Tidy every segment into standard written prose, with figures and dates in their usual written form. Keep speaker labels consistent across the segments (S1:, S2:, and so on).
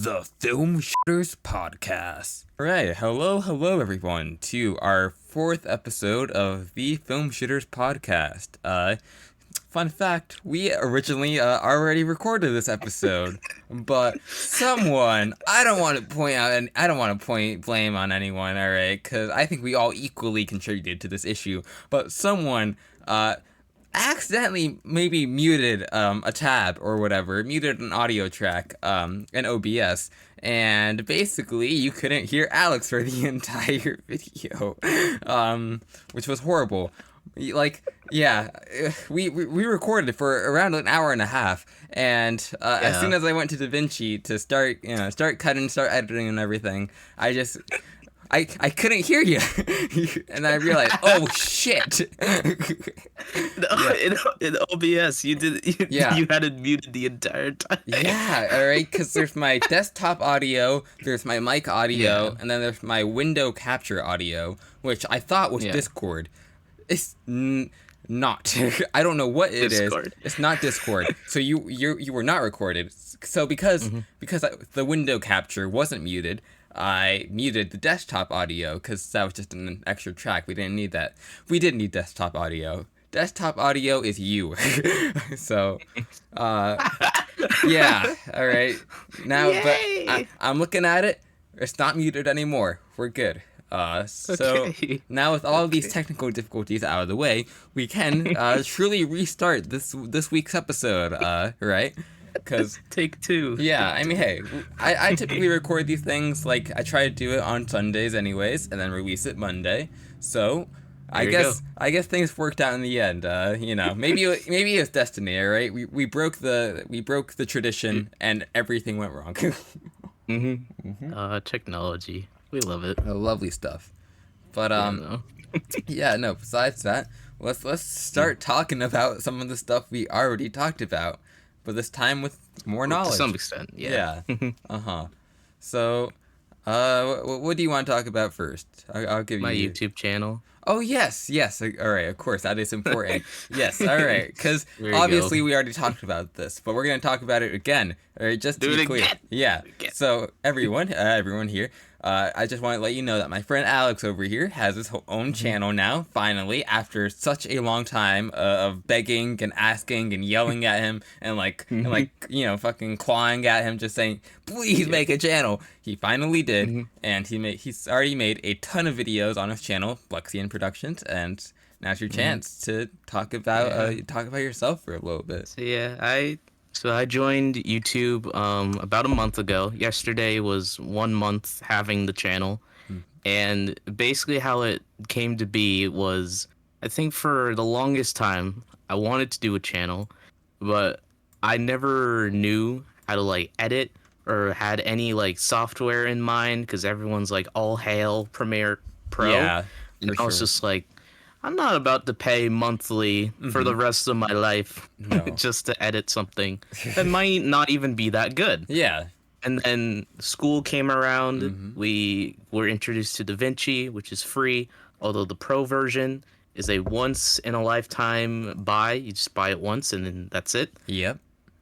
S1: The Film Shitters Podcast. Alright, hello everyone to our fourth episode of the Film Shitters Podcast. Fun fact, we originally already recorded this episode, but someone, I don't want to point out, and I don't want to point blame on anyone, alright, because I think we all equally contributed to this issue, but someone, accidentally maybe muted a tab or whatever, muted an audio track in OBS, and basically you couldn't hear Alex for the entire video, which was horrible. Like, yeah, we recorded for around an hour and a half, and as soon as I went to DaVinci to start cutting, start editing and everything, I couldn't hear you, and I realized, oh shit!
S2: In OBS, you had it muted the entire time.
S1: Yeah, all right, because there's my desktop audio, there's my mic audio, and then there's my window capture audio, which I thought was Discord. It's not. I don't know what it
S2: Discord.
S1: is. It's not Discord. So you were not recorded. So because the window capture wasn't muted, I muted the desktop audio because that was just an extra track. We didn't need that. We did need desktop audio. Desktop audio is you. So, yeah. All right. Now,
S2: Yay!
S1: but I'm looking at it. It's not muted anymore. We're good. So
S2: Okay.
S1: now with all of these technical difficulties out of the way, we can truly restart this week's episode. Right? Because
S2: Take two.
S1: yeah, I mean, hey, I typically record these things, like, I try to do it on Sundays anyways, and then release it Monday, so I guess things worked out in the end, maybe it's destiny, alright? We broke the tradition, and everything went wrong.
S2: Technology. We love it.
S1: Lovely stuff. But, besides that, let's start talking about some of the stuff we already talked about, but this time with more knowledge.
S2: To some extent, yeah.
S1: So, what do you want to talk about first? I'll give you
S2: My YouTube channel.
S1: Oh, yes. All right, of course, that is important. Yes, all right, because
S2: There you
S1: obviously
S2: go.
S1: we already talked about this, but we're going to talk about it again, all right, just to
S2: Do
S1: be
S2: it
S1: clear.
S2: again.
S1: Yeah,
S2: Again.
S1: so everyone here, I just want to let you know that my friend Alex over here has his own channel now, finally, after such a long time of begging and asking and yelling at him and fucking clawing at him, just saying, please make a channel. He finally did, and he's already made a ton of videos on his channel, Blexian Productions, and now's your chance to talk about yourself for a little bit.
S2: So I joined YouTube about a month ago. Yesterday was 1 month having the channel. And basically how it came to be was, I think for the longest time, I wanted to do a channel, but I never knew how to edit or had any software in mind, because everyone's all hail Premiere Pro.
S1: Yeah,
S2: and
S1: for
S2: I was
S1: sure.
S2: just like, I'm not about to pay monthly for the rest of my life just to edit something that might not even be that good.
S1: Yeah.
S2: And then school came around. We were introduced to DaVinci, which is free, although the pro version is a once in a lifetime buy. You just buy it once and then that's it.
S1: Yep.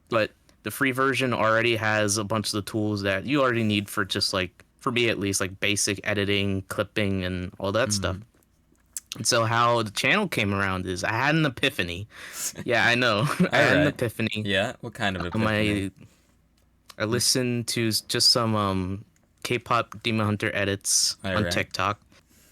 S2: But the free version already has a bunch of the tools that you already need for just for me at least, basic editing, clipping, and all that stuff. And so how the channel came around is I had an epiphany. Yeah, I know. I had an epiphany.
S1: Yeah, what kind of epiphany?
S2: I listened to just some K-pop Demon Hunter edits on TikTok,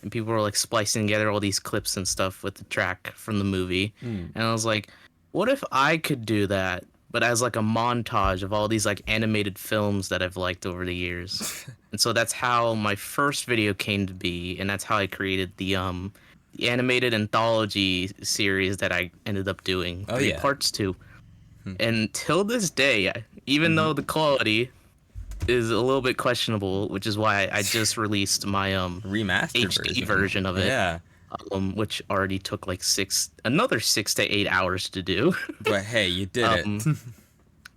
S2: and people were splicing together all these clips and stuff with the track from the movie. And I was like, what if I could do that, but as a montage of all these animated films that I've liked over the years? And so that's how my first video came to be, and that's how I created the animated anthology series that I ended up doing. 3 parts too. And till this day, even though the quality is a little bit questionable, which is why I just released my
S1: remastered
S2: HD version of it.
S1: Yeah.
S2: Which already took another 6 to 8 hours to do.
S1: But hey, you did it.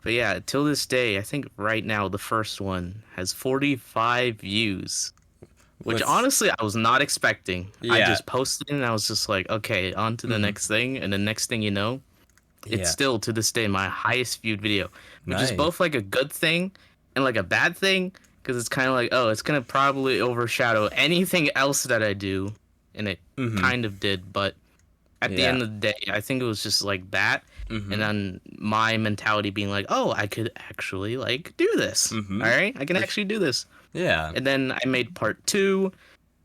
S2: But yeah, till this day, I think right now the first one has 45 views. Which honestly, I was not expecting.
S1: Yeah.
S2: I just posted it and I was just like, okay, on to the next thing. And the next thing you know, it's still to this day my highest viewed video. Which is both a good thing in like a bad thing, because it's kind of like, oh, it's gonna probably overshadow anything else that I do, and it kind of did. But at the
S1: Yeah.
S2: end of the day, I think it was just like that, and then my mentality being like, oh, I could actually like do this. All right, I can actually do this.
S1: Yeah.
S2: And then I made part 2,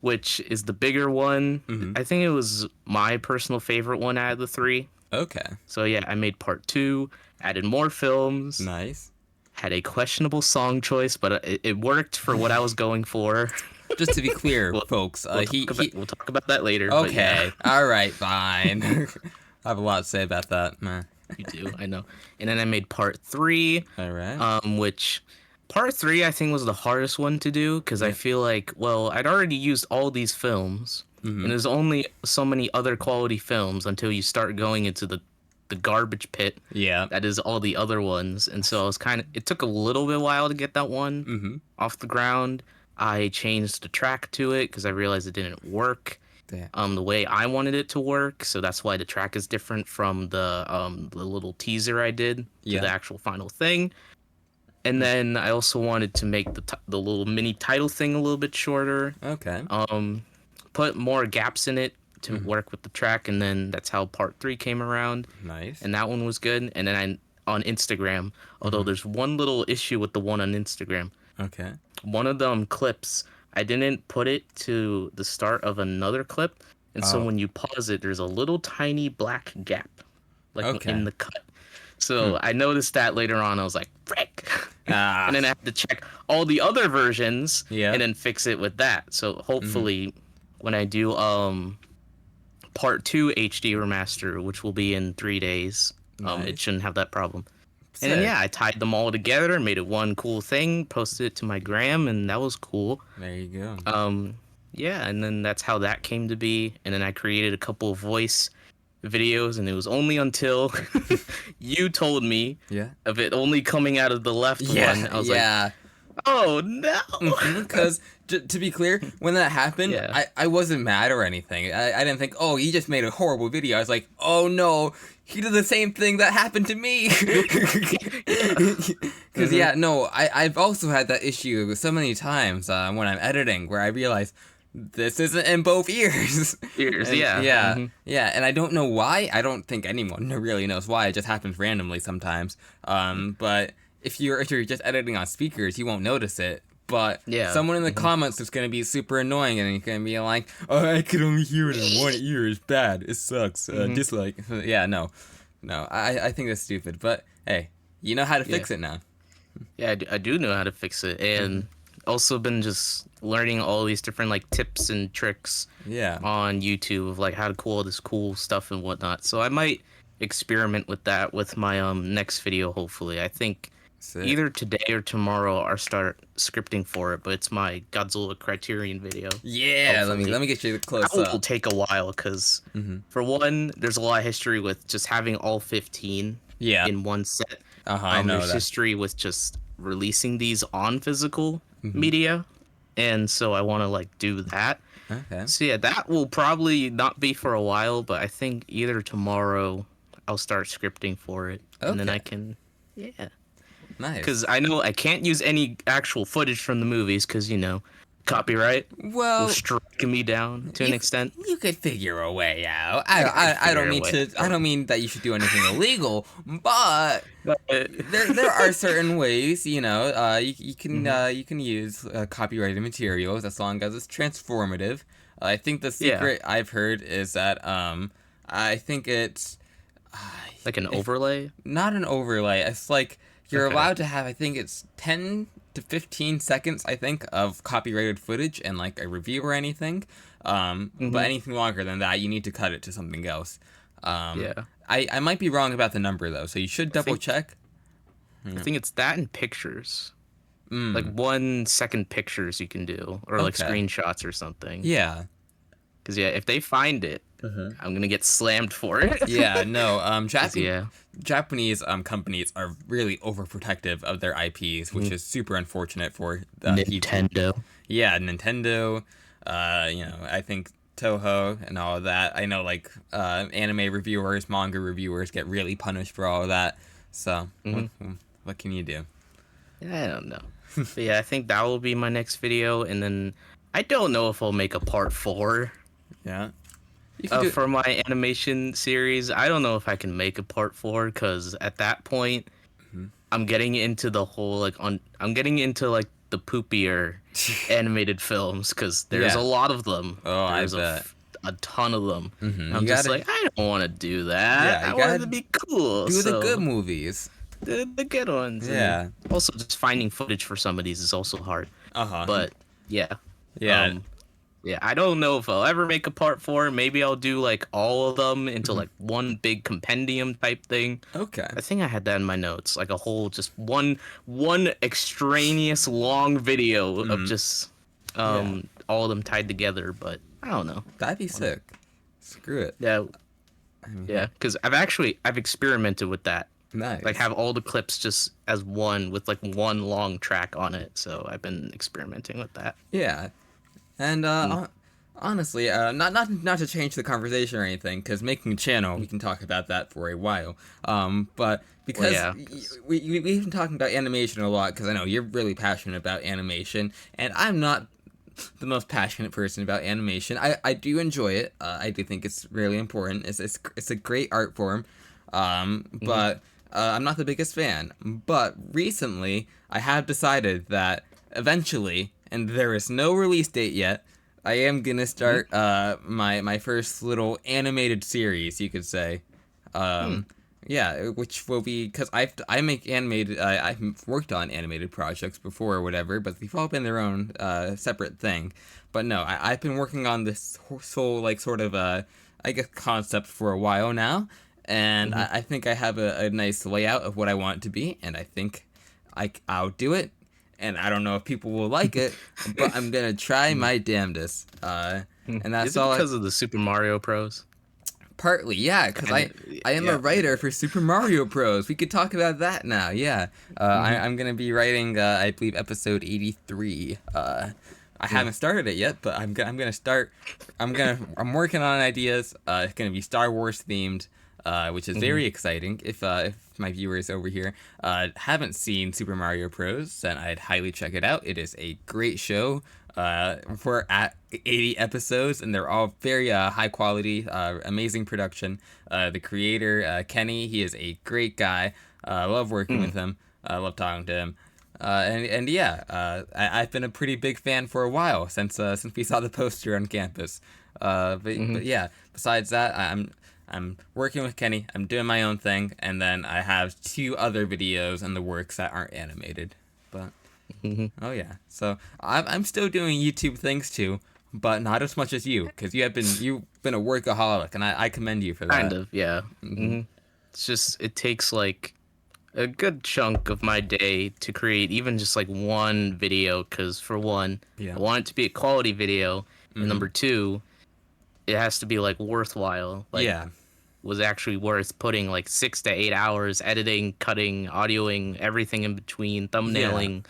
S2: which is the bigger one. I think it was my personal favorite one out of the 3.
S1: Okay.
S2: So yeah, I made part 2, added more films,
S1: Nice.
S2: had a questionable song choice, but it worked for what I was going for.
S1: Just to be clear, folks,
S2: We'll talk about that later.
S1: Okay.
S2: But yeah,
S1: All right. Fine. I have a lot to say about that. Meh.
S2: you do, I know. And then I made part 3,
S1: All right.
S2: which part 3 I think was the hardest one to do because I feel like, well, I'd already used all these films, and there's only so many other quality films until you start going into the garbage pit.
S1: Yeah.
S2: That is all the other ones, and so I was it took a little bit while to get that one off the ground. I changed the track to it because I realized it didn't work the way I wanted it to work, so that's why the track is different from the little teaser I did to the actual final thing. And then I also wanted to make the little mini title thing a little bit shorter.
S1: Okay.
S2: Put more gaps in it to work with the track, and then that's how part 3 came around.
S1: Nice.
S2: And that one was good. And then on Instagram, although there's one little issue with the one on Instagram.
S1: Okay.
S2: One of them clips, I didn't put it to the start of another clip, and so when you pause it, there's a little tiny black gap, like in the cut. So I noticed that later on. I was like, frick. And then I had to check all the other versions and then fix it with that. So hopefully when I do part 2 HD remaster, which will be in 3 days, it shouldn't have that problem. And then, I tied them all together and made it one cool thing, posted it to my gram, and that was cool.
S1: There you go.
S2: Yeah, and then that's how that came to be. And then I created a couple of voice videos, and it was only until you told me of it only coming out of the left one. I was like, oh, no.
S1: Because, to be clear, when that happened, I wasn't mad or anything. I didn't think, oh, he just made a horrible video. I was like, oh, no. He did the same thing that happened to me. Because, I've also had that issue so many times when I'm editing where I realize this isn't in both ears.
S2: And,
S1: and I don't know why. I don't think anyone really knows why. It just happens randomly sometimes. But if you're just editing on speakers, you won't notice it. But someone in the comments is going to be super annoying, and you're going to be like, oh, I could only hear it in one ear. It's bad. It sucks. Dislike. No. I think that's stupid. But, hey, you know how to fix it now.
S2: Yeah, I do know how to fix it. And also been just learning all these different, like, tips and tricks on YouTube of, like, how to do all this cool stuff and whatnot. So I might experiment with that with my next video, hopefully. I think either today or tomorrow I'll start scripting for it, but it's my Godzilla Criterion video.
S1: Yeah, hopefully. let me get you close
S2: up. That will take a while because, for one, there's a lot of history with just having all 15 in one set.
S1: I know
S2: there's history with just releasing these on physical media, and so I want to like do that.
S1: Okay.
S2: So yeah, that will probably not be for a while, but I think either tomorrow I'll start scripting for it, and then I can,
S1: Nice.
S2: Because I know I can't use any actual footage from the movies because, copyright will strike me down to an extent.
S1: You could figure a way out. I don't mean to. I don't mean that you should do anything illegal, but there are certain ways. You can use copyrighted materials as long as it's transformative. I think the secret I've heard is that I think it's
S2: like an overlay.
S1: Not an overlay. It's like. You're allowed to have, I think it's 10 to 15 seconds, I think, of copyrighted footage and, like, a review or anything. But anything longer than that, you need to cut it to something else. I might be wrong about the number, though, so you should double-check.
S2: I think it's that and pictures. Like 1 second pictures you can do, or, like, screenshots or something.
S1: Yeah.
S2: Because, if they find it, I'm going to get slammed for it.
S1: Japanese companies are really overprotective of their IPs, which is super unfortunate for
S2: Nintendo.
S1: People. Yeah, Nintendo. I think Toho and all of that. I know, like, anime reviewers, manga reviewers get really punished for all of that. So, what can you do?
S2: I don't know. But yeah, I think that will be my next video, and then I don't know if I'll make a part 4
S1: Yeah. You could do.
S2: for my animation series. I don't know if I can make a part 4 because at that point, I'm getting into the whole I'm getting into like the poopier animated films because there's a
S1: Yeah.
S2: lot of them.
S1: Oh, I
S2: There's
S1: bet.
S2: a ton of them. And I'm
S1: You
S2: just
S1: gotta.
S2: like, I don't want to do that.
S1: Yeah,
S2: I
S1: you
S2: want it
S1: gotta
S2: to be cool.
S1: do the good
S2: So
S1: movies.
S2: the good ones. And
S1: Yeah.
S2: also just finding footage for some of these is also hard.
S1: Uh huh.
S2: But yeah.
S1: Yeah.
S2: Yeah, I don't know if I'll ever make a part 4. Maybe I'll do like all of them into like one big compendium type thing.
S1: Okay.
S2: I think I had that in my notes, like a whole just one extraneous long video of just
S1: Yeah.
S2: all of them tied together, but I don't know.
S1: That'd be sick. Screw it.
S2: Yeah,
S1: I mean,
S2: yeah, because I've experimented with that.
S1: nice.
S2: Like have all the clips just as one with like one long track on it. So I've been experimenting with that.
S1: Yeah. And honestly, not to change the conversation or anything, because making a channel, we can talk about that for a while. But because
S2: yeah.
S1: we've been talking about animation a lot, because I know you're really passionate about animation, and I'm not the most passionate person about animation. I do enjoy it. I do think it's really important. It's a great art form. But I'm not the biggest fan. But recently, I have decided that eventually, and there is no release date yet, I am gonna start my first little animated series, you could say. Yeah, which will be because I make animated. I've worked on animated projects before or whatever, but they've all been their own separate thing. But no, I've been working on this whole like sort of I guess concept for a while now, and I think I have a nice layout of what I want it to be, and I think I'll do it. And I don't know if people will like it, but I'm gonna try my damnedest. And that's
S2: Is it
S1: all.
S2: because of the Super Mario Bros?
S1: Partly, yeah, because I am a writer for Super Mario Bros. We could talk about that now. Yeah, I'm gonna be writing. I believe episode 83. I haven't started it yet, but I'm gonna start. I'm working on ideas. It's gonna be Star Wars themed, which is very exciting. If my viewers over here haven't seen Super Mario Bros, then I'd highly check it out. It is a great show. We're at 80 episodes, and they're all very high quality, amazing production. The creator, Kenny, he is a great guy. I love working with him. I love talking to him. And yeah, I've been a pretty big fan for a while since we saw the poster on campus. But yeah, besides that, I'm working with Kenny. I'm doing my own thing, and then I have 2 other videos in the works that aren't animated. But oh yeah, so I'm still doing YouTube things too, but not as much as you, because you've been a workaholic, and I commend you for that.
S2: Kind of, yeah. It's just it takes like a good chunk of my day to create even just like one video, because for one,
S1: Yeah.
S2: I want it to be a quality video, and number 2, it has to be like worthwhile. Like,
S1: Yeah.
S2: was actually worth putting like 6 to 8 hours editing, cutting, audioing, everything in between, thumbnailing,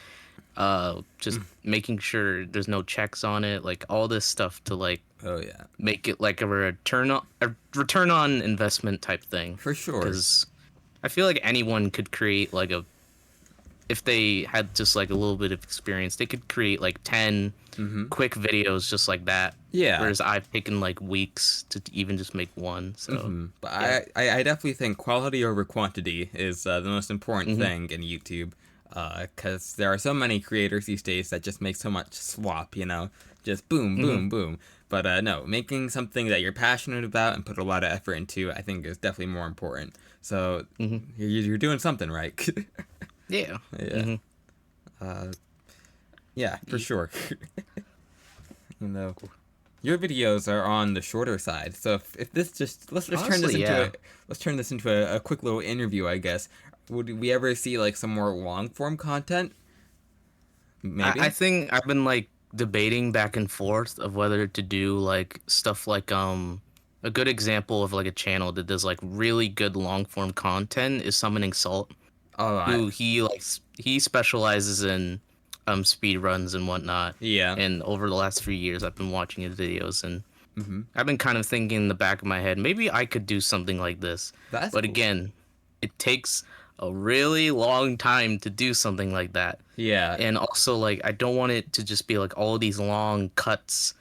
S2: just making sure there's no checks on it, like all this stuff to like
S1: Oh yeah.
S2: make it like a return on investment type thing.
S1: For sure.
S2: Because I feel like anyone could create like if they had just like a little bit of experience, they could create like 10 quick videos just like that.
S1: Yeah.
S2: Whereas I've taken like weeks to even just make one. So,
S1: But yeah. I definitely think quality over quantity is the most important thing in YouTube. Because there are so many creators these days that just make so much slop, just boom, boom, boom. But no, making something that you're passionate about and put a lot of effort into, I think is definitely more important. So you're doing something right.
S2: yeah.
S1: Yeah. Yeah, for sure. Your videos are on the shorter side. So if this just let's turn this into a quick little interview, I guess. Would we ever see like some more long form content? Maybe.
S2: I think I've been like debating back and forth of whether to do like stuff like a good example of like a channel that does like really good long form content is Summoning Salt. Who he specializes in speed runs and whatnot.
S1: Yeah.
S2: And over the last few years, I've been watching his videos, and I've been kind of thinking in the back of my head, maybe I could do something like this.
S1: That's
S2: but
S1: cool.
S2: again, it takes a really long time to do something like that.
S1: Yeah.
S2: And also, like, I don't want it to just be like all these long cuts,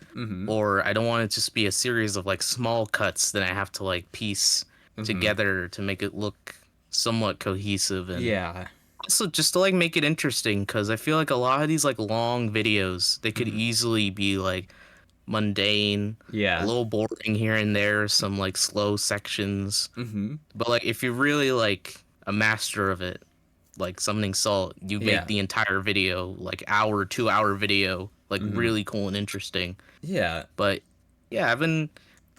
S2: or I don't want it to just be a series of like small cuts that I have to like piece together to make it look somewhat cohesive, and
S1: Yeah.
S2: also just to like make it interesting, because I feel like a lot of these like long videos, they could easily be like mundane, a
S1: Yeah.
S2: little boring here and there, some like slow sections. But like if you're really like a master of it, like Summoning Salt, you
S1: Yeah.
S2: make the entire video like hour, 2 hour video, like really cool and interesting.
S1: Yeah.
S2: But yeah,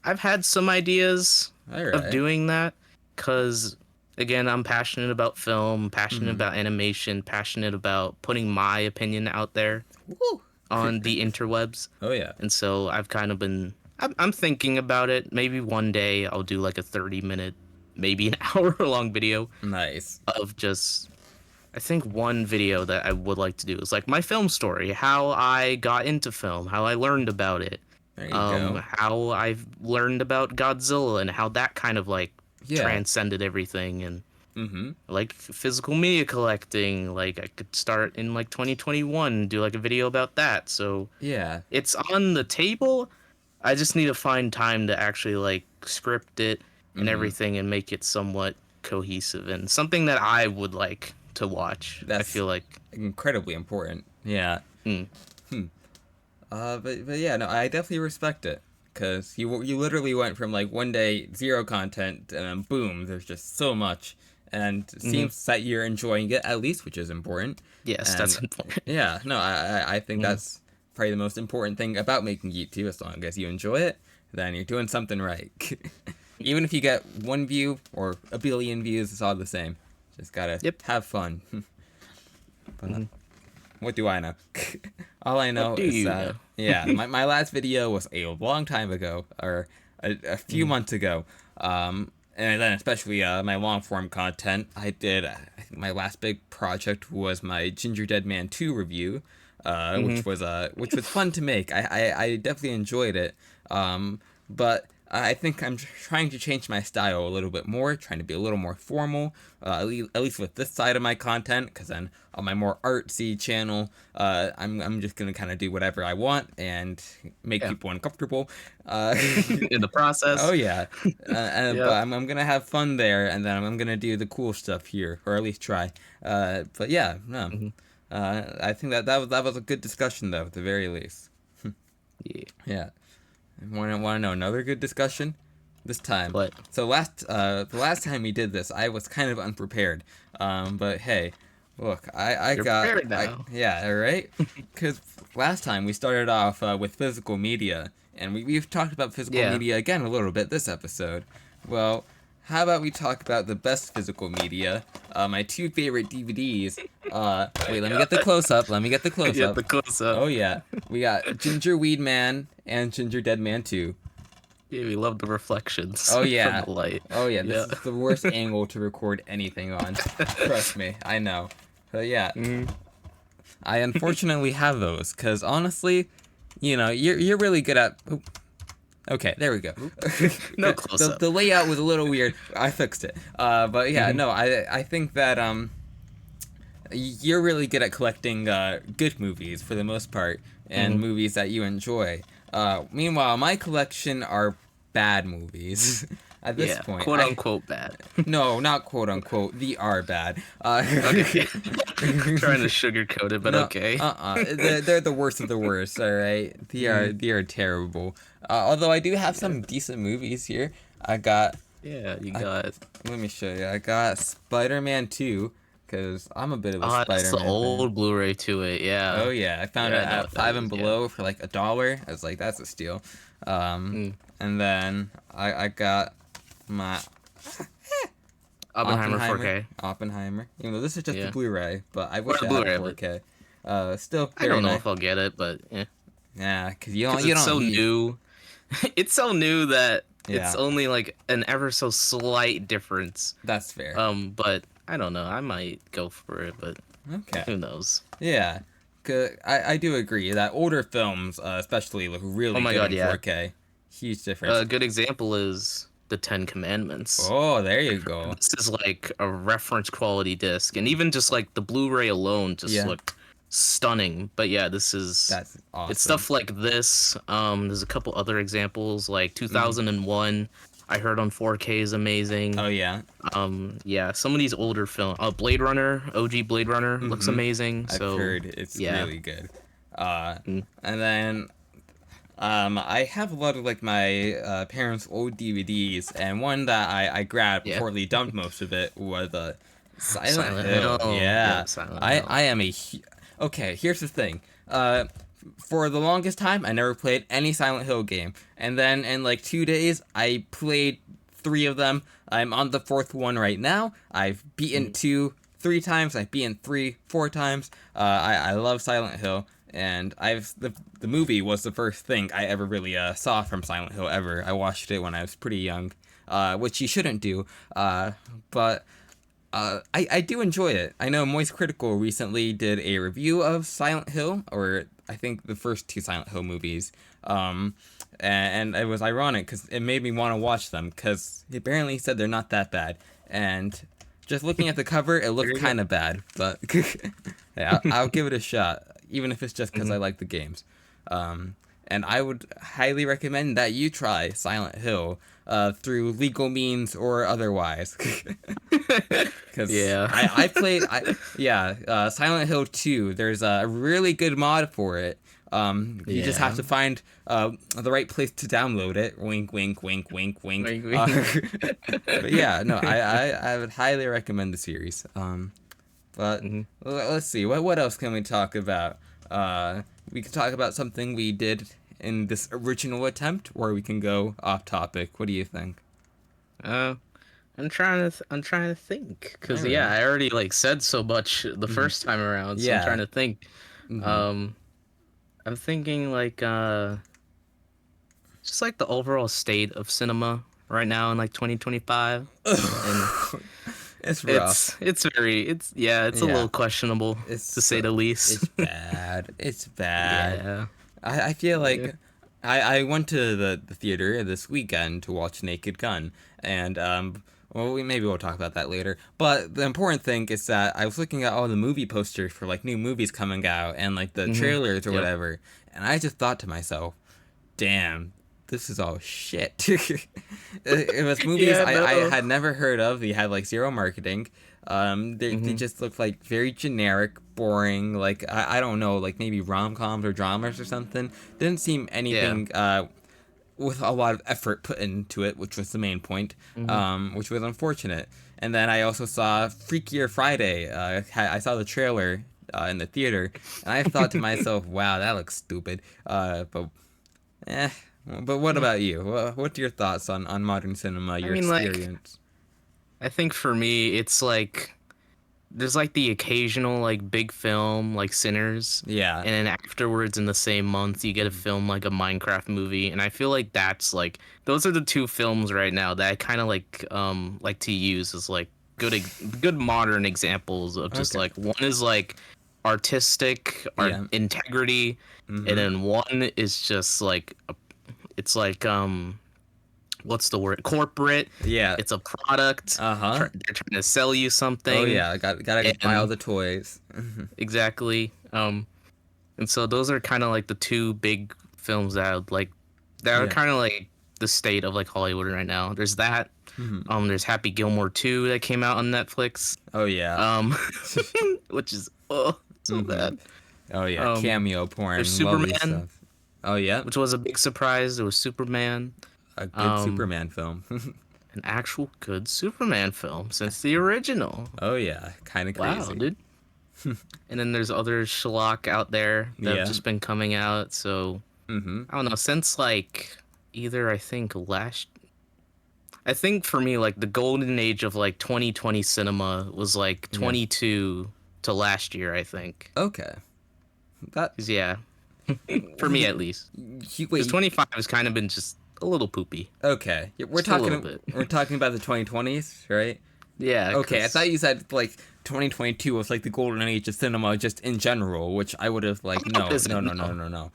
S2: I've had some ideas
S1: All
S2: of
S1: right.
S2: doing that, because again, I'm passionate about film, passionate about animation, passionate about putting my opinion out there
S1: Woo.
S2: on the interwebs.
S1: Oh yeah.
S2: And so I've kind of been I'm thinking about it. Maybe one day I'll do like a 30-minute, maybe an hour long video
S1: Nice.
S2: of just, I think one video that I would like to do is like my film story, how I got into film, how I learned about it,
S1: There you go.
S2: how I've learned about Godzilla and how that kind of like
S1: Yeah.
S2: transcended everything, and like physical media collecting. Like I could start in like 2021, do like a video about that. So
S1: Yeah.
S2: it's on the table. I just need to find time to actually like script it and everything and make it somewhat cohesive and something that I would like to watch. I
S1: That's
S2: feel like
S1: incredibly important. Yeah.
S2: mm,
S1: But yeah, no, I definitely respect it, because you literally went from like one day zero content and then boom, there's just so much, and it seems that you're enjoying it at least, which is important.
S2: yes,
S1: And
S2: that's important.
S1: yeah, no, I think that's probably the most important thing about making YouTube. As long as you enjoy it, then you're doing something right. Even if you get 1 view or a billion views, it's all the same. Just gotta have fun. But what do I know? All I know
S2: What do
S1: is
S2: you
S1: that
S2: know?
S1: yeah, my last video was a long time ago, or a few months ago. And then especially my long form content, I did. I think my last big project was my Ginger Dead Man 2 review, which was fun to make. I definitely enjoyed it. But I think I'm trying to change my style a little bit more, trying to be a little more formal, at least with this side of my content, because then on my more artsy channel, I'm just going to kind of do whatever I want and make people uncomfortable.
S2: In the process.
S1: Oh, yeah. But I'm going to have fun there, and then I'm going to do the cool stuff here, or at least try. But yeah, no. I think that was a good discussion, though, at the very least.
S2: Yeah.
S1: Yeah. Want to know another good discussion? This time.
S2: What?
S1: So the last time we did this, I was kind of unprepared. But hey, look,
S2: You're prepared now.
S1: yeah, right? Because last time we started off with physical media, and we've talked about physical media again a little bit this episode. Well, how about we talk about the best physical media? My 2 favorite DVDs. Wait, let me get the close up.
S2: Get the close up.
S1: Oh yeah, we got Ginger Weed Man and Ginger Dead Man 2.
S2: Yeah, we love the reflections.
S1: Oh yeah.
S2: From the light.
S1: Oh yeah, this is the worst angle to record anything on. Trust me, I know. But yeah, I unfortunately have those, because honestly, you're really good at. Oh, okay, there we go.
S2: No close up.
S1: The layout was a little weird. I fixed it. But yeah, no, I think that you're really good at collecting good movies for the most part, and movies that you enjoy. Meanwhile, my collection are bad movies. At this point,
S2: quote unquote bad.
S1: No, not quote unquote. They are bad.
S2: Okay. Trying to sugarcoat it, but
S1: no,
S2: okay.
S1: They're the worst of the worst. All right, they are terrible. Although I do have some decent movies here. I got.
S2: Yeah, you got.
S1: Let me show you. I got Spider-Man 2, because I'm a bit of a Spider-Man
S2: that's the
S1: fan.
S2: old Blu-ray to it. Yeah.
S1: Oh yeah, I found it at Five and Below for like $1. I was like, that's a steal. And then I got my
S2: Oppenheimer 4K.
S1: Oppenheimer. Even though this is just a Blu-ray, but I wish I had
S2: Blu-ray,
S1: 4K. Still,
S2: I don't know
S1: nice.
S2: if I'll get it, but yeah.
S1: Yeah, because you don't.
S2: It's so new. It's so new that it's
S1: Yeah.
S2: only like an ever so slight difference.
S1: That's fair.
S2: But I don't know. I might go for it, but
S1: Okay.
S2: who knows?
S1: Yeah, I do agree that older films, especially, look really
S2: Oh my
S1: good
S2: God,
S1: in
S2: yeah.
S1: 4K. Huge difference.
S2: A good example is the Ten Commandments.
S1: Oh, there you go.
S2: This is like a reference quality disc, and even just like the Blu-ray alone just looked stunning. But yeah,
S1: That's awesome.
S2: it's stuff like this. There's a couple other examples like 2001. I heard on 4K is amazing.
S1: Oh yeah.
S2: Yeah, some of these older films. Blade Runner, OG Blade Runner looks amazing.
S1: I've heard it's really good. And then I have a lot of like my parents' old DVDs, and one that I grabbed before they dumped most of it was Silent Hill. Yeah,
S2: Silent Hill.
S1: I am okay. Here's the thing. For the longest time, I never played any Silent Hill game, and then in like 2 days, I played 3 of them. I'm on the 4th one right now. I've beaten 2 3 times. I've beaten 3 4 times. I love Silent Hill. And the movie was the first thing I ever really saw from Silent Hill ever. I watched it when I was pretty young, which you shouldn't do, but I do enjoy it. I know Moist Critical recently did a review of Silent Hill, or I think the first 2 Silent Hill movies, and it was ironic because it made me want to watch them, because he apparently said they're not that bad, and just looking at the cover, it looked kind of bad, but yeah, I'll give it a shot. Even if it's just because I like the games. And I would highly recommend that you try Silent Hill through legal means or otherwise. Because I played Silent Hill 2. There's a really good mod for it. You just have to find the right place to download it. Wink, wink, wink, wink, wink.
S2: Wink, wink.
S1: But yeah, no, I would highly recommend the series. But let's see, what else can we talk about? We can talk about something we did in this original attempt, or we can go off topic. What do you think?
S2: I'm trying to think, because I already like said so much the first time around. So I'm trying to think. I'm thinking like just like the overall state of cinema right now in like 2025. And
S1: it's rough.
S2: It's a little questionable, to say the least.
S1: It's bad. It's bad.
S2: Yeah.
S1: I feel like I went to the theater this weekend to watch Naked Gun, and maybe we'll talk about that later. But the important thing is that I was looking at all the movie posters for like new movies coming out and like the trailers or whatever, and I just thought to myself, damn, this is all shit. It was movies I had never heard of. They had like zero marketing. They just looked like very generic, boring, like I don't know, like maybe rom-coms or dramas or something. Didn't seem anything with a lot of effort put into it, which was the main point, which was unfortunate. And then I also saw Freakier Friday. I saw the trailer in the theater, and I thought to myself, wow, that looks stupid. But what about you? What are your thoughts on modern cinema, your experience?
S2: I think for me, it's like there's like the occasional like big film like Sinners. Yeah. And then afterwards in the same month you get a film like a Minecraft movie, and I feel like that's like those are the 2 films right now that I kind of like to use as like good modern examples of just like one is like artistic integrity, and then one is just like it's like what's the word? Corporate. Yeah. It's a product. They're trying to sell you something.
S1: Oh yeah, gotta buy all the toys.
S2: Exactly. And so those are kind of like the 2 big films that are kind of like the state of like Hollywood right now. There's that. There's Happy Gilmore 2 that came out on Netflix.
S1: Oh yeah.
S2: Which is so bad.
S1: Oh yeah, cameo porn.
S2: There's Superman.
S1: Stuff. Oh yeah.
S2: Which was a big surprise. There was Superman.
S1: A good Superman film.
S2: An actual good Superman film since the original.
S1: Oh yeah, kind of crazy.
S2: Wow, dude. And then there's other schlock out there that have just been coming out. So I don't know, since like either I think for me like the golden age of like 2020 cinema was like 22 to last year, I think.
S1: Okay.
S2: For me at least. Because 25 has kind of been just a little poopy.
S1: Okay, we're talking about the 2020s, right?
S2: Yeah.
S1: Okay, I thought you said like 2022 was like the golden age of cinema just in general, which I would have like no.
S2: No,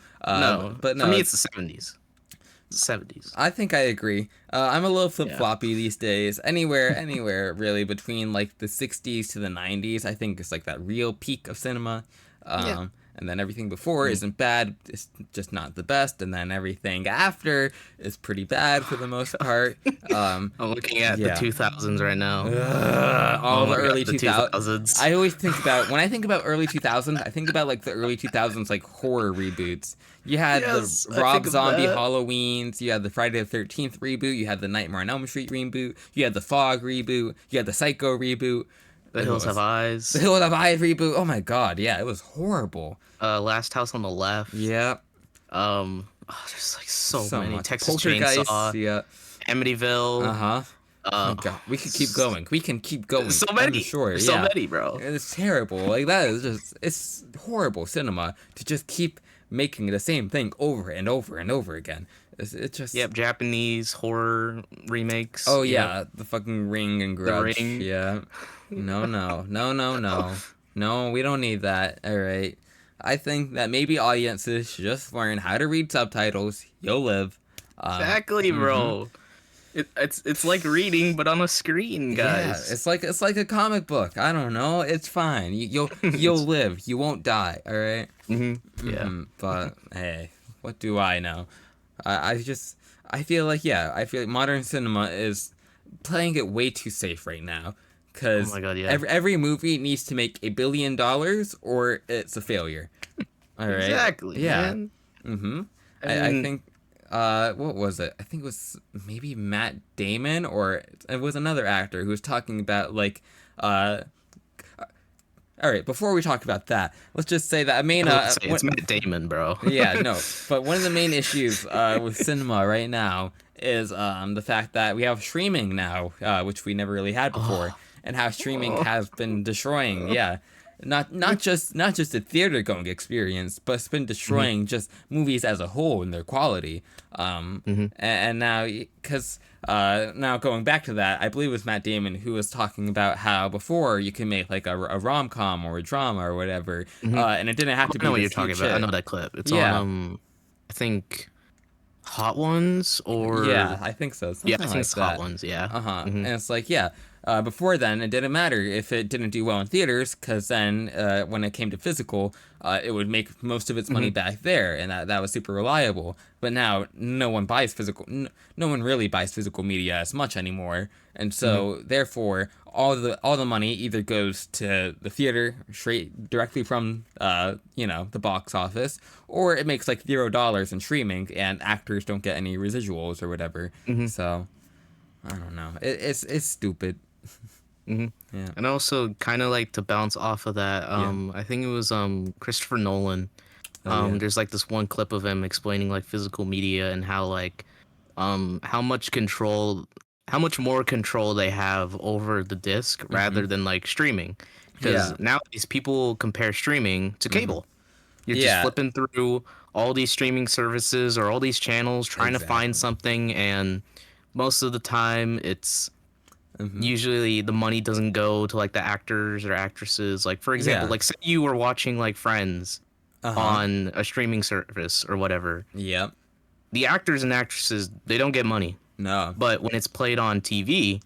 S2: but no. For me, it's the 70s. 70s.
S1: I think I agree. I'm a little flip
S2: Yeah.
S1: floppy these days. Anywhere really between like the '60s to the '90s. I think it's like that real peak of cinema.
S2: Yeah.
S1: And then everything before
S2: Mm.
S1: isn't bad. It's just not the best. And then everything after is pretty bad for the most part.
S2: I'm looking at the
S1: Yeah.
S2: 2000s right now.
S1: All
S2: Oh
S1: the
S2: my god,
S1: early
S2: the
S1: 2000s.
S2: 2000s.
S1: I always think about when I think about early 2000s. I think about like the early 2000s like horror reboots. You had the
S2: Yes, I
S1: Rob
S2: think of
S1: Zombie
S2: that.
S1: Halloweens. You had the Friday the 13th reboot. You had the Nightmare on Elm Street reboot. You had the Fog reboot. You had the Psycho reboot.
S2: The
S1: It
S2: Hills Have
S1: was the
S2: Eyes.
S1: Hills Have Eyes reboot. Oh my god, yeah, it was horrible.
S2: Last House on the Left.
S1: Yeah,
S2: There's like so
S1: so
S2: many.
S1: much
S2: Texas
S1: Poltergeist.
S2: Chainsaw,
S1: Yeah, uh
S2: Amityville.
S1: huh. Oh
S2: Uh,
S1: god, we could keep going. We can keep going.
S2: so
S1: I'm
S2: many,
S1: sure.
S2: so
S1: Yeah,
S2: many, bro.
S1: it's terrible. Like that is just it's horrible cinema to just keep making the same thing over and over and over again. It's just
S2: Yep, Japanese horror remakes.
S1: oh
S2: Yep,
S1: yeah, the fucking Ring and
S2: The
S1: Grudge.
S2: Ring.
S1: Yeah, no. We don't need that. All right. I think that maybe audiences should just learn how to read subtitles. You'll live.
S2: Exactly,
S1: Mhm.
S2: bro. It's like reading, but on a screen,
S1: Yeah,
S2: guys.
S1: it's like a comic book. I don't know. It's fine. You'll live. You won't die. All right.
S2: Yeah.
S1: But hey, what do I know? I just I feel like I feel like modern cinema is playing it way too safe right now.
S2: Oh
S1: Cause
S2: my god, yeah.
S1: every movie needs to make $1 billion or it's a failure. All right.
S2: Exactly,
S1: Yeah.
S2: man.
S1: Mm-hmm.
S2: I
S1: I
S2: mean,
S1: think what was it? I think it was maybe Matt Damon or it was another actor who was talking about like uh all right, before we talk about that, let's just say that I mean
S2: I was say, it's Matt Damon, bro.
S1: yeah, no, but one of the main issues with cinema right now is the fact that we have streaming now, which we never really had before,
S2: Oh,
S1: and how streaming
S2: oh,
S1: has been destroying, yeah, not just the theater going experience, but it's been
S2: mhm,
S1: destroying just movies as a whole and their quality.
S2: mhm.
S1: And now because now going back to that, I believe it was Matt Damon who was talking about how before you can make like a rom com or a drama or whatever, and it didn't have to
S2: I know
S1: be
S2: what you're
S1: this
S2: talking
S1: huge
S2: about. I
S1: hit.
S2: know that clip. It's on
S1: Yeah,
S2: I think Hot Ones
S1: yeah,
S2: or
S1: I think so.
S2: yeah, I
S1: Something
S2: think
S1: like
S2: it's Hot
S1: that.
S2: Ones. Yeah.
S1: Uh-huh.
S2: Hmm.
S1: And it's like, before then, it didn't matter if it didn't do well in theaters, because then when it came to physical, it would make most of its money
S2: Hmm.
S1: back there, and that was super reliable. But now, no one buys no one really buys physical media as much anymore, and
S2: Hmm.
S1: so therefore, all the money either goes to the theater straight directly from the box office, or it makes like $0 in streaming, and actors don't get any residuals or whatever.
S2: Hmm.
S1: So I don't know. It's stupid.
S2: Hmm.
S1: Yeah.
S2: And also, kind of like to bounce off of that,
S1: Yeah.
S2: I think it was Christopher Nolan.
S1: Oh yeah.
S2: There's like this one clip of him explaining like physical media and how like how much control, how much more control they have over the disc
S1: Mhm.
S2: rather than like streaming. Because
S1: Yeah.
S2: nowadays people compare streaming to
S1: Mhm.
S2: cable. You're just
S1: Yeah.
S2: flipping through all these streaming services or all these channels trying to find
S1: Exactly.
S2: something, and most of the time it's
S1: Mhm.
S2: usually the money doesn't go to like the actors or actresses. Like for example,
S1: Yeah.
S2: like say you were watching like Friends
S1: Uh huh.
S2: on a streaming service or whatever.
S1: Yep.
S2: The actors and actresses, they don't get money,
S1: No.
S2: but when it's played on TV,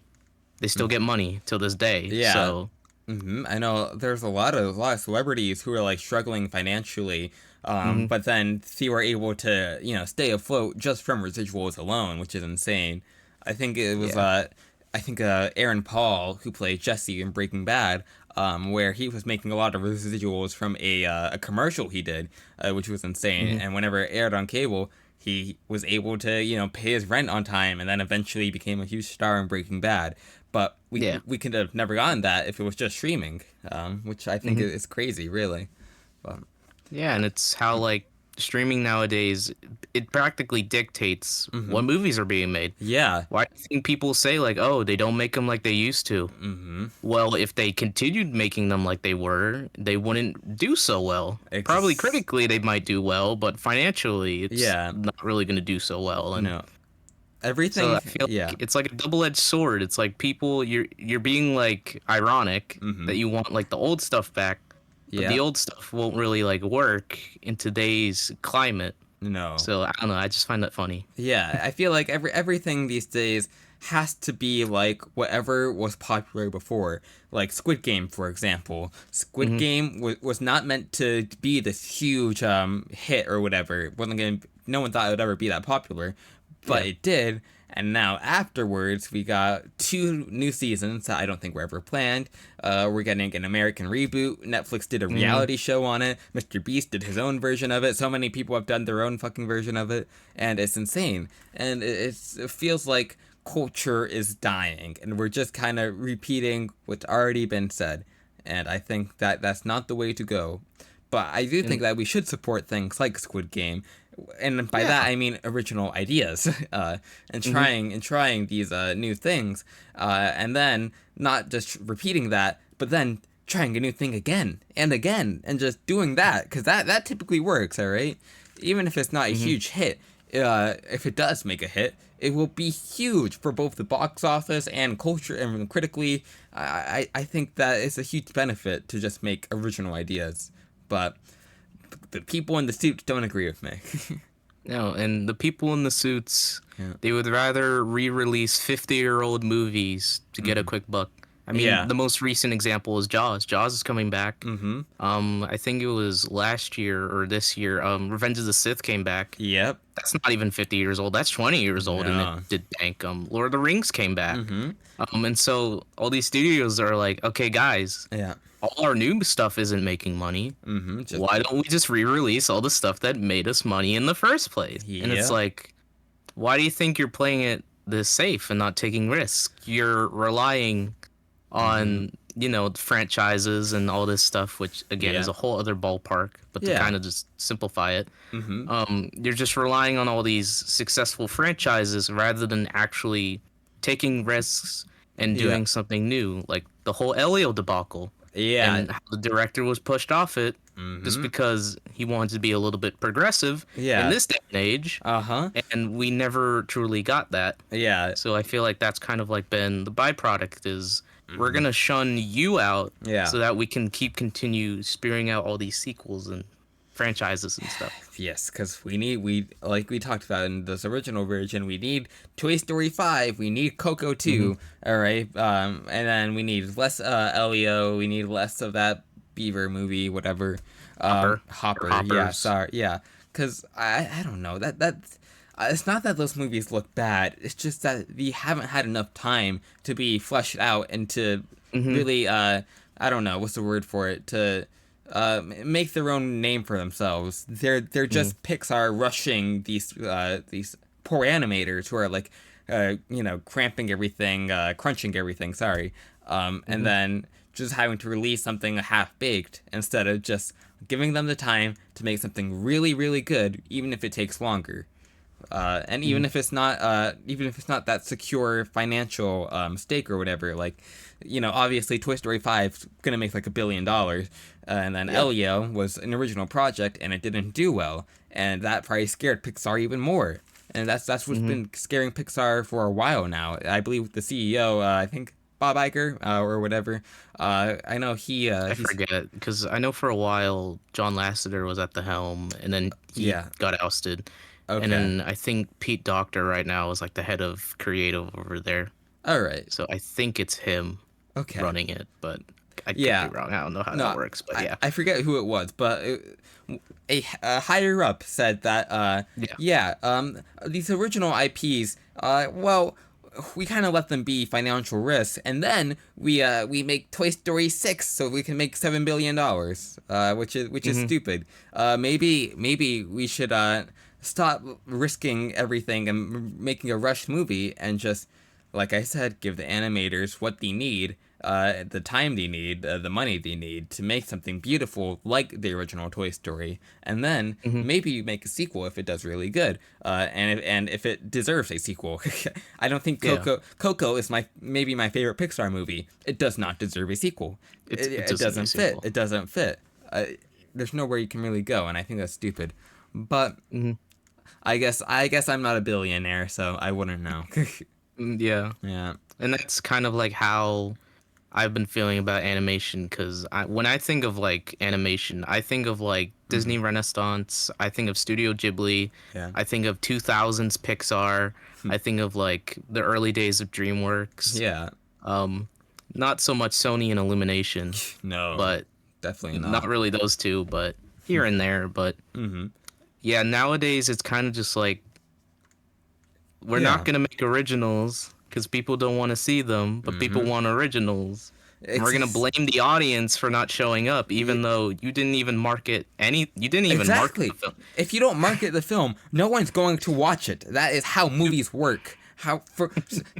S2: they still get money till this day.
S1: Yeah.
S2: So,
S1: I know there's a lot of celebrities who are like struggling financially,
S2: mhm,
S1: but then they were able to stay afloat just from residuals alone, which is insane. I think it was
S2: yeah.
S1: Aaron Paul who played Jesse in Breaking Bad, where he was making a lot of residuals from a commercial he did, which was insane.
S2: Mhm,
S1: And whenever it aired on cable, he was able to pay his rent on time, and then eventually became a huge star in Breaking Bad. But
S2: yeah.
S1: we could have never gotten that if it was just streaming, which I think
S2: Mhm.
S1: is crazy, really. But
S2: Yeah, and it's how like streaming nowadays, it practically dictates
S1: hmm
S2: what movies are being made.
S1: yeah,
S2: Why do you think people say like, "Oh, they don't make them like they used to"?
S1: hmm
S2: Well, if they continued making them like they were, they wouldn't do so well. Probably
S1: ex-
S2: critically they might do well, but financially it's
S1: yeah,
S2: not really going to do so well. And
S1: no,
S2: so
S1: everything,
S2: I feel
S1: yeah,
S2: like it's like a double-edged sword. It's like people you're being like ironic
S1: hmm
S2: that you want like the old stuff back, but
S1: yeah,
S2: the old stuff won't really like work in today's climate.
S1: No.
S2: So I don't know. I just find that funny.
S1: Yeah, I feel like everything these days has to be like whatever was popular before. Like Squid Game, for example. Squid
S2: Hmm.
S1: Game was not meant to be this huge hit or whatever. It wasn't gonna, no one thought it would ever be that popular, but
S2: Yeah.
S1: it did. And now afterwards, we got 2 new seasons that I don't think were ever planned. We're getting an American reboot. Netflix did a
S2: Hmm.
S1: reality show on it. Mr. Beast did his own version of it. So many people have done their own fucking version of it, and it's insane. And it feels like culture is dying, and we're just kind of repeating what's already been said. And I think that that's not the way to go. But I do think
S2: And
S1: that we should support things like Squid Game, and by that
S2: yeah.
S1: I mean original ideas, and
S2: Hmm.
S1: trying these new things, and then not just repeating that, but then trying a new thing again, and just doing that, because that typically works. All right, even if it's not a
S2: Hmm.
S1: huge hit, if it does make a hit, it will be huge for both the box office and culture and critically. I think that it's a huge benefit to just make original ideas, but the people in the suits don't agree with me.
S2: No, and the people in the suits,
S1: Yeah.
S2: they would rather re-release 50-year-old movies to get a quick buck. I mean,
S1: Yeah.
S2: the most recent example is Jaws. Jaws is coming back.
S1: Mm-hmm.
S2: I think it was last year or this year. Revenge of the Sith came back.
S1: Yep.
S2: That's not even 50 years old. That's 20 years old, and it
S1: No.
S2: did bank. Lord of the Rings came back.
S1: Mm-hmm.
S2: And so all these studios are like, okay, guys,
S1: Yeah.
S2: all our new stuff isn't making money.
S1: Mm-hmm. Just.
S2: Why don't we just re-release all the stuff that made us money in the first place? And it's
S1: Yep.
S2: like, why do you think you're playing it this safe and not taking risks? You're relying
S1: Mm-hmm.
S2: on, franchises and all this stuff, which again is
S1: Yeah.
S2: a whole other ballpark. But to
S1: Yeah.
S2: kind of just simplify it,
S1: Mm-hmm.
S2: you're just relying on all these successful franchises rather than actually taking risks and
S1: Yeah.
S2: doing something new, like the whole Elio debacle
S1: Yeah.
S2: and how the director was pushed off it just
S1: Mm-hmm.
S2: because he wanted to be a little bit progressive in
S1: Yeah.
S2: this day and age,
S1: Uh-huh.
S2: and we never truly got that.
S1: Yeah.
S2: So I feel like that's kind of like been the byproduct is we're
S1: Mm-hmm.
S2: gonna shun you out
S1: Yeah.
S2: so that we can continue spearing out all these sequels and franchises and stuff.
S1: Yes, because we like we talked about in this original version, we need Toy Story 5, we need Coco
S2: Hmm.
S1: 2, all right, and then we need less Elio, we need less of that Beaver movie, whatever,
S2: Hopper or
S1: Hopper, yeah,
S2: Hoppers.
S1: sorry, yeah, because I don't know that it's not that those movies look bad, it's just that we haven't had enough time to be fleshed out and to
S2: Hmm.
S1: really I don't know what's the word for it, to make their own name for themselves. They're
S2: Hmm.
S1: just Pixar rushing these poor animators who are like cramping everything, crunching everything. Sorry, and
S2: Hmm.
S1: then just having to release something half baked instead of just giving them the time to make something really really good, even if it takes longer. And
S2: Hmm.
S1: even if it's not that secure financial stake or whatever, like, obviously Toy Story 5 's gonna make like $1 billion, and then
S2: Yep.
S1: Elio was an original project and it didn't do well, and that probably scared Pixar even more. And that's what's
S2: Hmm.
S1: been scaring Pixar for a while now. I believe the CEO, I think Bob Iger, or whatever. I know
S2: I
S1: he's
S2: forget because I know for a while John Lasseter was at the helm, and then he
S1: yeah,
S2: got ousted, and
S1: okay,
S2: then I think Pete Docter right now is like the head of creative over there.
S1: all right,
S2: So I think it's him
S1: okay,
S2: running it, but I could be
S1: yeah.
S2: wrong. I don't know how that
S1: No,
S2: works, but
S1: I,
S2: yeah,
S1: I forget who it was, but a higher up said that,
S2: yeah.
S1: yeah, these original IPs, well, we kind of let them be financial risks, and then we make Toy Story 6 so we can make $7 billion, which is
S2: Hmm.
S1: stupid. Maybe we should stop risking everything and making a rushed movie and just, like I said, give the animators what they need, the time they need, the money they need to make something beautiful like the original Toy Story, and then
S2: Hmm.
S1: maybe you make a sequel if it does really good, and if it deserves a sequel. I don't think
S2: Yeah,
S1: Coco is maybe my favorite Pixar movie. It does not deserve a sequel.
S2: it
S1: It
S2: doesn't need a
S1: doesn't fit.
S2: sequel.
S1: It doesn't fit. There's nowhere you can really go, and I think that's stupid. But
S2: Hmm.
S1: I guess I'm not a billionaire, so I wouldn't know.
S2: Yeah,
S1: Yeah.
S2: and that's kind of like how I've been feeling about animation, because when I think of like animation, I think of like Disney Renaissance, I think of Studio Ghibli,
S1: Yeah.
S2: I think of 2000s Pixar, I think of like the early days of DreamWorks.
S1: Yeah.
S2: Um, Not so much Sony and Illumination,
S1: No,
S2: but
S1: definitely
S2: not
S1: not.
S2: really those two, but here and there. But
S1: Mm-hmm.
S2: yeah, nowadays it's kind of just like we're not
S1: Yeah.
S2: gonna make originals because people don't want to see them, but people
S1: Mm-hmm.
S2: want originals. And we're
S1: It's
S2: gonna
S1: just,
S2: blame the audience for not showing up, even though you didn't even market any. You didn't even market the
S1: exactly.
S2: film.
S1: If you don't market the film, no one's going to watch it. That is how movies work. How for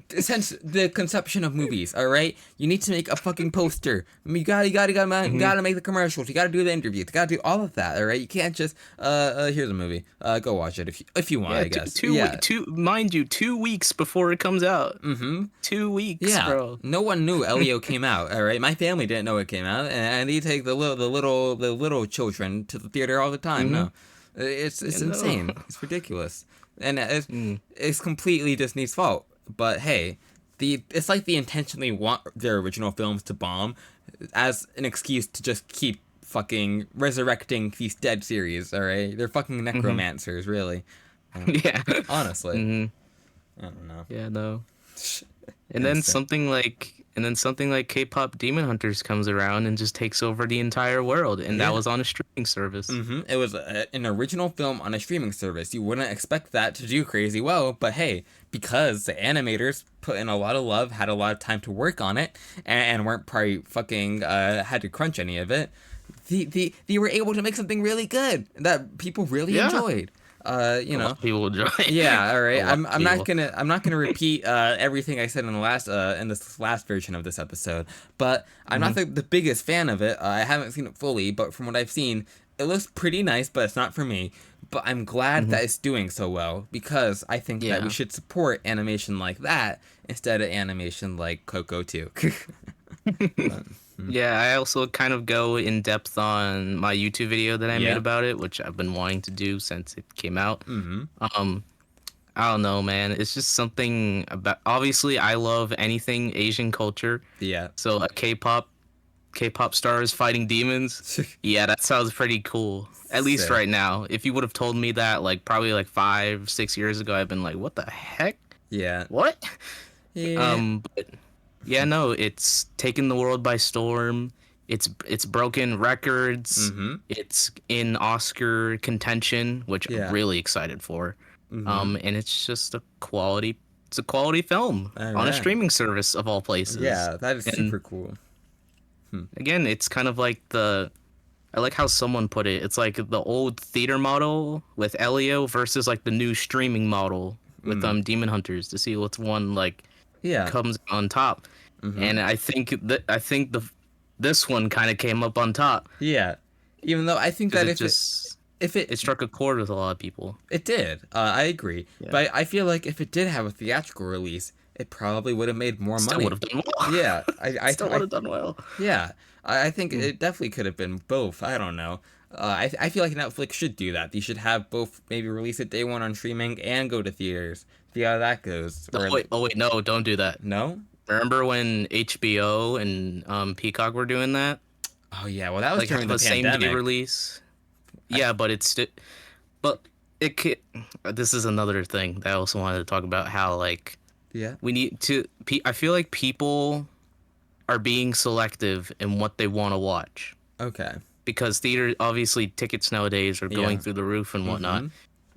S1: since the conception of movies, all right. You need to make a fucking poster. I mean, gotta make the commercials. You gotta do the interviews. You gotta do all of that, all right. You can't just here's a movie. Go watch it if you want.
S2: Yeah,
S1: I guess. Yeah.
S2: mind you, 2 weeks before it comes out.
S1: Mm-hmm.
S2: 2 weeks,
S1: Yeah,
S2: bro.
S1: no one knew Elio came out. All right, my family didn't know it came out, and they take the little children to the theater all the time.
S2: Mm-hmm.
S1: No, it's
S2: I know.
S1: insane. It's ridiculous, and
S2: Mm.
S1: it's completely Disney's fault. But hey, it's like they intentionally want their original films to bomb as an excuse to just keep fucking resurrecting these dead series. All right, they're fucking
S2: Mm-hmm.
S1: necromancers, really.
S2: Yeah.
S1: Honestly,
S2: Mm-hmm.
S1: I don't know.
S2: Yeah, no. And then
S1: Insane.
S2: something like K-pop Demon Hunters comes around and just takes over the entire world, and that
S1: Yeah.
S2: was on a streaming service.
S1: It was an original film on a streaming service. You wouldn't expect that to do crazy well, but hey, because the animators put in a lot of love, had a lot of time to work on it, and weren't probably fucking had to crunch any of it, they were able to make something really good that people really
S2: Yeah.
S1: enjoyed. You
S2: A lot
S1: know.
S2: of people enjoy.
S1: Yeah, all right.
S2: A lot
S1: I'm
S2: of
S1: not
S2: people.
S1: gonna repeat everything I said in the last in this last version of this episode, but I'm not
S2: Mm-hmm.
S1: the biggest fan of it. I haven't seen it fully, but from what I've seen, it looks pretty nice, but it's not for me. But I'm glad
S2: Mm-hmm.
S1: that it's doing so well because I think that we
S2: Yeah.
S1: should support animation like that instead of animation like Coco 2.
S2: Yeah, I also kind of go in depth on my YouTube video that I made
S1: Yeah.
S2: about it, which I've been wanting to do since it came out.
S1: Mm-hmm.
S2: Um, I don't know, man. It's just something about. Obviously, I love anything Asian culture.
S1: Yeah.
S2: So a K-pop stars fighting demons. Yeah, that sounds pretty cool. At least
S1: Sick.
S2: right now. If you would have told me that like probably like 5, 6 years ago, I've been like, what the heck?
S1: Yeah.
S2: What?
S1: Yeah.
S2: But yeah, no, it's taken the world by storm. It's broken records.
S1: Mm-hmm.
S2: It's in Oscar contention, which
S1: Yeah.
S2: I'm really excited for.
S1: Mm-hmm.
S2: And it's a quality film
S1: All
S2: on a
S1: right.
S2: streaming service of all places.
S1: Yeah, that is
S2: And
S1: super cool.
S2: again, it's kind of like I like how someone put it. It's like the old theater model with Elio versus like the new streaming model with Demon Hunters, to see what's one like
S1: Yeah.
S2: comes on top. And I think this one kind of came up on top
S1: Yeah. Even though I think
S2: because
S1: that
S2: it just
S1: if it
S2: it struck a chord with a lot of people.
S1: it did, I agree.
S2: Yeah.
S1: But I feel like if it did have a theatrical release, it probably would have made more
S2: Still
S1: money.
S2: would have done well.
S1: Yeah,
S2: Still would have done well.
S1: yeah, I think it definitely could have been both. I don't know. I feel like Netflix should do that. They should have both, maybe release it day one on streaming and go to theaters. See how that goes.
S2: Oh wait, no, don't do that.
S1: No?
S2: Remember when HBO and Peacock were doing that?
S1: Oh yeah, well that was
S2: Like
S1: during
S2: have
S1: the
S2: a same day
S1: pandemic.
S2: release. Yeah, but but it could, this is another thing that I also wanted to talk about, how like
S1: Yeah.
S2: we need to I feel like people are being selective in what they want to watch,
S1: Okay.
S2: because theater, obviously tickets nowadays are going
S1: Yeah.
S2: through the roof and whatnot.
S1: Mhm.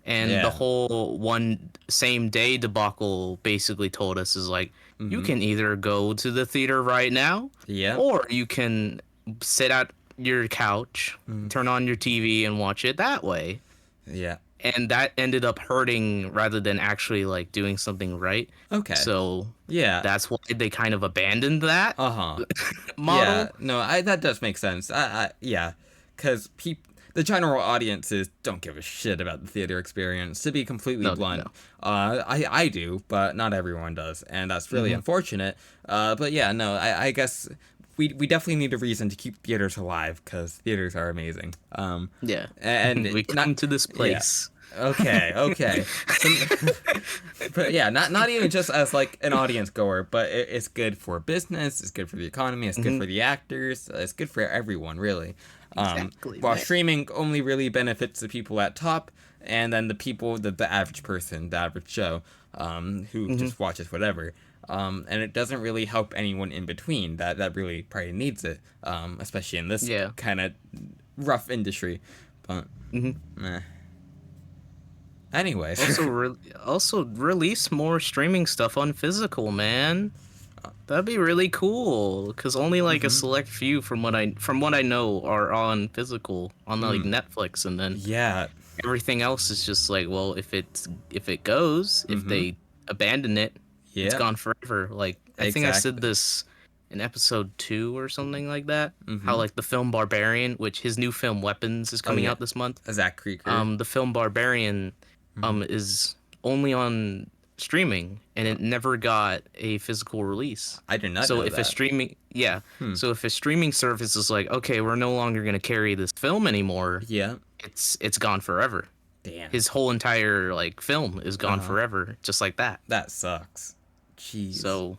S2: And
S1: Yeah.
S2: the whole one same day debacle basically told us is like, you can either go to the theater right now,
S1: Yeah.
S2: or you can sit at your couch, turn on your TV and watch it that way.
S1: Yeah.
S2: And that ended up hurting rather than actually like doing something right.
S1: Okay.
S2: So
S1: Yeah.
S2: that's why they kind of abandoned that
S1: Uh-huh.
S2: model.
S1: Yeah, no, that does make sense. Yeah, because the general audiences don't give a shit about the theater experience. To be completely
S2: No,
S1: blunt,
S2: no.
S1: I do, but not everyone does, and that's really unfortunate. But yeah, no, I guess we definitely need a reason to keep theaters alive because theaters are amazing.
S2: Yeah.
S1: And
S2: We come to this place.
S1: Okay. But yeah, not even just as like an audience goer, but it's good for business. It's good for the economy. It's good for the actors. It's good for everyone, really.
S2: Exactly,
S1: While
S2: man.
S1: streaming only really benefits the people at top, and then the people, the average person, the average Joe, who just watches whatever. And it doesn't really help anyone in between that really probably needs it, especially in this
S2: Yeah.
S1: kind of rough industry. But meh. Anyways,
S2: Also release more streaming stuff on physical, man. That'd be really cool. Cause only like a select few from what I know are on physical on like Netflix, and then
S1: yeah,
S2: everything else is just like, well, if it goes, if they abandon it, it's
S1: yeah,
S2: gone forever. Like I think I said
S1: exactly.
S2: this in episode 2 or something like that. How like the film Barbarian, which his new film Weapons is
S1: Oh
S2: coming
S1: yeah,
S2: out this month.
S1: Zach Creeker.
S2: The film Barbarian is only on streaming, and it never got a physical release.
S1: I did not
S2: So
S1: know
S2: if a
S1: that.
S2: streaming yeah, so if a streaming service is like, okay, we're no longer going to carry this film anymore,
S1: Yeah,
S2: it's gone forever.
S1: damn.
S2: His whole entire like film is gone
S1: Uh-huh.
S2: forever, just like that.
S1: That sucks. Jeez.
S2: So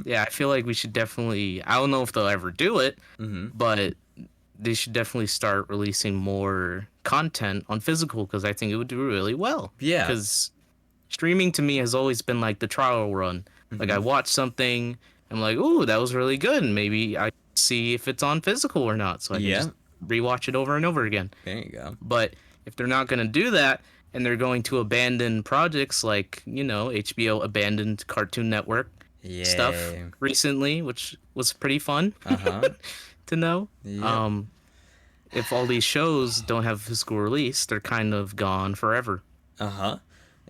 S2: yeah, I feel like we should definitely, I don't know if they'll ever do it, but they should definitely start releasing more content on physical, because I think it would do really well.
S1: Yeah.
S2: Because streaming to me has always been like the trial run. Like I watch something, I'm like, ooh, that was really good, and maybe I see if it's on physical or not, so I can
S1: Yeah.
S2: just rewatch it over and over again.
S1: There you go.
S2: But if they're not gonna do that, and they're going to abandon projects like, HBO abandoned Cartoon Network stuff
S1: Yay.
S2: recently, which was pretty fun
S1: Uh-huh.
S2: to know.
S1: Yeah.
S2: If all these shows don't have physical release, they're kind of gone forever.
S1: Uh-huh.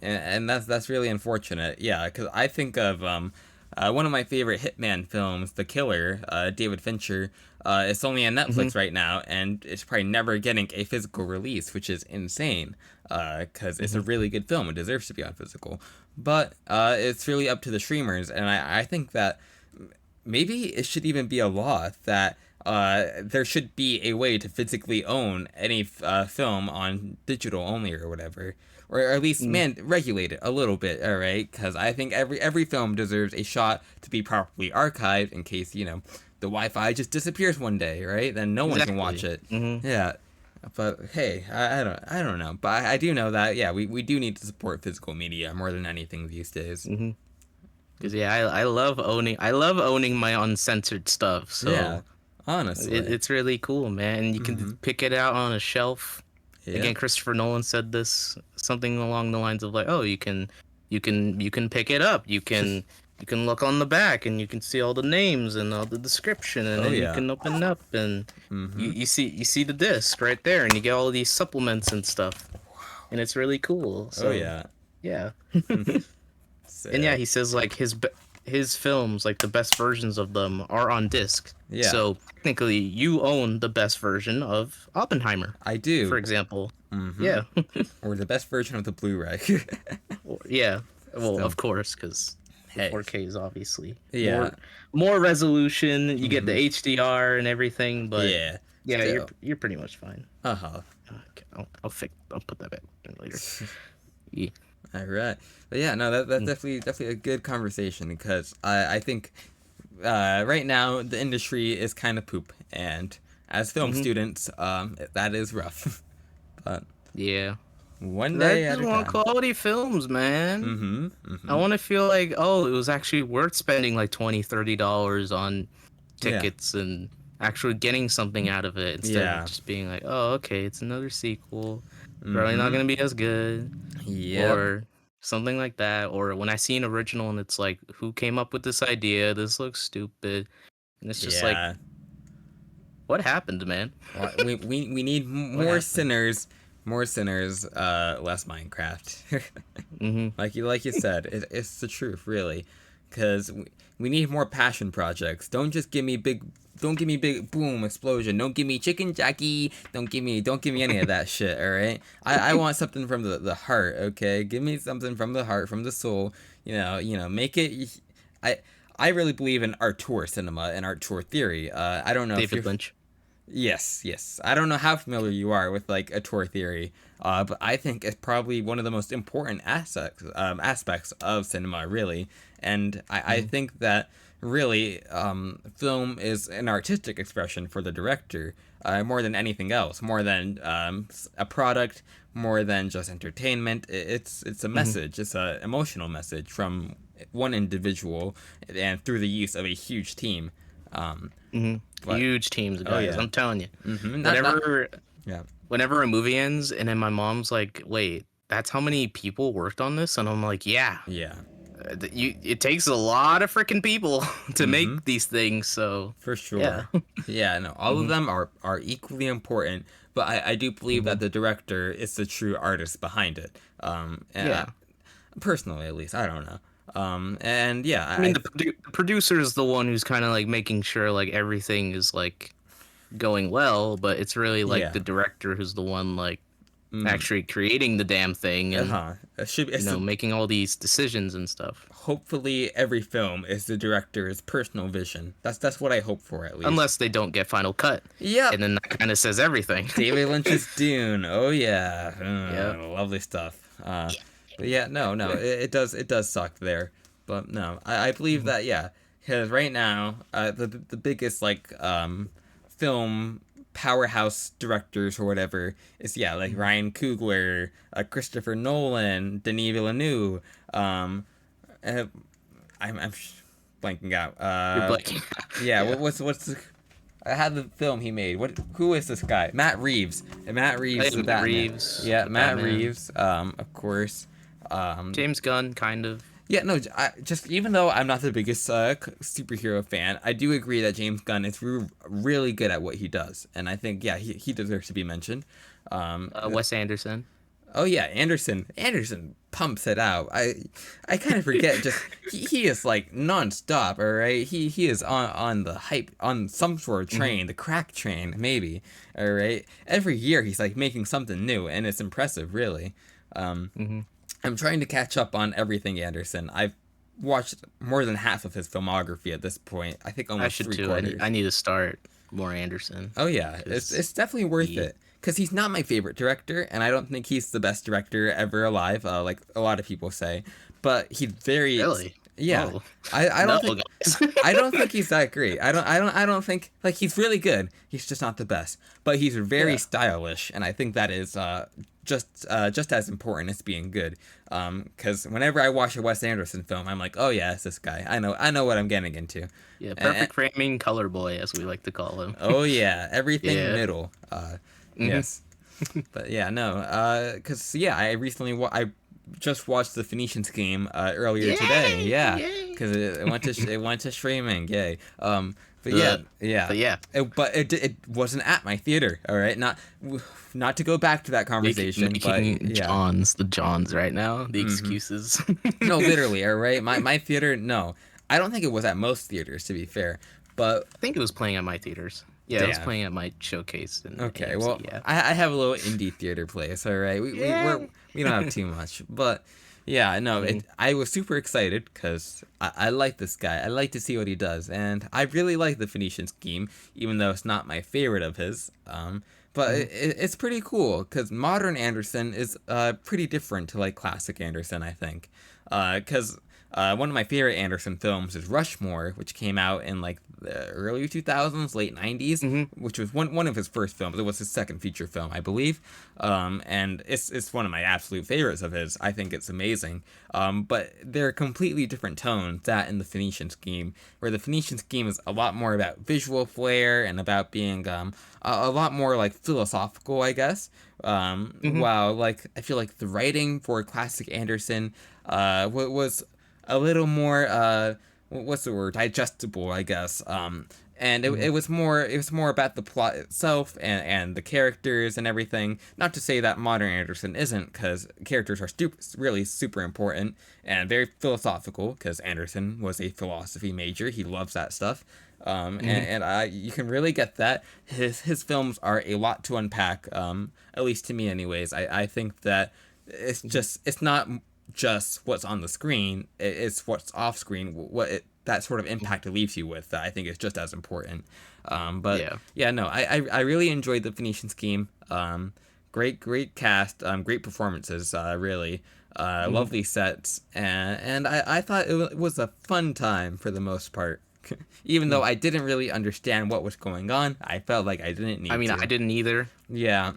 S1: And that's really unfortunate. Yeah, because I think of one of my favorite Hitman films, The Killer, David Fincher. It's only on Netflix right now, and it's probably never getting a physical release, which is insane. Because it's a really good film. It deserves to be on physical. But it's really up to the streamers, and I think that maybe it should even be a law that there should be a way to physically own any film on digital only or whatever, or at least regulate it a little bit. All right, because I think every film deserves a shot to be properly archived in case the Wi-Fi just disappears one day, right? Then no one can watch it. Yeah. But hey, I don't know, but I do know that we do need to support physical media more than anything these days.
S2: Because yeah, I love owning my uncensored stuff. So
S1: Yeah, honestly,
S2: it's really cool, man. And you can pick it out on a shelf.
S1: yeah.
S2: Again, Christopher Nolan said this, something along the lines of like, oh, you can pick it up. You can look on the back, and you can see all the names and all the description, and then you can open it up, and you see the disc right there, and you get all these supplements and stuff, and it's really cool. So,
S1: yeah.
S2: yeah.
S1: So,
S2: And yeah, he says like his films, like the best versions of them, are on disc.
S1: Yeah.
S2: So technically, you own the best version of Oppenheimer,
S1: I do,
S2: for example. Yeah.
S1: or the best version of the Blu-ray.
S2: Yeah. Well,
S1: Still.
S2: of course, because
S1: Hey.
S2: 4K is obviously
S1: Yeah.
S2: more resolution. You get the HDR and everything, but
S1: Yeah.
S2: yeah,
S1: Still.
S2: you're pretty much fine.
S1: Uh-huh.
S2: Okay, I'll put that back in later. Yeah.
S1: All right. But yeah, no, that's definitely a good conversation, because I think right now the industry is kind of poop, and as film students, that is rough. But
S2: Yeah.
S1: one
S2: I
S1: day at
S2: just
S1: a
S2: want
S1: time.
S2: quality films, man. I want to feel like, oh, it was actually worth spending like $20-$30 on tickets and actually getting something out of it, instead
S1: Yeah.
S2: of just being like, oh, okay, it's another sequel. Probably not gonna be as good,
S1: Yep.
S2: or something like that. Or when I see an original and it's like, who came up with this idea? This looks stupid, and it's just like,
S1: Yeah.
S2: what happened, man?
S1: Well, we need more
S2: happened?
S1: sinners, less Minecraft. Like you said, it's the truth, really, because we need more passion projects. Don't give me big boom explosion. Don't give me chicken Jackie. Don't give me any of that shit. All right, I want something from the heart. Okay, give me something from the heart, from the soul. Make it. I really believe in auteur cinema and auteur theory. I don't know
S2: David
S1: if
S2: Lynch.
S1: Yes. I don't know how familiar you are with like a tour theory, but I think it's probably one of the most important aspects of cinema, really. And I
S2: Mm-hmm.
S1: think that really film is an artistic expression for the director more than anything else, more than a product, more than just entertainment. It's a
S2: Mm-hmm.
S1: message. It's an emotional message from one individual, and through the use of a huge team. Um,
S2: Mm-hmm.
S1: but
S2: Huge teams,
S1: oh
S2: guys.
S1: yeah.
S2: I'm telling you.
S1: Not
S2: Whenever
S1: yeah.
S2: whenever a movie ends, and then my mom's like, "Wait, that's how many people worked on this?" And I'm like, "Yeah,
S1: Yeah.
S2: it takes a lot of freaking people to
S1: Mm-hmm.
S2: make these things." So
S1: For
S2: yeah.
S1: sure. Yeah, no, all of
S2: Hmm.
S1: them are equally important, but I do believe
S2: Hmm.
S1: that the director is the true artist behind it. And
S2: Yeah.
S1: personally, at least, I don't know. And yeah,
S2: I mean, the producer is the one who's kind of like making sure like everything is like going well, but it's really like
S1: yeah.
S2: the director who's the one like
S1: Mm,
S2: actually creating the damn thing and
S1: uh-huh. It should
S2: you
S1: it's
S2: know
S1: the,
S2: making all these decisions and stuff.
S1: hopefully every film is the director's personal vision. That's what I hope for at least.
S2: Unless they don't get final cut,
S1: Yep.
S2: and then that kind of says everything.
S1: David Lynch's Dune. Oh yeah,
S2: Yeah.
S1: lovely stuff. But yeah, no, it does suck there. But no, I believe
S2: Mhm.
S1: that yeah, because right now the biggest like film powerhouse directors or whatever is yeah like
S2: Mhm.
S1: Ryan Coogler, Christopher Nolan, Denis Villeneuve. Uh, I'm blanking out.
S2: You're blanking.
S1: Yeah,
S2: Yeah.
S1: what's the I had the film he made. Who is this guy? Matt Reeves. And Matt Reeves,
S2: Hey,
S1: the
S2: Matt
S1: Batman.
S2: Reeves,
S1: Yeah,
S2: the
S1: Matt
S2: Batman.
S1: Reeves. Of course. Um,
S2: James Gunn, kind of.
S1: yeah, no, just even though I'm not the biggest superhero fan, I do agree that James Gunn is really good at what he does, and I think yeah, he deserves to be mentioned. Um,
S2: Wes Anderson.
S1: Oh yeah, Anderson pumps it out. I kind of forget. Just he is like nonstop. All right, he is on the hype on some sort of
S2: Hmm.
S1: train, the crack train maybe. All right, every year he's like making something new, and it's impressive, really. Um,
S2: Hmm.
S1: I'm trying to catch up on everything Anderson. I've watched more than half of his filmography at this point. I think
S2: I
S1: almost
S2: should
S1: three
S2: too. I
S1: quarters.
S2: need to start more Anderson
S1: Oh yeah, it's
S2: because
S1: it's definitely worth
S2: he
S1: it because he's not my favorite director, and I don't think he's the best director ever alive, like a lot of people say. But he's very,
S2: really.
S1: yeah.
S2: Oh
S1: I
S2: no,
S1: don't think
S2: guys.
S1: I don't think he's that great. I don't think like he's really good. He's just not the best. But he's very
S2: Yeah.
S1: stylish, and I think that is just as important as being good. Because whenever I watch a Wes Anderson film, I'm like, oh yeah, it's this guy. I know what I'm getting into.
S2: Yeah.
S1: And,
S2: Perfect framing, color boy, as we like to call him.
S1: oh yeah, everything
S2: Yeah.
S1: middle.
S2: Hmm.
S1: Yes. But yeah, no, cause yeah, I just watched the Phoenicians game earlier today.
S2: Yay!
S1: Yeah,
S2: Yay!
S1: cause it went to it went to streaming. Yay. But yeah,
S2: Ugh.
S1: yeah.
S2: But yeah,
S1: But it wasn't at my theater. All right, not to go back to that conversation, but
S2: making
S1: yeah.
S2: the Johns right now, the
S1: Hmm.
S2: excuses.
S1: No, literally. All right, my theater. No, I don't think it was at most theaters. To be fair, but
S2: I think it was playing at my theaters. Yeah, it was
S1: damn.
S2: playing at my showcase in
S1: Okay,
S2: AMC.
S1: well,
S2: Yeah.
S1: I have a little indie theater place. All right,
S2: Yeah.
S1: we don't have too much, but yeah, no,
S2: Mhm.
S1: I was super excited because I like this guy. I like to see what he does, and I really like the Phoenician scheme, even though it's not my favorite of his. But
S2: Mhm.
S1: it's pretty cool because modern Anderson is pretty different to like classic Anderson, I think, because. One of my favorite Anderson films is Rushmore, which came out in like the early 2000s, late 90s,
S2: Mhm.
S1: which was one of his first films. It was his second feature film, I believe. And it's one of my absolute favorites of his. I think it's amazing. But they're completely different tones, that and the Phoenician scheme, where the Phoenician scheme is a lot more about visual flair and about being a lot more like philosophical, I guess.
S2: Mhm.
S1: While like I feel like the writing for classic Anderson was a little more what's the word, digestible, I guess. And
S2: Mhm.
S1: it was more about the plot itself and the characters and everything. Not to say that modern Anderson isn't, because characters are really super important and very philosophical, because Anderson was a philosophy major. He loves that stuff.
S2: Mhm.
S1: You can really get that. His films are a lot to unpack, at least to me anyways. I think that
S2: Mhm.
S1: it's not just what's on the screen, it's what's off screen, that sort of impact it leaves you with, that I think is just as important. But yeah, no, I really enjoyed the Phoenician Scheme. Great cast, great performances, really. Lovely sets, and I thought it was a fun time for the most part. Even though I didn't really understand what was going on, I felt like I didn't need to.
S2: I didn't either.
S1: Yeah.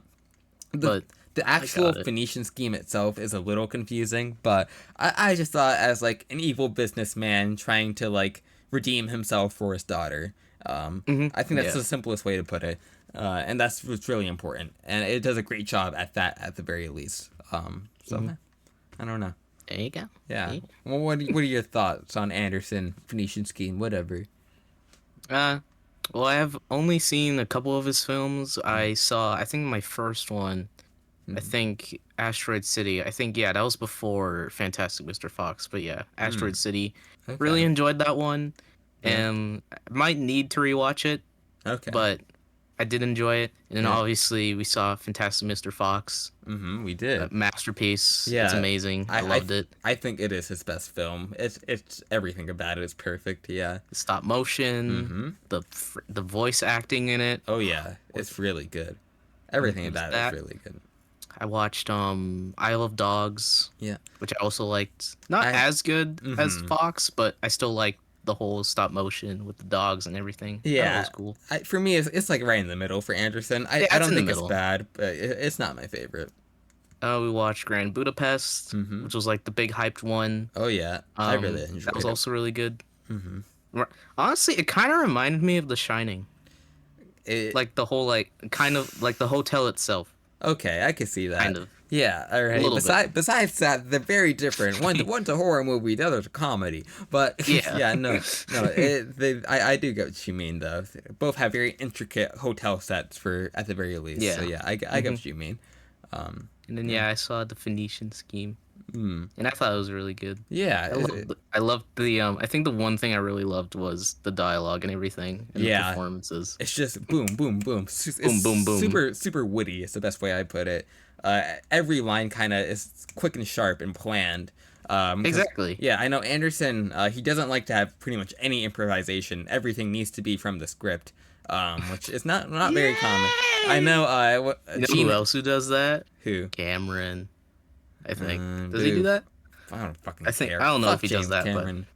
S2: But
S1: the actual Phoenician Scheme itself is a little confusing, but I just thought as like an evil businessman trying to like redeem himself for his daughter. I think that's the simplest way to put it. And that's what's really important. And it does a great job at that at the very least. I don't know.
S2: There you go.
S1: Yeah. Well, what are your thoughts on Anderson, Phoenician Scheme, whatever?
S2: Well, I have only seen a couple of his films. I think my first one, I think Asteroid City. I think, that was before Fantastic Mr. Fox. But yeah, Asteroid City. Okay. Really enjoyed that one. And I might need to rewatch it.
S1: Okay.
S2: But I did enjoy it. And then obviously we saw Fantastic Mr. Fox.
S1: We did.
S2: Masterpiece. Yeah. It's amazing. I loved it.
S1: I think it is his best film. It's everything about it is perfect. Yeah.
S2: The stop motion, the voice acting in it.
S1: Oh yeah, it's really good. Everything about it is really good.
S2: I watched Isle of Dogs. Yeah. Which I also liked. Not as good as Fox, but I still liked the whole stop motion with the dogs and everything. Yeah, that was cool.
S1: For me, it's like right in the middle for Anderson. I don't think it's bad, but it's not my favorite.
S2: We watched Grand Budapest, which was like the big hyped one.
S1: Oh yeah, I really enjoyed it.
S2: That was also really good. Honestly, it kind of reminded me of The Shining. Like the whole kind of like the hotel itself.
S1: Okay, I can see that.
S2: Kind of.
S1: Yeah, all right. Besides that, they're very different. One's a horror movie, the other's a comedy. But no. I do get what you mean though. Both have very intricate hotel sets at the very least. Yeah. So yeah, I get what you mean.
S2: And then I saw the Phoenician Scheme, and I thought it was really good.
S1: Yeah,
S2: I loved the. I think the one thing I really loved was the dialogue and everything, and the performances.
S1: It's just boom, boom, boom,
S2: boom.
S1: Super witty. Is the best way I put it. Every line kind of is quick and sharp and planned.
S2: Exactly.
S1: Yeah, I know Anderson. He doesn't like to have pretty much any improvisation. Everything needs to be from the script, which is not very common. I know.
S2: Who else who does that?
S1: Who?
S2: Cameron. I think. Does he do that?
S1: I don't fucking care.
S2: I don't know
S1: Fuck
S2: if he
S1: James
S2: does that.
S1: Cameron.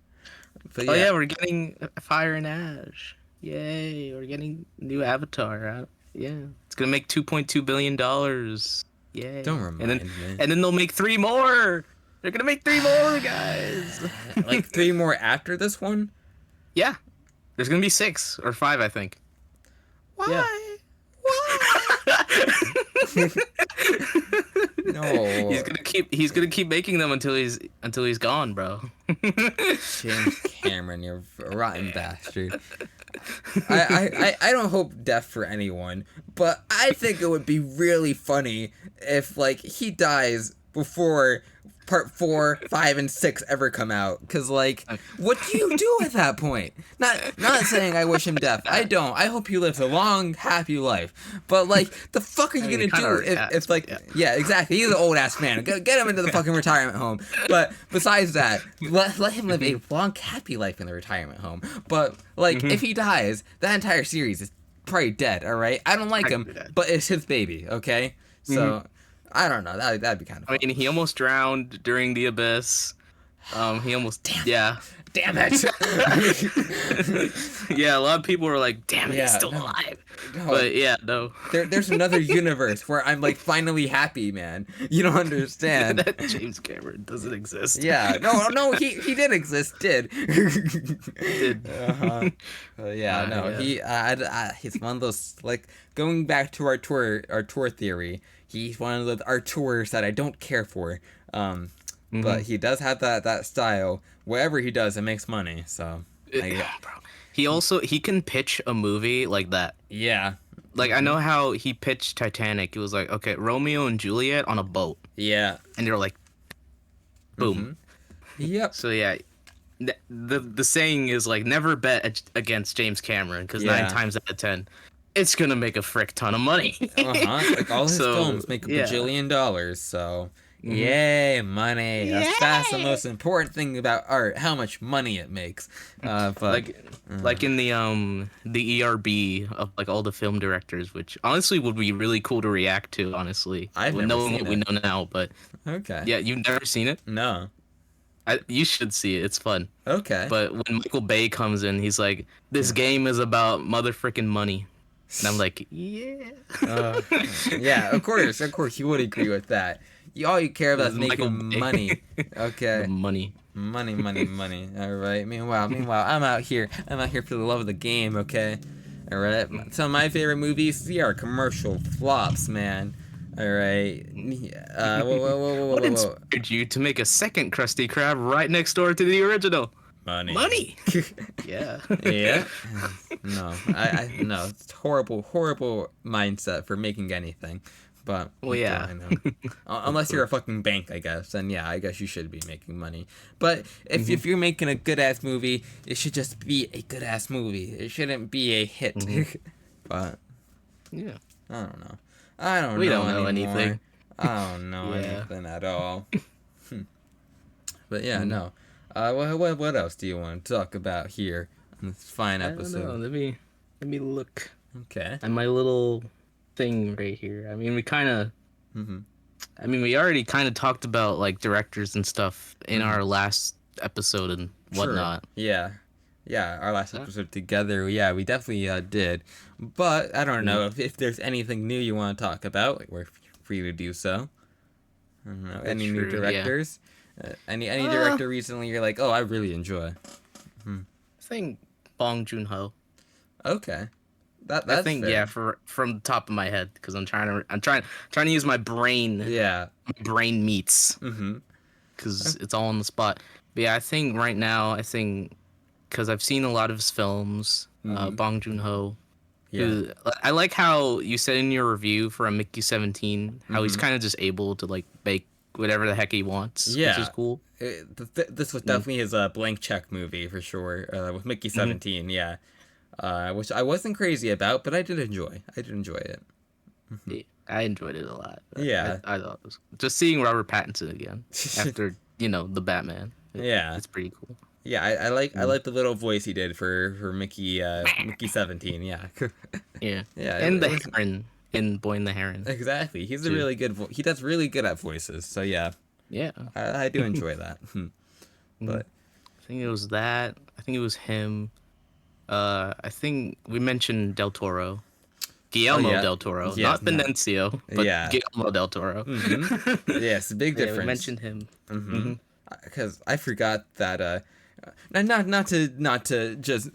S2: But yeah, we're getting Fire and Ash. Yay! We're getting new Avatar. Yeah, it's gonna make $2.2 billion. Yay!
S1: Don't remind me.
S2: And then they'll make 3 more. They're gonna make 3 more, guys.
S1: Like 3 more after this one?
S2: Yeah. There's gonna be 6 or 5, I think.
S1: Why?
S2: Yeah.
S1: No.
S2: He's gonna keep making them until he's gone, bro.
S1: James Cameron, you're a rotten bastard. I don't hope death for anyone, but I think it would be really funny if like he dies before part 4, 5, and 6 ever come out. Cause like, what do you do at that point? Not saying I wish him death. I don't. I hope he lives a long, happy life. But like, the fuck are you gonna do if like, yeah, exactly. He's an old ass man. Get him into the fucking retirement home. But besides that, let him live a long, happy life in the retirement home. But like, if he dies, that entire series is probably dead. All right. I don't like him, but it's his baby. Okay. So. I don't know. That'd be kind of fun.
S2: I mean, he almost drowned during the abyss. He almost...
S1: Damn it.
S2: Yeah, a lot of people were like, damn it, he's still alive. No. But yeah, no.
S1: There's another universe where I'm like finally happy, man. You don't understand.
S2: That James Cameron doesn't exist.
S1: Yeah. No, he did exist. Did.
S2: Did.
S1: He's one of those, like, going back to our tour theory. He's one of the arteurs that I don't care for. But he does have that style. Whatever he does, it makes money. So,
S2: bro. He can pitch a movie like that.
S1: Yeah.
S2: Like, I know how he pitched Titanic. It was like, okay, Romeo and Juliet on a boat.
S1: Yeah.
S2: And they were like, boom.
S1: Yep.
S2: So yeah, the saying is like, never bet against James Cameron, because 9 times out of 10, it's gonna make a frick ton of money.
S1: Like all his films make a bajillion dollars. So Yay, money. That's the
S2: Yay!
S1: most important thing about art, how much money it makes. But
S2: Like in the ERB of like all the film directors, which honestly would be really cool to react to, honestly,
S1: I've
S2: with
S1: never
S2: knowing
S1: seen
S2: what we
S1: it.
S2: know now. But
S1: Okay.
S2: yeah, you've never seen it?
S1: No.
S2: You should see it. It's fun.
S1: Okay.
S2: But when Michael Bay comes in, he's like, "This game is about motherfucking money," and I'm like, "Yeah."
S1: Uh, yeah, of course, you would agree with that. All you care about
S2: This
S1: is
S2: is Michael
S1: making
S2: Bay.
S1: money.
S2: The
S1: Okay.
S2: money.
S1: Money, money, money. All right. Meanwhile, I'm out here. I'm out here for the love of the game. Okay. All right. Some of my favorite movies, they are commercial flops, man. All right.
S2: What
S1: Whoa.
S2: inspired you to make a second Krusty Krab right next door to the original?
S1: Money.
S2: Money. Yeah.
S1: Yeah. No. No. It's horrible mindset for making anything. But
S2: Well, yeah.
S1: I know. Unless you're a fucking bank, I guess. Then yeah, I guess you should be making money. But if you're making a good ass movie, it should just be a good ass movie. It shouldn't be a hit. But
S2: Yeah.
S1: I don't know. I don't
S2: We
S1: know
S2: don't know
S1: anymore.
S2: anything.
S1: I don't know
S2: Yeah.
S1: anything at all. But yeah, no. What else do you want to talk about here on this fine
S2: I don't know.
S1: episode?
S2: Let me look
S1: Okay.
S2: at my little thing right here. I mean, we already kind of talked about like directors and stuff in our last episode and whatnot.
S1: Sure. Yeah. Yeah, our last episode together, yeah, we definitely did. But I don't know if there's anything new you want to talk about, like we're free to do so. I don't know. Any new
S2: true, yeah.
S1: directors? Any director recently you're like, oh, I really enjoy.
S2: I think Bong Joon-ho.
S1: Okay. That's
S2: I think
S1: fair.
S2: yeah, from the top of my head, because I'm trying to use my brain.
S1: Yeah.
S2: My brain meats. Because it's all on the spot. But yeah, I think right now, because I've seen a lot of his films, Bong Joon-ho.
S1: Yeah.
S2: I like how you said in your review for a Mickey 17 how he's kind of just able to like make whatever the heck he wants,
S1: Yeah.
S2: which is cool.
S1: This was definitely his blank check movie for sure, with Mickey 17, yeah. Which I wasn't crazy about, but I did enjoy. I did enjoy it.
S2: Yeah, I enjoyed it a lot.
S1: Yeah.
S2: I thought it was just seeing Robert Pattinson again after the Batman.
S1: Yeah.
S2: It's pretty cool.
S1: Yeah, I like the little voice he did for Mickey Mickey 17. Yeah.
S2: Yeah.
S1: Yeah.
S2: And the Heron in Boy and the Heron.
S1: Exactly. He's a really good he does really good at voices. So yeah.
S2: Yeah.
S1: I do enjoy that. But
S2: I think it was that. I think it was him. I think we mentioned Del Toro. Guillermo del Toro,
S1: Yeah,
S2: not Benicio, but Guillermo del Toro.
S1: Yes, big difference.
S2: Yeah, we mentioned him.
S1: Because I forgot that not to just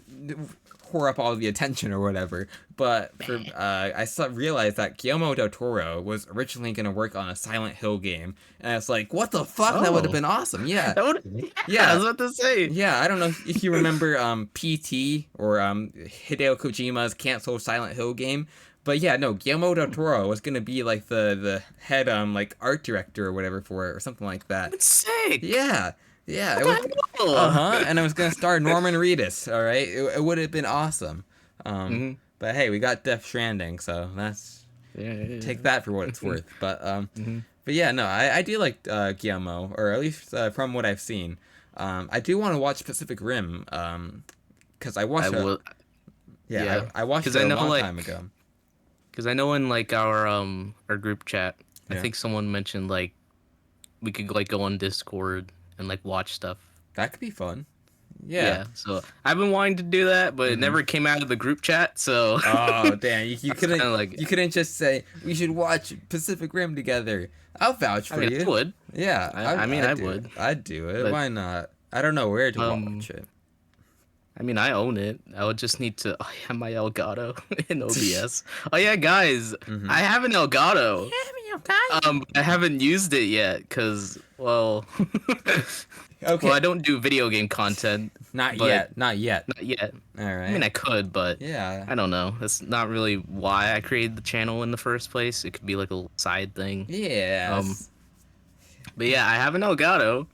S1: whore up all the attention or whatever, but I realized that Guillermo del Toro was originally going to work on a Silent Hill game, and it's like, what the fuck? That would have been awesome. Yeah.
S2: Yeah, I was about to say.
S1: Yeah, I don't know if you remember PT or Hideo Kojima's canceled Silent Hill game. But yeah, no, Guillermo del Toro was gonna be like the head like art director or whatever for it or something like that.
S2: That's sick.
S1: Yeah. And it was gonna star Norman Reedus. All right, it would have been awesome. But hey, we got Death Stranding, so that's take that for what it's worth. But but yeah, no, I do like Guillermo, or at least from what I've seen. I do want to watch Pacific Rim, because I watched it. I watched it a long time ago.
S2: Because I know in like our group chat, I think someone mentioned like we could like go on Discord and like watch stuff.
S1: That could be fun. Yeah.
S2: So I've been wanting to do that, but it never came out of the group chat. So
S1: oh damn, you couldn't
S2: you
S1: couldn't just say we should watch Pacific Rim together. I'll vouch for you.
S2: I would.
S1: Yeah.
S2: I would.
S1: I'd do it. But why not? I don't know where to watch it.
S2: I mean, I own it. I would just need to. I have my Elgato in OBS. Oh yeah, guys, I have an Elgato. I haven't used it yet because, well,
S1: okay.
S2: Well, I don't do video game content.
S1: Not yet.
S2: All right. I mean, I could, but
S1: yeah,
S2: I don't know. That's not really why I created the channel in the first place. It could be like a little side thing.
S1: Yeah.
S2: But yeah, I have an Elgato.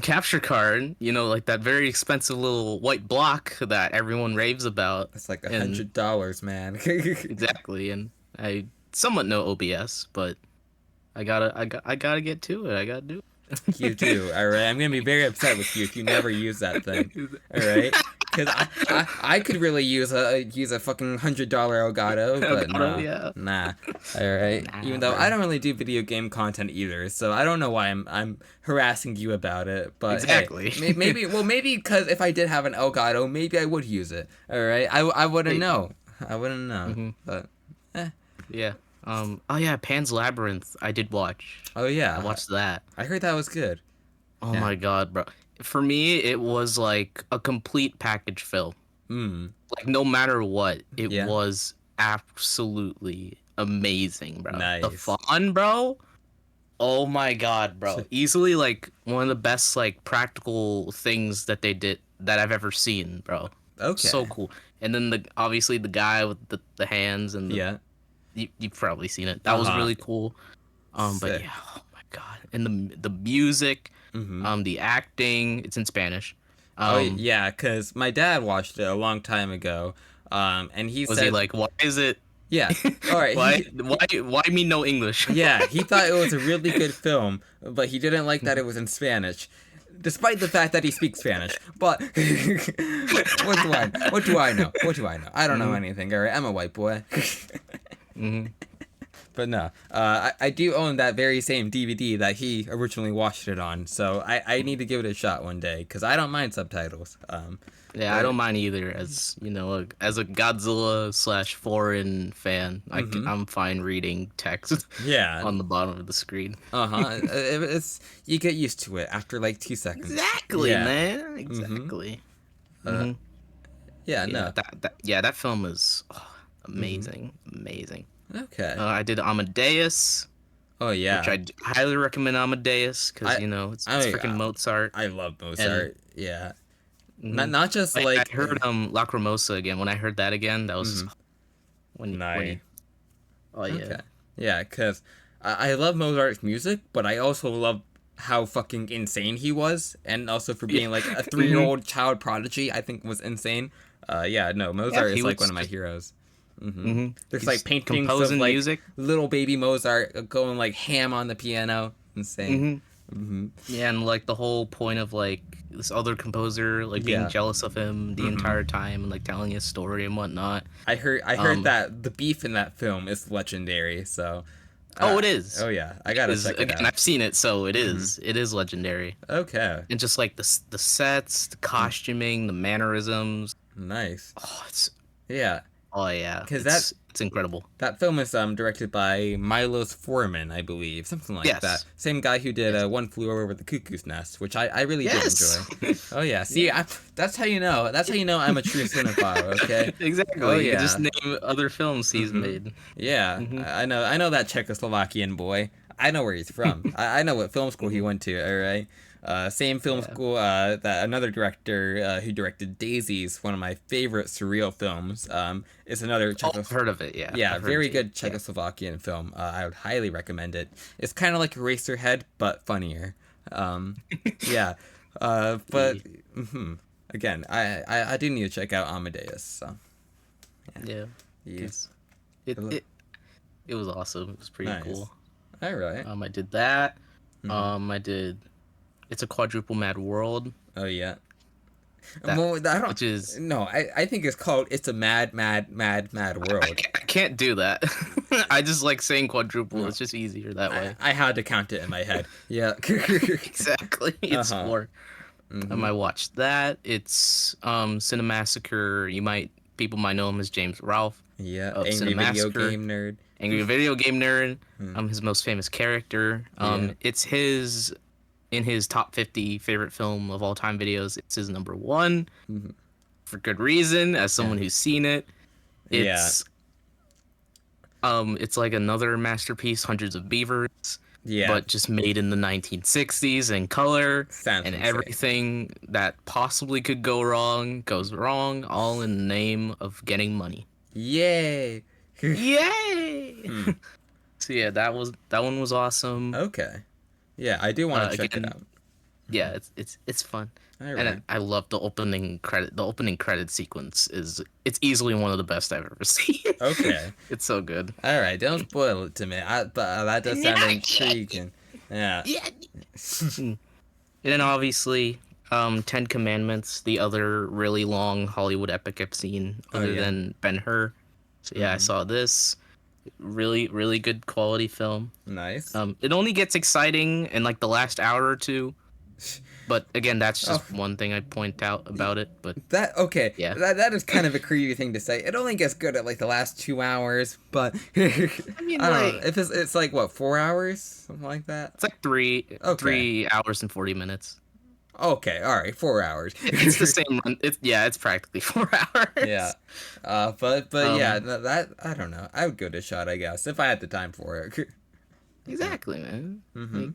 S2: Capture card, like that very expensive little white block that everyone raves about.
S1: It's like $100, man.
S2: Exactly, and I somewhat know OBS, but I gotta get to it. I gotta do
S1: You too. All right. I'm gonna be very upset with you if you never use that thing.
S2: it.
S1: All right. Because I could really use a fucking $100 Elgato, but
S2: Elgato,
S1: no,
S2: yeah.
S1: nah. All right.
S2: Nah,
S1: Even though
S2: bro.
S1: I don't really do video game content either, so I don't know why I'm harassing you about it. But hey,
S2: Exactly.
S1: maybe because if I did have an Elgato, maybe I would use it. All right. I wouldn't
S2: Hey.
S1: know. I wouldn't know.
S2: Hmm.
S1: But eh.
S2: Yeah. Oh yeah, Pan's Labyrinth. I did watch.
S1: Oh
S2: I
S1: yeah.
S2: watched that.
S1: I heard that was good.
S2: Oh
S1: Yeah.
S2: my god, bro. For me, it was like a complete package film.
S1: Hmm.
S2: Like no matter what, it
S1: Yeah.
S2: was absolutely amazing, bro. The
S1: Nice.
S2: fun, bro. Oh my god, bro. Easily like one of the best like practical things that they did that I've ever seen, bro. So
S1: Okay.
S2: cool. And then obviously the guy with the hands and
S1: Yeah.
S2: you've probably seen it. That was
S1: Uh-huh.
S2: really cool. But
S1: Sick.
S2: yeah, oh my god. And the music,
S1: Mm-hmm.
S2: the acting, it's in Spanish.
S1: Oh
S2: Um
S1: yeah, cause my dad watched it a long time ago, and he
S2: was he
S1: said,
S2: like, why is it
S1: yeah, all right,
S2: why me no English?
S1: yeah, he thought it was a really good film, but he didn't like that it was in Spanish, despite the fact that he speaks Spanish. But what do I know? What do I know? I don't know anything. All right, I'm a white boy.
S2: Hmm.
S1: But no, I do own that very same DVD that he originally watched it on, so I need to give it a shot one day because I don't mind subtitles.
S2: Yeah, I don't mind either. As you know, as a Godzilla slash foreign fan, I'm fine reading text
S1: Yeah,
S2: on the bottom of the screen.
S1: it's you get used to it after like 2 seconds.
S2: Exactly,
S1: Yeah.
S2: man. Exactly.
S1: Uh, yeah,
S2: Yeah,
S1: no.
S2: that film is amazing, amazing.
S1: Okay.
S2: I did Amadeus,
S1: Oh yeah.
S2: which I highly recommend Amadeus
S1: I-
S2: because you know it's
S1: I-
S2: freaking Mozart.
S1: I love Mozart. Yeah. Not
S2: Mhm.
S1: not just
S2: I
S1: like
S2: heard Lacrimosa again. When I heard that again, that was when
S1: Nice.
S2: he, oh yeah.
S1: Okay. Yeah, cause I love Mozart's music, but I also love how fucking insane he was, and also for being like a 3-year-old child prodigy, I think was insane. Yeah, no, Mozart
S2: he
S1: is like
S2: was
S1: one of my
S2: just-
S1: heroes.
S2: Mhm.
S1: There's
S2: He's
S1: like paintings
S2: composing
S1: of like
S2: music.
S1: little baby Mozart going like ham on the piano. Insane.
S2: Yeah, and like the whole point of like this other composer like being
S1: Yeah.
S2: jealous of him the entire time and like telling his story and whatnot.
S1: I heard that the beef in that film is legendary. So.
S2: Oh, it is.
S1: Oh yeah, I gotta check it
S2: Again,
S1: out.
S2: I've seen it, so it is legendary.
S1: Okay,
S2: And just like the sets, the costuming, the mannerisms.
S1: nice.
S2: Oh, it's
S1: Yeah,
S2: oh yeah,
S1: 'cause
S2: it's incredible.
S1: that film is directed by Milos Forman, I believe, something like
S2: Yes.
S1: that. Same guy who did One Flew Over the Cuckoo's Nest, which I really
S2: Yes.
S1: did enjoy. Oh yeah, see, that's how you know. That's how you know I'm a true cinephile. Okay.
S2: Exactly.
S1: Oh,
S2: You
S1: yeah.
S2: can just name other films he's made.
S1: Yeah, I know that Czechoslovakian boy. I know where he's from. I know what film school he went to. All right. Same film school that another director who directed Daisies, one of my favorite surreal films, is another
S2: Oh, I've heard of it. Yeah.
S1: yeah,
S2: I've heard
S1: very
S2: of it.
S1: good Czechoslovakian film. I would highly recommend it. It's kind of like Eraserhead, but funnier. Yeah, but again, I do need to check out Amadeus. So
S2: Yeah.
S1: yes,
S2: It was awesome. It was pretty
S1: Nice.
S2: cool.
S1: all right.
S2: I did that. I did. It's a Quadruple Mad World.
S1: Oh yeah.
S2: That-
S1: Well, I don't.
S2: which is-
S1: no, I think it's called "It's a Mad, Mad, Mad, Mad World."
S2: I can't do that. I just like saying quadruple. It's just easier that way.
S1: I had to count it in my head. Yeah.
S2: Exactly. It's
S1: Uh-huh.
S2: more. I watched that. It's Cinemassacre. People might know him as James Ralph,
S1: yeah.
S2: Of
S1: Angry video
S2: Cinemassacre.
S1: game nerd.
S2: angry video game nerd. His most famous character.
S1: Yeah.
S2: It's his in his top 50 favorite film of all time videos. It's his number one for good reason. As someone who's seen it, it's it's like another masterpiece. Hundreds of Beavers.
S1: Yeah.
S2: But just made in the 1960s in color,
S1: Sounds
S2: and
S1: insane.
S2: everything that possibly could go wrong goes wrong, all in the name of getting money.
S1: Yay.
S2: Yay! So yeah, that one was awesome.
S1: Okay. Yeah, I do want to check it
S2: again,
S1: out.
S2: Yeah, it's fun.
S1: All
S2: And
S1: right.
S2: I love the opening credit. The opening credit sequence it's easily one of the best I've ever seen.
S1: Okay.
S2: It's so good.
S1: All right. Don't spoil it to me. But that does sound intriguing. Yeah.
S2: Yeah. And then obviously, Ten Commandments, the other really long Hollywood epic I've seen,
S1: Oh
S2: other
S1: yeah.
S2: than Ben-Hur. So yeah, I saw this. Really, really good quality film.
S1: Nice.
S2: It only gets exciting in like the last hour or two. But again, that's
S1: Oh,
S2: just one thing I point out about it. But
S1: that okay.
S2: yeah,
S1: That is kind of a creepy thing to say. It only gets good at like the last 2 hours, but I
S2: I mean,
S1: don't know.
S2: like
S1: If it's like what 4 hours, something like that.
S2: it's like three
S1: Okay.
S2: 3 hours and 40 minutes.
S1: Okay. All right. 4 hours.
S2: It's the same run. It's practically 4 hours.
S1: Yeah. But yeah,
S2: Um,
S1: that I don't know. I would give it a shot, I guess, if I had the time for it.
S2: exactly, man.
S1: Mm-hmm.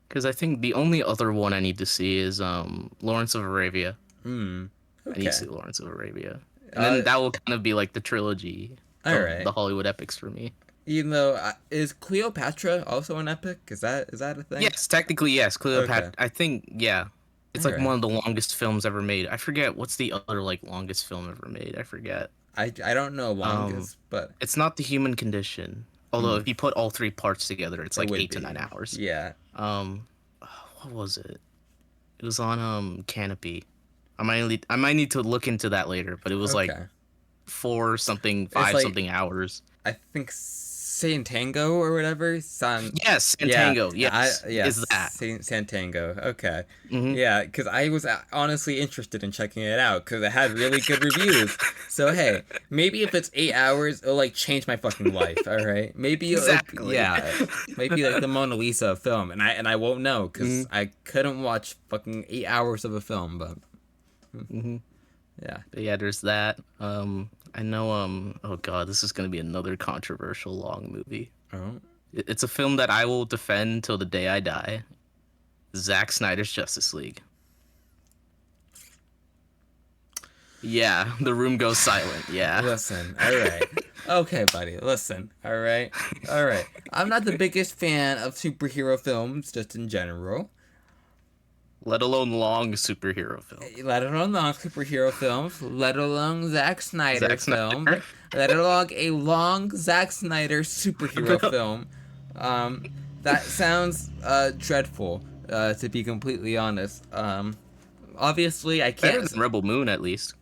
S2: Because I think the only other one I need to see is Lawrence of Arabia.
S1: Hmm.
S2: I need to
S1: Okay.
S2: see Lawrence of Arabia, and
S1: Uh.
S2: then that will kind of be like the trilogy
S1: All
S2: of
S1: right.
S2: the Hollywood epics for me.
S1: Even though is Cleopatra also an epic? Is that a thing?
S2: Yes, technically yes.
S1: Okay.
S2: Cleopatra. I think yeah. It's
S1: All
S2: like
S1: right.
S2: one of the longest films ever made. I forget what's the other like longest film ever made. I forget.
S1: I don't know
S2: Um,
S1: longest, but
S2: it's not The Human Condition. Although
S1: mm,
S2: if you put all three parts together, it's
S1: it
S2: like
S1: would
S2: 8 to 9 hours.
S1: yeah.
S2: Um, what was it? It was on Canopy. I might need to look into that later, but it was like
S1: Okay.
S2: four something,
S1: It's
S2: five
S1: like
S2: something hours.
S1: I think Saint Tango or whatever.
S2: Yes, and
S1: Yeah,
S2: Tango. Yes, is that.
S1: Saint Tango. Okay,
S2: Hmm.
S1: yeah, because I was honestly interested in checking it out because it had really good reviews. So hey, maybe if it's 8 hours, it'll like change my fucking life. All right, maybe
S2: Exactly.
S1: yeah, maybe like the Mona Lisa film, and I won't know
S2: Hmm.
S1: because I couldn't watch fucking 8 hours of a film, but
S2: Hmm.
S1: yeah.
S2: But yeah, there's that. I know. Oh God, this is gonna be another controversial long movie.
S1: Oh,
S2: It's a film that I will defend till the day I die. Zack Snyder's Justice League. Yeah, the room goes silent. Yeah.
S1: listen, all right. Okay, buddy, listen, all right. All right. I'm not the biggest fan of superhero films, just in general.
S2: Let alone long superhero film.
S1: Let alone long superhero films, let alone Zack Snyder
S2: Zack
S1: film,
S2: Snyder.
S1: let alone a long Zack Snyder superhero film. Um, that sounds dreadful, to be completely honest. Obviously, I
S2: Better
S1: can't.
S2: than Rebel Moon, at least.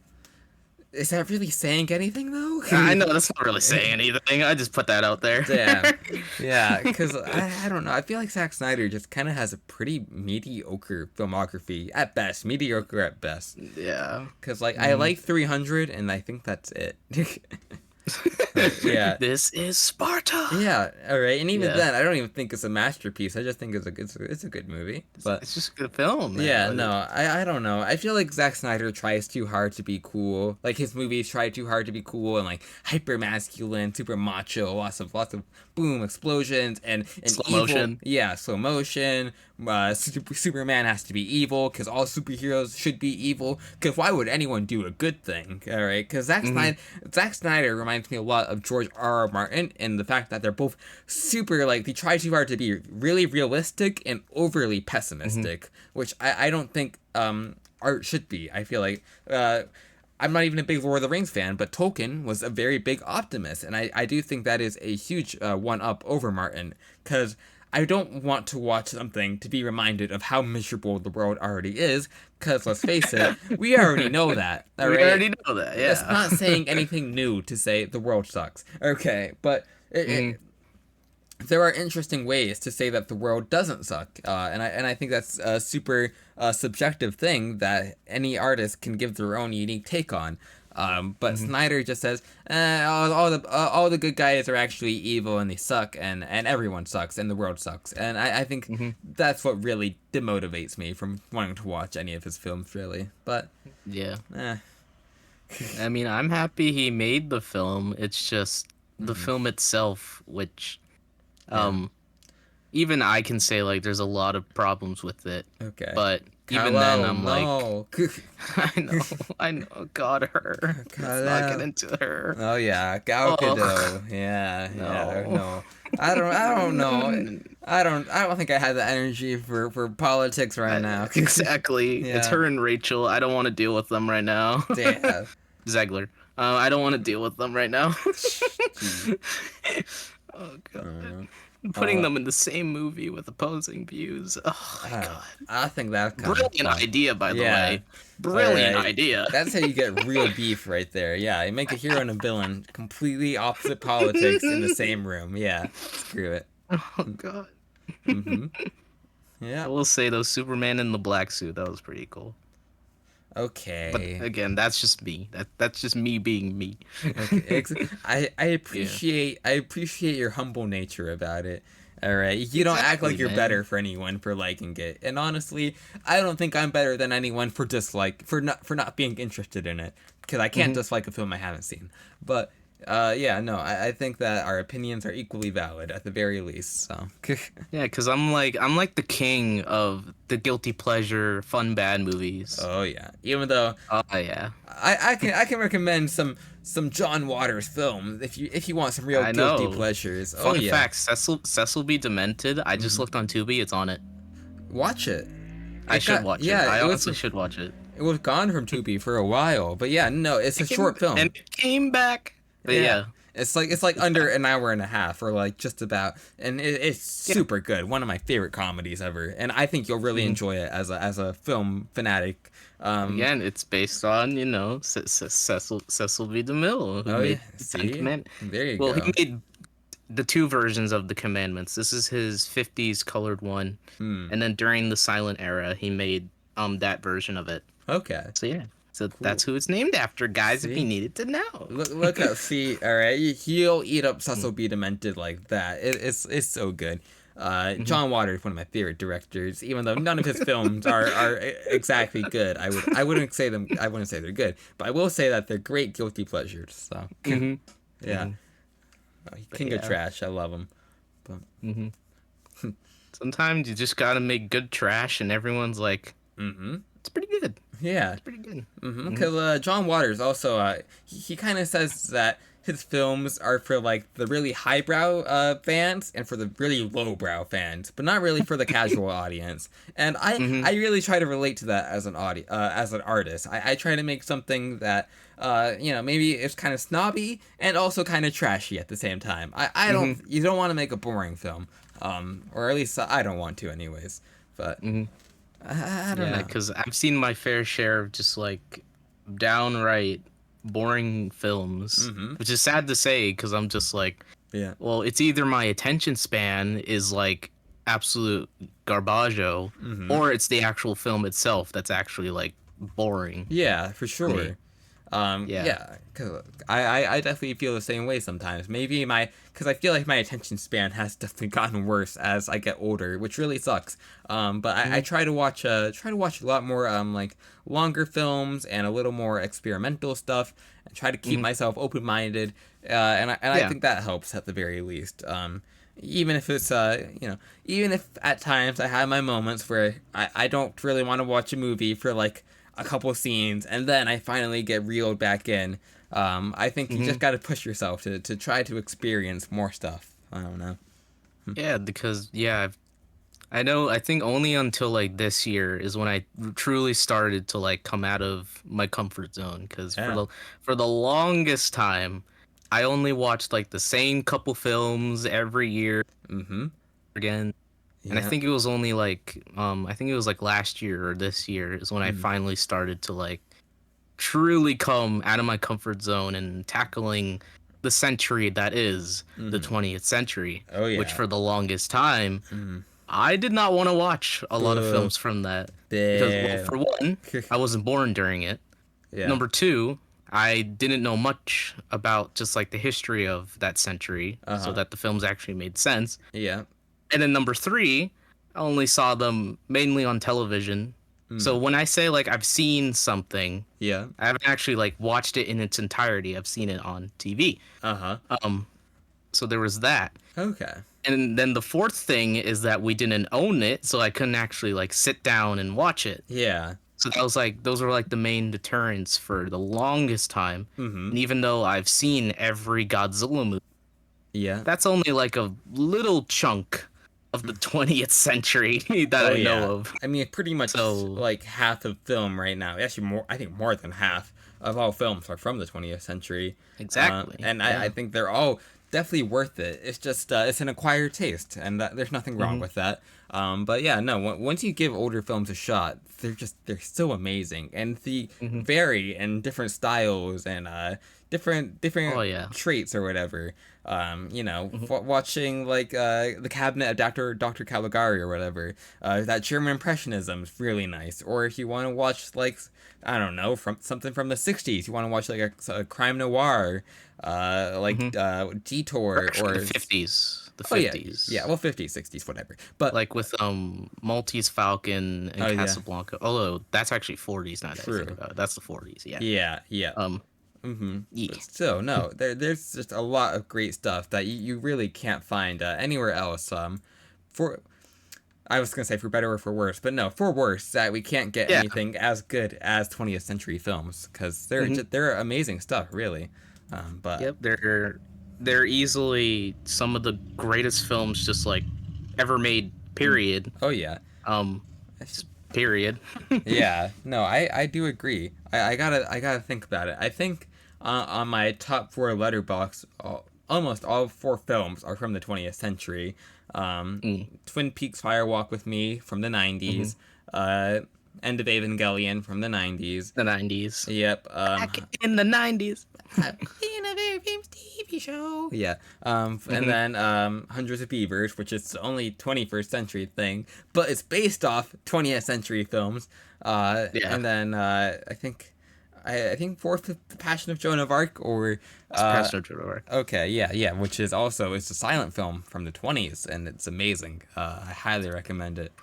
S1: Is that really saying anything, though?
S2: I know that's not really saying anything. I just put that out there.
S1: Damn. Yeah, because I don't know. I feel like Zack Snyder just kind of has a pretty mediocre filmography at best. Mediocre at best.
S2: Yeah.
S1: Because, like, I like 300, and I think that's it. Yeah.
S2: This is Sparta.
S1: Yeah, all right. And even
S2: Yeah.
S1: then, I don't even think it's a masterpiece. I just think it's a good movie. But
S2: It's just a good film. Man.
S1: yeah,
S2: Like,
S1: no, I don't know. I feel like Zack Snyder tries too hard to be cool. Like his movies try too hard to be cool and like hyper masculine, super macho, lots of boom explosions and
S2: Slow
S1: evil.
S2: motion.
S1: Yeah, slow motion. Superman has to be evil because all superheroes should be evil. Because why would anyone do a good thing? All right, because Zack Snyder reminds me a lot of George R. Martin in the fact that they're both super like they try too hard to be really realistic and overly pessimistic, which I don't think art should be. I feel like I'm not even a big Lord of the Rings fan, but Tolkien was a very big optimist, and I do think that is a huge one up over Martin because I don't want to watch something to be reminded of how miserable the world already is. Because let's face it, we already know that. All
S2: we
S1: right?
S2: already know that. Yeah.
S1: That's not saying anything new to say the world sucks. Okay, but there are interesting ways to say that the world doesn't suck, and I think that's a super subjective thing that any artist can give their own unique take on. But Snyder just says all the good guys are actually evil and they suck and everyone sucks and the world sucks, and I think that's what really demotivates me from wanting to watch any of his films really. But
S2: Yeah.
S1: eh.
S2: I mean, I'm happy he made the film. It's just the film itself, which, even I can say like there's a lot of problems with it.
S1: Okay.
S2: But even
S1: Hello,
S2: then, I'm
S1: no.
S2: I know, God, her. Let's not get into her.
S1: Oh yeah, Gal
S2: Oh.
S1: Gadot. Yeah,
S2: No.
S1: no. I don't know. I don't think I have the energy for politics right now.
S2: Exactly. It's
S1: Yeah.
S2: her and Rachel. I don't want to deal with them right now.
S1: Yeah.
S2: Zegler. I don't want to deal with them right now.
S1: Jeez.
S2: Oh god.
S1: Uh,
S2: Putting
S1: uh,
S2: them in the same movie with opposing views. Oh my god.
S1: I think that's kind of
S2: Brilliant
S1: fun.
S2: idea, by the
S1: Yeah.
S2: way. Brilliant idea.
S1: That's how you get real beef right there. Yeah, you make a hero and a villain, completely opposite politics in the same room. Yeah, screw it.
S2: Oh god.
S1: Mm-hmm.
S2: I
S1: Yeah.
S2: will say though, Superman in the black suit, that was pretty cool. But
S1: Okay.
S2: again, that's just me. That's just me being me.
S1: Okay. I
S2: Yeah.
S1: appreciate your humble nature about it. All right. You don't act like you're
S2: man.
S1: better for anyone for liking it. And honestly, I don't think I'm better than anyone for not being interested in it, because I can't dislike a film I haven't seen. But yeah, no, I think that our opinions are equally valid at the very least. So
S2: Yeah, because I'm like the king of the guilty pleasure fun bad movies.
S1: oh yeah. Even though
S2: Oh yeah.
S1: I can recommend some John Waters film if you want some real
S2: I
S1: guilty
S2: know.
S1: pleasures. Oh
S2: Fun
S1: yeah.
S2: fact: Cecil B. Demented. I just looked on Tubi. It's on it.
S1: Watch it.
S2: I should watch it.
S1: Yeah,
S2: I
S1: it
S2: honestly should watch it.
S1: was gone from Tubi for a while, but yeah, no, it's a short film.
S2: And it came back. But yeah.
S1: It's like under an hour and a half, or like just about, and it's super good. One of my favorite comedies ever, and I think you'll really enjoy it as a film fanatic.
S2: Again, it's based on Cecil B. DeMille. Who
S1: Oh
S2: made
S1: yeah,
S2: the
S1: see,
S2: Ten Commandments.
S1: there you
S2: Well,
S1: go.
S2: he made the two versions of the commandments. This is his 50s colored one, and then during the silent era, he made that version of it.
S1: Okay.
S2: So yeah, so that's who it's named after, guys.
S1: See?
S2: If you needed to know.
S1: Look up, see, all right, he'll eat up Cecil B. Demented like that. It's so good. John Waters, one of my favorite directors, even though none of his films are exactly good. I wouldn't say they're good, but I will say that they're great guilty pleasures. So yeah, King of Trash, I love him. But
S2: Sometimes you just gotta make good trash, and everyone's like, it's pretty good.
S1: yeah,
S2: It's pretty good.
S1: because John Waters also he kind of says that his films are for like the really highbrow fans and for the really lowbrow fans, but not really for the casual audience. And I really try to relate to that as an as an artist. I try to make something that maybe it's kind of snobby and also kind of trashy at the same time. I don't you don't want to make a boring film, or at least I don't want to anyways. But I don't know.
S2: Because I've seen my fair share of just like downright boring films, which is sad to say because I'm just like,
S1: Yeah.
S2: well, it's either my attention span is like absolute garbaggio, or it's the actual film itself that's actually like boring.
S1: Yeah, for sure.
S2: Me.
S1: Yeah, because I definitely feel the same way sometimes. Maybe because I feel like my attention span has definitely gotten worse as I get older, which really sucks. But I try to watch a lot more like longer films and a little more experimental stuff, and try to keep myself open minded. I think that helps at the very least. Even if it's even if at times I have my moments where I don't really want to watch a movie for like a couple scenes and then I finally get reeled back in. I think you just got to push yourself to try to experience more stuff. I don't know.
S2: Yeah, because I think only until like this year is when I truly started to like come out of my comfort zone, because for the longest time I only watched like the same couple films every year again. And I think it was only like I think it was like last year or this year is when I finally started to like truly come out of my comfort zone and tackling the century that is the 20th century.
S1: Oh, yeah.
S2: Which for the longest time I did not want to watch a lot of films from that. Because, well, for one, I wasn't born during it.
S1: Yeah.
S2: Number two, I didn't know much about just like the history of that century, so that the films actually made sense.
S1: Yeah.
S2: And then number three, I only saw them mainly on television. So when I say like I've seen something,
S1: Yeah.
S2: I haven't actually like watched it in its entirety. I've seen it on TV. So there was that.
S1: Okay.
S2: And then the fourth thing is that we didn't own it, so I couldn't actually like sit down and watch it.
S1: Yeah.
S2: So that was like those were like the main deterrents for the longest time. And even though I've seen every Godzilla movie,
S1: Yeah.
S2: that's only like a little chunk of the 20th century that
S1: Oh
S2: I
S1: yeah.
S2: know of.
S1: I mean, pretty much
S2: So
S1: like half of film right now. Actually, more. I think more than half of all films are from the 20th century.
S2: exactly,
S1: And I
S2: yeah.
S1: think they're all definitely worth it. It's just it's an acquired taste, and there's nothing wrong with that. But yeah, no. Once you give older films a shot, they're so amazing, and they vary in different styles and different
S2: Oh yeah.
S1: traits or whatever. Watching like the Cabinet of Dr. Caligari or whatever. That German Impressionism is really nice. Or if you want to watch like I don't know from something from the '60s, you want to watch like a crime noir, Detour
S2: Actually,
S1: or
S2: the 50s, the
S1: oh yeah,
S2: 50s,
S1: well, '50s, '60s, whatever. But
S2: like with Maltese Falcon and
S1: oh yeah,
S2: Casablanca. Although that's actually 40s. Now that I think
S1: true.
S2: about it, that's the 40s. Yeah.
S1: Yeah, yeah.
S2: Um. Yeah.
S1: But still, no, there's just a lot of great stuff that you really can't find anywhere else. For I was gonna say for better or for worse, but no, for worse that we can't get
S2: Yeah.
S1: anything as good as 20th century films because they're amazing stuff, really. But
S2: Yep. They're easily some of the greatest films just like ever made. Period.
S1: oh yeah,
S2: Um. Period.
S1: yeah, no, I do agree. I gotta think about it. I think on my top four letterbox, almost all four films are from the 20th century. Twin Peaks: Fire Walk with Me from the 90s. End of Evangelion from the 90s.
S2: The 90s.
S1: Yep.
S2: Back in the 90s.
S1: In a very famous TV show. Yeah. And then Hundreds of Beavers, which is the only 21st century thing, but it's based off 20th century films.
S2: Yeah.
S1: And then I think fourth, The Passion of Joan of Arc, or
S2: Passion of Joan of Arc.
S1: Okay, yeah, which is also it's a silent film from the 20s, and it's amazing. I highly recommend it.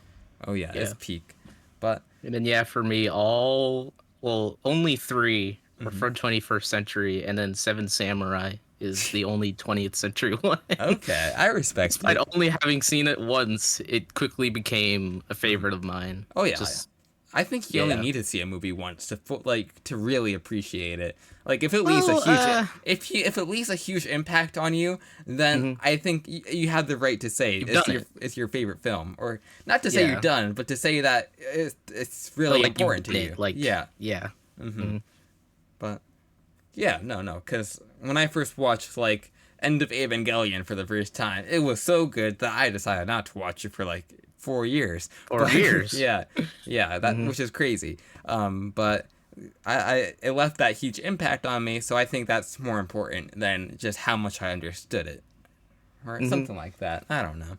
S1: Oh yeah, it's peak. But
S2: And then yeah, for me, only three were from 21st century, and then Seven Samurai is the only 20th century one.
S1: okay, I respect
S2: Despite
S1: it.
S2: only having seen it once, it quickly became a favorite of mine.
S1: Oh yeah,
S2: Just
S1: I think you only need to see a movie once to really appreciate it. Like if it leaves a huge if it leaves a huge impact on you, then I think you have the right to say it's your favorite film, or not to say you're done, but to say that it's really important to you.
S2: Like
S1: yeah. But yeah, no, because when I first watched like End of Evangelion for the first time, it was so good that I decided not to watch it for like 4 years.
S2: 4 years.
S1: yeah, that which is crazy. But it left that huge impact on me, so I think that's more important than just how much I understood it, or something like that. I don't know.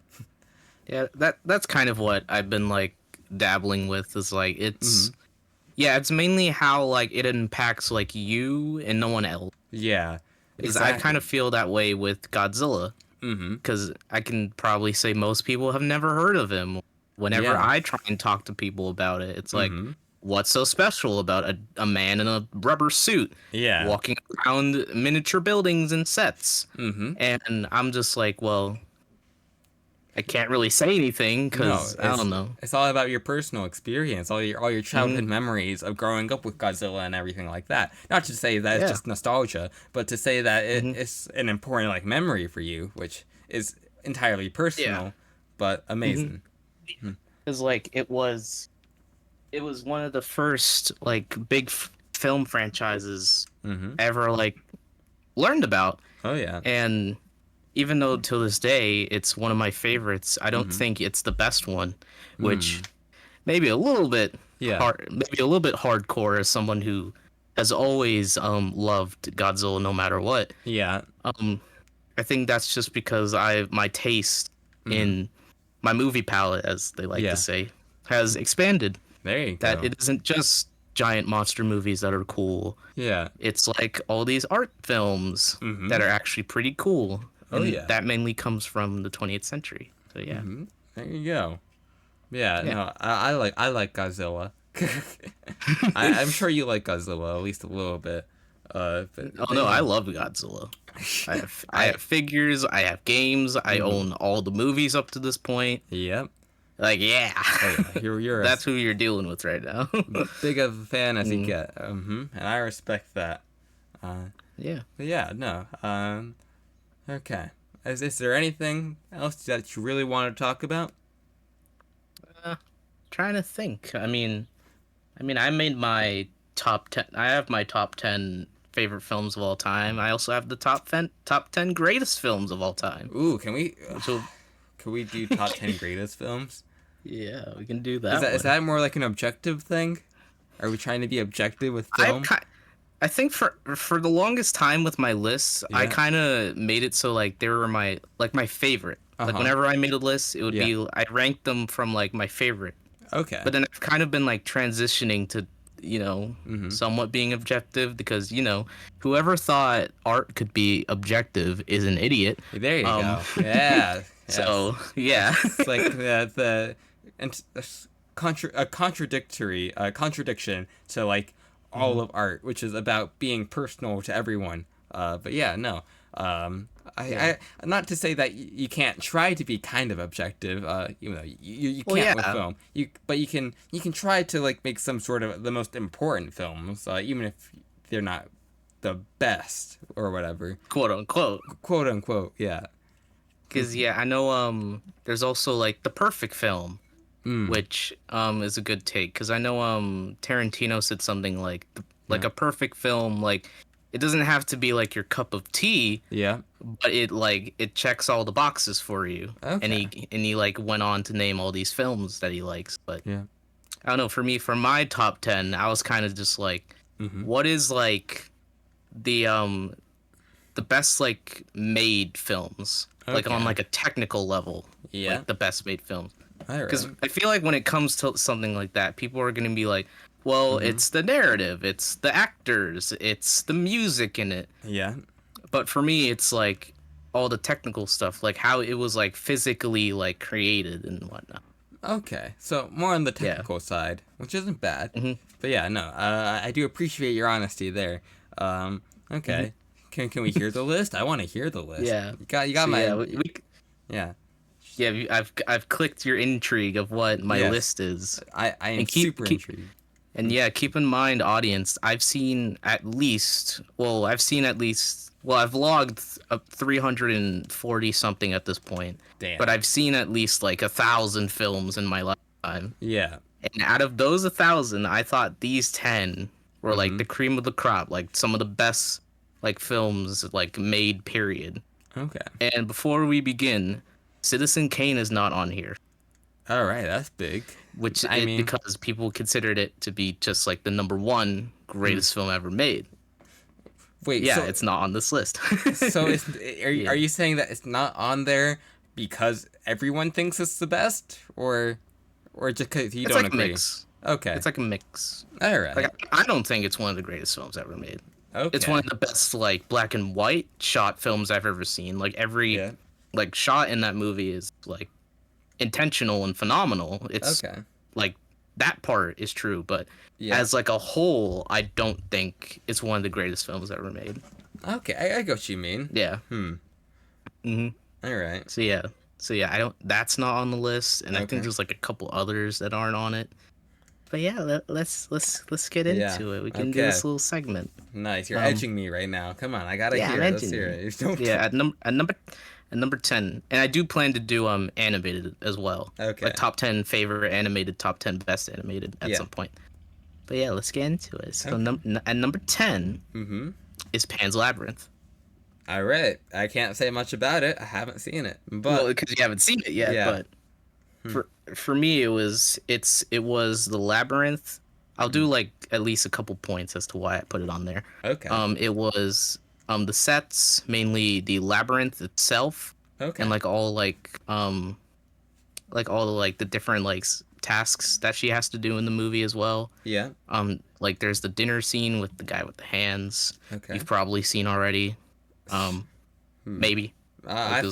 S2: Yeah, that's kind of what I've been like dabbling with. Is like it's it's mainly how like it impacts like you and no one else.
S1: Yeah,
S2: Because I kind of feel that way with Godzilla. Because I can probably say most people have never heard of him. Whenever I try and talk to people about it, it's like, what's so special about a man in a rubber suit walking around miniature buildings and sets? And I'm just like, well, I can't really say anything because I don't know.
S1: It's all about your personal experience, all your childhood memories of growing up with Godzilla and everything like that. Not to say that it's just nostalgia, but to say that it's an important like memory for you, which is entirely personal, but amazing.
S2: Because like it was one of the first like big film franchises ever like learned about.
S1: Oh yeah,
S2: and even though till this day it's one of my favorites, I don't think it's the best one, which maybe a little bit maybe a little bit hardcore as someone who has always loved Godzilla no matter what.
S1: Yeah.
S2: I think that's just because my taste in my movie palette, as they like to say, has expanded.
S1: There you go.
S2: That it isn't just giant monster movies that are cool.
S1: Yeah.
S2: It's like all these art films that are actually pretty cool. And that mainly comes from the 20th century. So yeah.
S1: There you go. Yeah. No, I like Godzilla. I'm sure you like Godzilla at least a little bit.
S2: No, I love Godzilla. I have figures. I have games. I own all the movies up to this point.
S1: Yep.
S2: Like
S1: you're
S2: that's who you're dealing with right now.
S1: big of a fan as you get. And I respect that.
S2: Yeah.
S1: But yeah. No. Okay. Is there anything else that you really want to talk about?
S2: Trying to think. I made my top 10. I have my top 10 favorite films of all time. I also have the top 10 greatest films of all time.
S1: Ooh, can we?
S2: So
S1: Can we do top 10 greatest films?
S2: yeah, we can do that.
S1: Is that more like an objective thing? Are we trying to be objective with
S2: I've
S1: film?
S2: I think for the longest time with my lists, I
S1: Yeah.
S2: kind of made it so like they were my favorite. Like whenever I made a list, it would be I ranked them from like my favorite.
S1: Okay.
S2: But then I've kind of been like transitioning to somewhat being objective because whoever thought art could be objective is an idiot.
S1: There you go. Yeah.
S2: So yeah,
S1: It's like a contradiction to like all of art, which is about being personal to everyone. But yeah, no. I not to say that you can't try to be kind of objective. You can't with film. But you can try to like make some sort of the most important films, even if they're not the best or whatever.
S2: quote unquote.
S1: Quote unquote. Yeah.
S2: Because I know there's also like the perfect film, which is a good take. Because I know Tarantino said something like a perfect film, like it doesn't have to be like your cup of tea.
S1: Yeah.
S2: But it checks all the boxes for you.
S1: Okay.
S2: And he like went on to name all these films that he likes. But
S1: Yeah.
S2: I don't know. For me, for my top 10, I was kind of just like, what is like the best like made films, like on like a technical level,
S1: Yeah.
S2: like the best made films.
S1: All right.
S2: Because I feel like when it comes to something like that, people are gonna be like, well, it's the narrative, it's the actors, it's the music in it.
S1: Yeah.
S2: But for me, it's like all the technical stuff, like how it was like physically like created and whatnot.
S1: Okay, so more on the technical side, which isn't bad. But yeah, no, I do appreciate your honesty there. Okay, can we hear the list? I want to hear the list.
S2: Yeah,
S1: you got
S2: so
S1: my
S2: yeah.
S1: yeah.
S2: I've clicked your intrigue of what my list is.
S1: I am super intrigued.
S2: And yeah, keep in mind, audience, I've logged up 340 something at this point.
S1: Damn.
S2: But I've seen at least like 1,000 films in my lifetime.
S1: Yeah.
S2: And out of those 1,000, I thought these 10 were like the cream of the crop, like some of the best like films like made, period.
S1: Okay.
S2: And before we begin, Citizen Kane is not on here.
S1: All right, that's big.
S2: Which because people considered it to be just like the number one greatest film ever made.
S1: Wait,
S2: yeah,
S1: so
S2: it's not on this list.
S1: So are you saying that it's not on there because everyone thinks it's the best, or just because you don't agree?
S2: Mix.
S1: Okay,
S2: it's like a mix.
S1: All right.
S2: Like I don't think it's one of the greatest films ever made.
S1: Okay.
S2: It's one of the best like black and white shot films I've ever seen. Like every like shot in that movie is like intentional and phenomenal. It's like that part is true, but as like a whole, I don't think it's one of the greatest films ever made.
S1: Okay, I get what you mean.
S2: Yeah.
S1: All right.
S2: So I don't. That's not on the list, and I think there's like a couple others that aren't on it. But yeah, let's get into it. We can do this little segment.
S1: Nice. You're edging me right now. Come on, I gotta hear it. Let's hear it.
S2: Yeah, at number 10, and I do plan to do animated as well.
S1: Okay.
S2: Like top 10 favorite animated, top 10 best animated at some point. But yeah, let's get into it. So at number 10 is Pan's Labyrinth.
S1: All right. I can't say much about it. I haven't seen it, but
S2: because you haven't seen it yet. But for me, it was the Labyrinth. I'll do like at least a couple points as to why I put it on there.
S1: Okay.
S2: It was the sets, mainly the Labyrinth itself.
S1: Okay.
S2: And like all the like the different like tasks that she has to do in the movie as well.
S1: Yeah.
S2: Like there's the dinner scene with the guy with the hands.
S1: Okay.
S2: You've probably seen already. Maybe.
S1: I've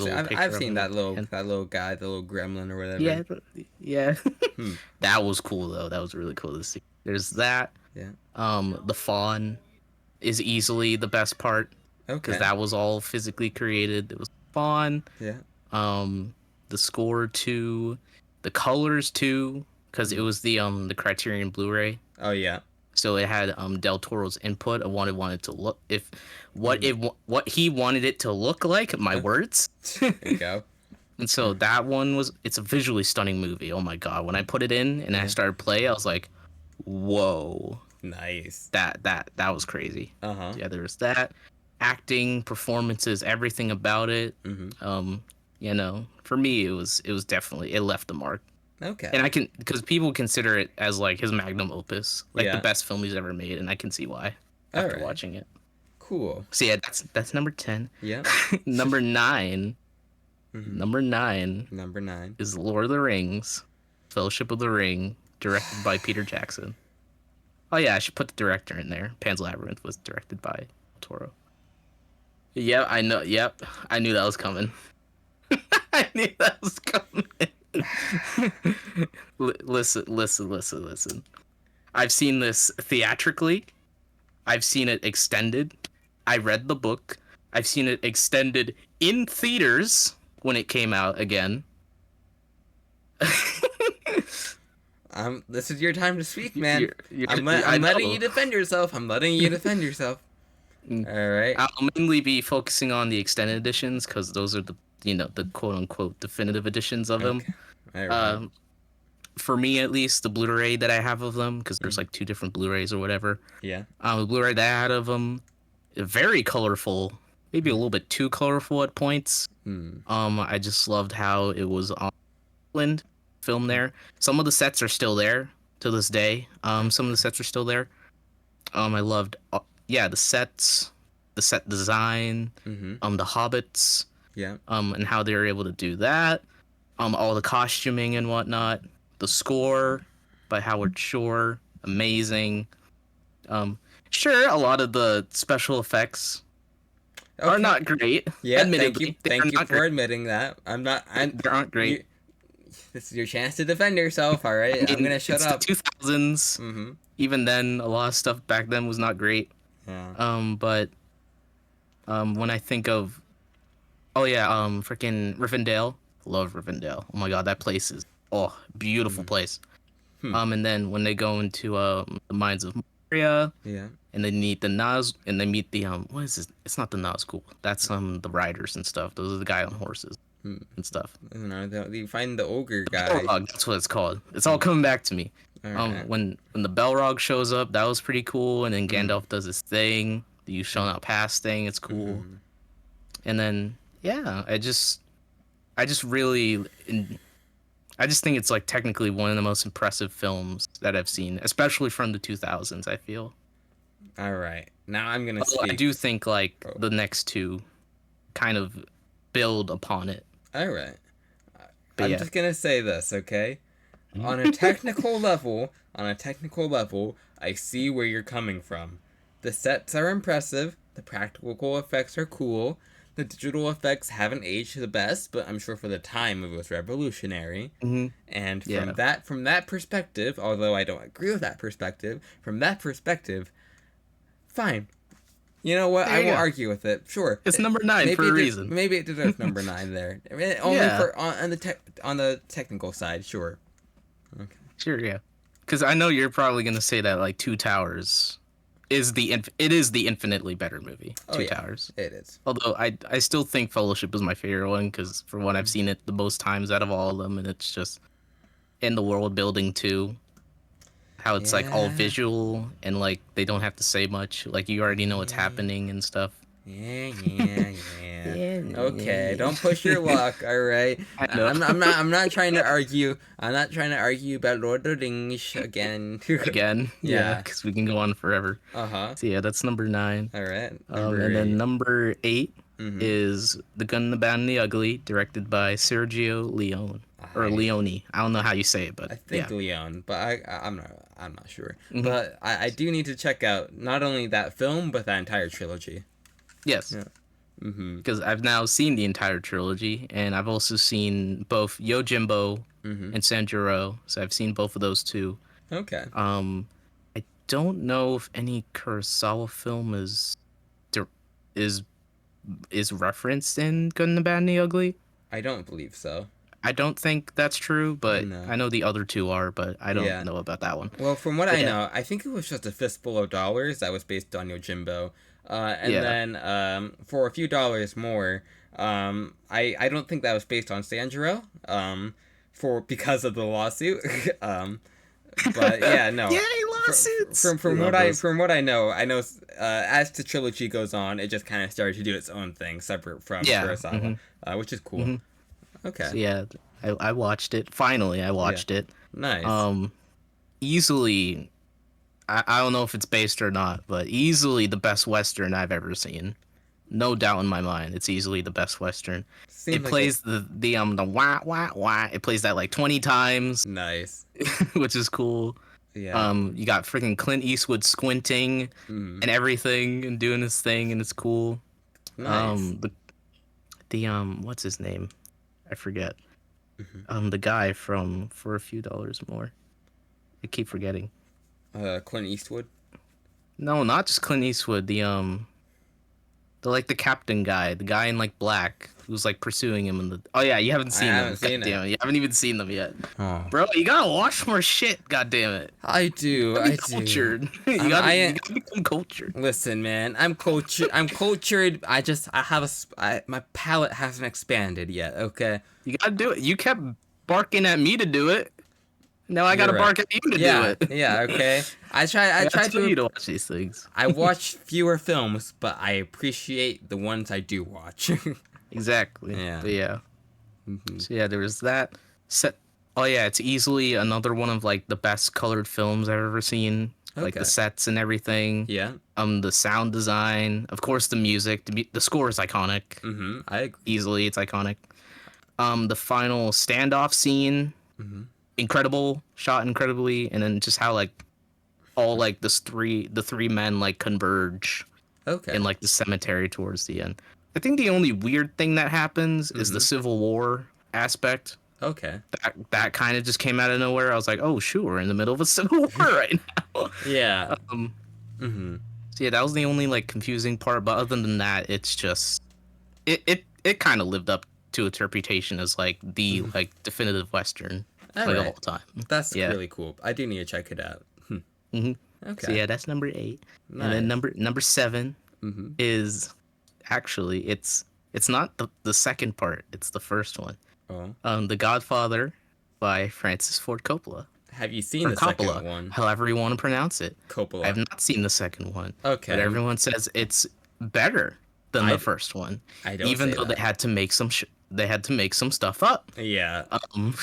S1: seen that little guy, the little gremlin or whatever.
S2: Yeah. That was cool though. That was really cool to see. There's that.
S1: Yeah.
S2: The fawn is easily the best part.
S1: Okay.
S2: Because that was all physically created. It was fun.
S1: Yeah.
S2: The score too, the colors too, because it was the Criterion Blu-ray.
S1: Oh yeah.
S2: So it had Del Toro's input of what it wanted to look what he wanted it to look like. My words.
S1: There you go.
S2: And so that one it's a visually stunning movie. Oh my god! When I put it in and I started play, I was like, whoa.
S1: Nice.
S2: That was crazy.
S1: Uh-huh.
S2: Yeah, there was that. Acting, performances, everything about it. You know, for me it was definitely, it left the mark.
S1: Okay.
S2: And I can, because people consider it as like his magnum opus, like the best film he's ever made, and I can see why after watching it.
S1: Cool.
S2: So yeah, that's number 10.
S1: Yeah.
S2: Number 9. Number 9.
S1: Number 9
S2: is Lord of the Rings, Fellowship of the Ring, directed by Peter Jackson. Oh yeah, I should put the director in there. Pan's Labyrinth was directed by Toro. Yeah, I know. Yep, I knew that was coming. I knew that was coming. Listen. I've seen this theatrically. I've seen it extended. I read the book. I've seen it extended in theaters when it came out again.
S1: This is your time to speak, man. I'm letting you defend yourself. All right.
S2: I'll mainly be focusing on the extended editions because those are the quote unquote definitive editions of them.
S1: All right.
S2: For me, at least, the Blu-ray that I have of them, because there's like 2 different Blu-rays or whatever.
S1: Yeah.
S2: The Blu-ray that I had of them, very colorful, maybe a little bit too colorful at points. I just loved how it was on England filmed there. Some of the sets are still there to this day. Some of the sets are still there. I loved, the sets, the set design, the hobbits, and how they were able to do that. All the costuming and whatnot. The score by Howard Shore, amazing. Sure, a lot of the special effects are not great.
S1: Yeah,
S2: admittedly.
S1: Thank you for admitting that.
S2: They aren't great.
S1: This is your chance to defend yourself, all right? I'm gonna shut up.
S2: It's the 2000s. Even then, a lot of stuff back then was not great.
S1: Yeah.
S2: But when I think of, freaking Rivendell. Love Rivendell. Oh my god, that place is beautiful place. And then when they go into the Mines of Moria, and they meet the what is this? It's not the Nazgul. That's the riders and stuff. Those are the guy on horses and stuff.
S1: You find the ogre guy.
S2: Balrog, that's what it's called. It's all coming back to me.
S1: Right.
S2: When the Balrog shows up, that was pretty cool. And then Gandalf does his thing, the "You shall not pass" thing. It's cool. And then I just think it's like technically one of the most impressive films that I've seen, especially from the 2000s, I feel.
S1: All right. Now I'm going to speak.
S2: I do think like the next 2 kind of build upon it.
S1: All right. I'm just going to say this, okay? On a technical level, I see where you're coming from. The sets are impressive. The practical effects are cool. The digital effects haven't aged the best, but I'm sure for the time it was revolutionary. And from that perspective, although I don't agree with that perspective, fine. You know what? I will argue with it. Sure.
S2: It's number 9 for a reason.
S1: Maybe it deserves number 9 there. Only on the technical side, sure. Okay.
S2: Sure, yeah. Because I know you're probably gonna say that like Two Towers is the infinitely better movie. Two Towers.
S1: It is.
S2: Although I still think Fellowship is my favorite one because for one I've seen it the most times out of all of them, and it's just in the world building too. How it's like all visual and like they don't have to say much. Like you already know what's happening and stuff.
S1: Okay, don't push your luck. All right. I'm not trying to argue. I'm not trying to argue about Lord of the Rings again.
S2: Yeah, because we can go on forever. So yeah, that's number 9.
S1: All right.
S2: And then number 8 is The Good, the Bad, and the Ugly, directed by Sergio Leone or Leone. I don't know how you say it, but
S1: I think Leone, but I'm not sure. But I do need to check out not only that film but that entire trilogy.
S2: Yes. Yeah. Because I've now seen the entire trilogy, and I've also seen both Yojimbo and Sanjuro, so I've seen both of those too.
S1: Okay.
S2: I don't know if any Kurosawa film is referenced in Good and the Bad and the Ugly.
S1: I don't believe so.
S2: I don't think that's true, but
S1: No.
S2: I know the other two are, but I don't
S1: Yeah.
S2: know about that one.
S1: Well, from what
S2: But
S1: I
S2: yeah,
S1: know, I think it was just a fistful of dollars that was based on Yojimbo. And
S2: yeah.
S1: then for a few dollars more, I don't think that was based on Sanjuro, for because of the lawsuit. But yeah, no.
S2: Yay, lawsuits! We love those.
S1: From what I know as the trilogy goes on, it just kind of started to do its own thing, separate from
S2: Yeah.
S1: Kurosawa, which is cool. Okay.
S2: So yeah, I watched it. Finally, I
S1: Yeah.
S2: watched it.
S1: Nice.
S2: Um, Easily, I don't know if it's based or not, but easily the best Western I've ever seen. No doubt in my mind, it's easily the best Western.
S1: Seems
S2: It
S1: like it.
S2: plays the wah wah wah. It plays that like 20 times,
S1: Nice.
S2: which is cool.
S1: Yeah.
S2: You got freaking Clint Eastwood squinting
S1: Mm.
S2: and everything and doing his thing, and it's cool.
S1: Nice.
S2: The what's his name? I forget. The guy from For a Few Dollars More. I keep forgetting.
S1: Clint Eastwood.
S2: No, not just Clint Eastwood. The like the captain guy, the guy in like black who's like pursuing him in the. Oh yeah, you haven't
S1: I
S2: seen them.
S1: haven't
S2: God
S1: seen
S2: damn
S1: it.
S2: it, you haven't even seen them yet,
S1: Oh.
S2: bro. You gotta watch more shit. God damn it.
S1: I do.
S2: You gotta
S1: I
S2: be
S1: do.
S2: cultured. You
S1: I'm-
S2: gotta,
S1: I,
S2: you gotta become cultured.
S1: Listen, man. I'm cultured. I'm cultured. I have my palate hasn't expanded yet. Okay.
S2: You gotta do it. You kept barking at me to do it. Now I gotta
S1: You're right.
S2: bark at you to do
S1: Yeah.
S2: it.
S1: Yeah. Okay. I try. I
S2: I
S1: try
S2: gotta tell you
S1: to.
S2: to watch these things.
S1: I watch fewer films, but I appreciate the ones I do watch.
S2: Exactly.
S1: Yeah.
S2: But yeah.
S1: Hmm.
S2: So yeah, there was that. Set. Oh yeah, it's easily another one of like the best colored films I've ever seen. Like
S1: Okay.
S2: the sets and everything.
S1: Yeah.
S2: The sound design, of course, the music. The score is iconic.
S1: I agree.
S2: Easily, it's iconic. The final standoff scene,
S1: Hmm.
S2: incredible, shot incredibly, and then just how like all like the three men like converge
S1: Okay.
S2: in like the cemetery towards the end. I think the only weird thing that happens is the Civil War aspect.
S1: Okay.
S2: That kind of just came out of nowhere. I was like, oh shoot, we're in the middle of a civil war right now.
S1: Yeah.
S2: Um,
S1: Hmm.
S2: so yeah, that was the only like confusing part. But other than that, it's just it kind of lived up to its reputation as like the like definitive Western
S1: All
S2: like of
S1: right.
S2: all time.
S1: That's
S2: Yeah.
S1: really cool. I do need to check it out.
S2: Hmm.
S1: Okay.
S2: So yeah, that's number 8,
S1: Nice.
S2: and then number 7
S1: Hmm.
S2: is actually it's not the second part. It's the first one.
S1: Oh.
S2: The Godfather by Francis Ford Coppola.
S1: Have you seen
S2: Or
S1: the
S2: Coppola,
S1: second one?
S2: however you want to pronounce it.
S1: Coppola.
S2: I have not seen the second one.
S1: Okay.
S2: But everyone says it's better than
S1: I-
S2: the first one.
S1: I don't
S2: Even
S1: say
S2: though
S1: that.
S2: they had to make they had to make some stuff up.
S1: Yeah.
S2: Um,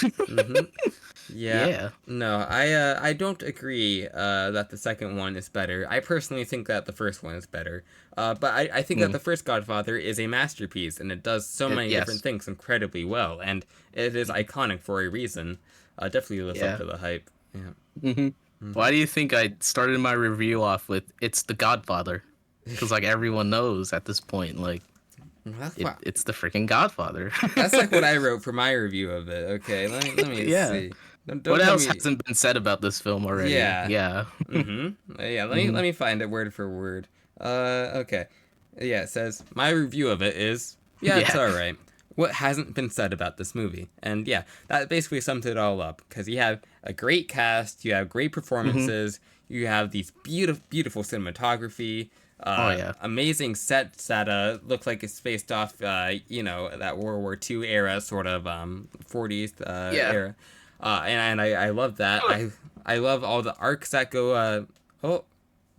S1: Yeah.
S2: yeah.
S1: No, I don't agree that the second one is better. I personally think that the first one is better. But I think that the first Godfather is a masterpiece, and it does so many
S2: yes.
S1: different things incredibly well, and it is iconic for a reason. Definitely lives
S2: Yeah.
S1: up to the hype. Yeah.
S2: Why do you think I started my review off with "It's the Godfather"? Because like everyone knows at this point, like it's the freaking Godfather.
S1: That's like what I wrote for my review of it. Okay, let me
S2: Yeah.
S1: see. Don't
S2: What
S1: tell
S2: else
S1: me-
S2: hasn't been said about this film already?
S1: Yeah.
S2: Yeah.
S1: Yeah, let me find it word for word. Okay. Yeah, it says my review of it is it's
S2: Yeah.
S1: all right. What hasn't been said about this movie? And yeah, that basically sums it all up because you have a great cast, you have great performances, you have these beautiful cinematography.
S2: Yeah.
S1: Amazing sets that look like it's based off, that World War II era sort of 40s
S2: Yeah.
S1: era. And I love that. I love all the arcs that go. Oh,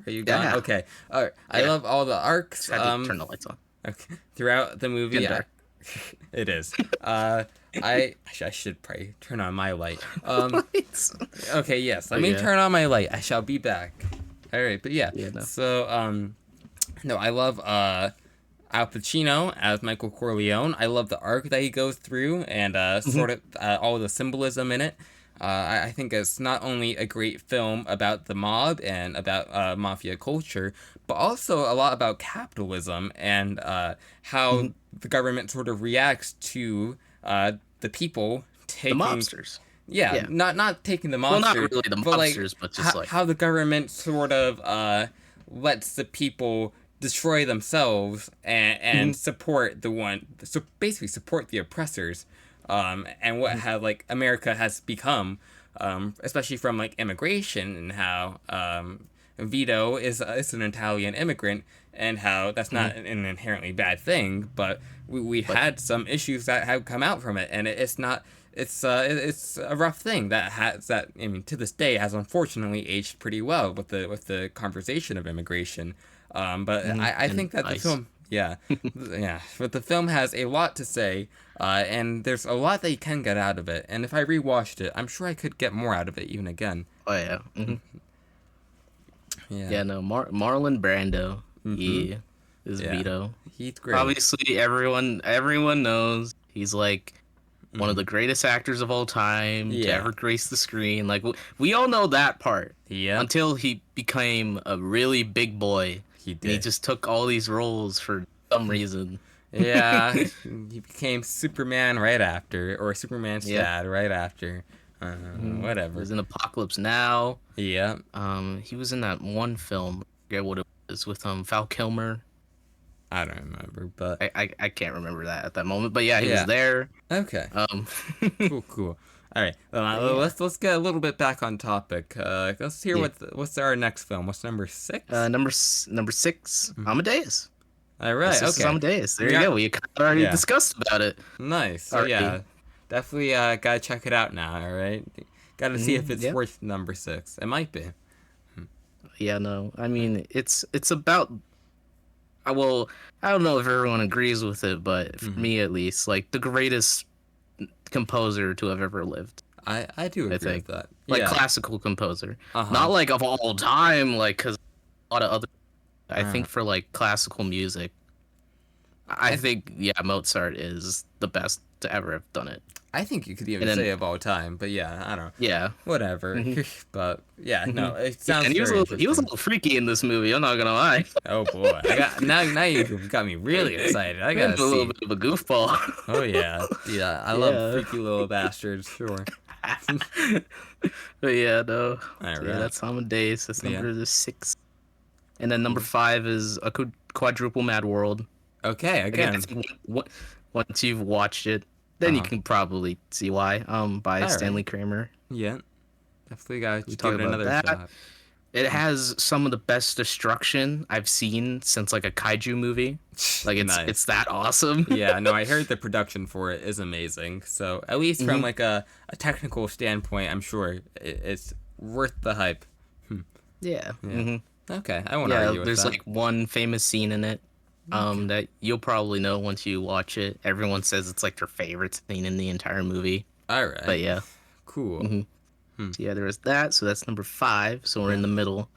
S1: are you gone?
S2: Yeah.
S1: Okay. All right. I
S2: Yeah.
S1: love all the arcs.
S2: Had to turn the lights on.
S1: Okay, throughout the movie.
S2: Getting dark.
S1: It is. I should probably turn on my light.
S2: Lights.
S1: Okay. Yes. Let me
S2: yeah.
S1: turn on my light. I shall be back. All right. But yeah.
S2: Yeah, no.
S1: So no, I love Al Pacino as Michael Corleone. I love the arc that he goes through and sort of all the symbolism in it. I think it's not only a great film about the mob and about mafia culture, but also a lot about capitalism and how the government sort of reacts to the people taking
S2: The mobsters.
S1: Yeah,
S2: Yeah.
S1: not taking the mobsters.
S2: Well, not really the
S1: but
S2: mobsters, but just like
S1: how the government sort of lets the people destroy themselves and support the one, so basically support the oppressors. and what how like America has become, especially from like immigration and how Vito is an Italian immigrant, and how that's not an inherently bad thing, but we
S2: But
S1: had some issues that have come out from it, and it's not. It's a rough thing that I mean to this day has unfortunately aged pretty well with the conversation of immigration. But I
S2: and
S1: think that the
S2: ice.
S1: film, yeah, yeah, but the film has a lot to say, and there's a lot that you can get out of it. And if I rewatched it, I'm sure I could get more out of it even again.
S2: Oh yeah.
S1: Yeah.
S2: Yeah, no, Marlon Brando,
S1: Mm-hmm.
S2: he is
S1: Yeah.
S2: Vito.
S1: He's great.
S2: Obviously, everyone knows he's like one of the greatest actors of all time to
S1: Yeah.
S2: ever grace the screen. Like we all know that part.
S1: Yep.
S2: Until he became a really big boy,
S1: He
S2: and he
S1: did.
S2: just took all these roles for some reason.
S1: Yeah. He became Superman right after, or Superman's
S2: Yep.
S1: dad right after.
S2: He
S1: Whatever.
S2: was in Apocalypse Now.
S1: Yeah.
S2: He was in that one film. I forget what it was with Val Kilmer.
S1: I don't remember, but
S2: I can't remember that at that moment, but yeah, he
S1: Yeah.
S2: was there.
S1: okay. Cool. All right.
S2: Yeah.
S1: Let's get a little bit back on topic. Let's hear
S2: Yeah.
S1: what's our next film. What's number 6?
S2: Number 6, Amadeus.
S1: All right.
S2: This is
S1: Okay.
S2: Amadeus. There
S1: We
S2: you
S1: got-
S2: go. We already
S1: yeah.
S2: discussed about it.
S1: Nice. So
S2: Already.
S1: yeah, definitely gotta check it out now. All right. Gotta see if it's
S2: yeah.
S1: worth number 6. It might be.
S2: Yeah, no. I mean, it's about. Well, I don't know if everyone agrees with it, but for me at least, like the greatest composer to have ever lived.
S1: I do agree
S2: think.
S1: with that.
S2: Like
S1: yeah.
S2: classical composer,
S1: Uh-huh.
S2: not like of all time. Like, because a lot of other. I think for like classical music, I think Mozart is the best to ever have done it.
S1: I think you could even
S2: And then-
S1: say of all time, but yeah, I don't know.
S2: Yeah.
S1: Whatever. But yeah, no, it sounds
S2: And he was
S1: very
S2: a little
S1: interesting.
S2: freaky in this movie. I'm not gonna lie.
S1: Oh boy, now you got me really excited. I
S2: He
S1: gotta
S2: was a little
S1: see.
S2: bit of a goofball.
S1: Oh yeah, I
S2: Yeah.
S1: love freaky little bastards. Sure.
S2: But yeah, no.
S1: All
S2: So,
S1: right.
S2: yeah, that's Amadeus. That's
S1: Yeah.
S2: number 6. And then number 5 is a quadruple Mad World.
S1: Okay,
S2: Again, I
S1: again.
S2: think once you've watched it, then you
S1: Uh-huh.
S2: can probably see why. By
S1: All
S2: Stanley
S1: right.
S2: Kramer.
S1: Yeah, definitely gotta give
S2: talk
S1: it
S2: about
S1: another
S2: that.
S1: shot.
S2: It has some of the best destruction I've seen since like a kaiju movie. Like
S1: Nice.
S2: it's that awesome.
S1: Yeah, no, I heard the production for it is amazing. So at least from like a technical standpoint, I'm sure it's worth the hype.
S2: Yeah.
S1: Okay, I won't
S2: Yeah,
S1: argue with
S2: there's
S1: that.
S2: like one famous scene in it that you'll probably know once you watch it. Everyone says it's like their favorite scene in the entire movie.
S1: All right.
S2: But yeah.
S1: Cool.
S2: So yeah, there was that. So that's number 5. So we're in the middle.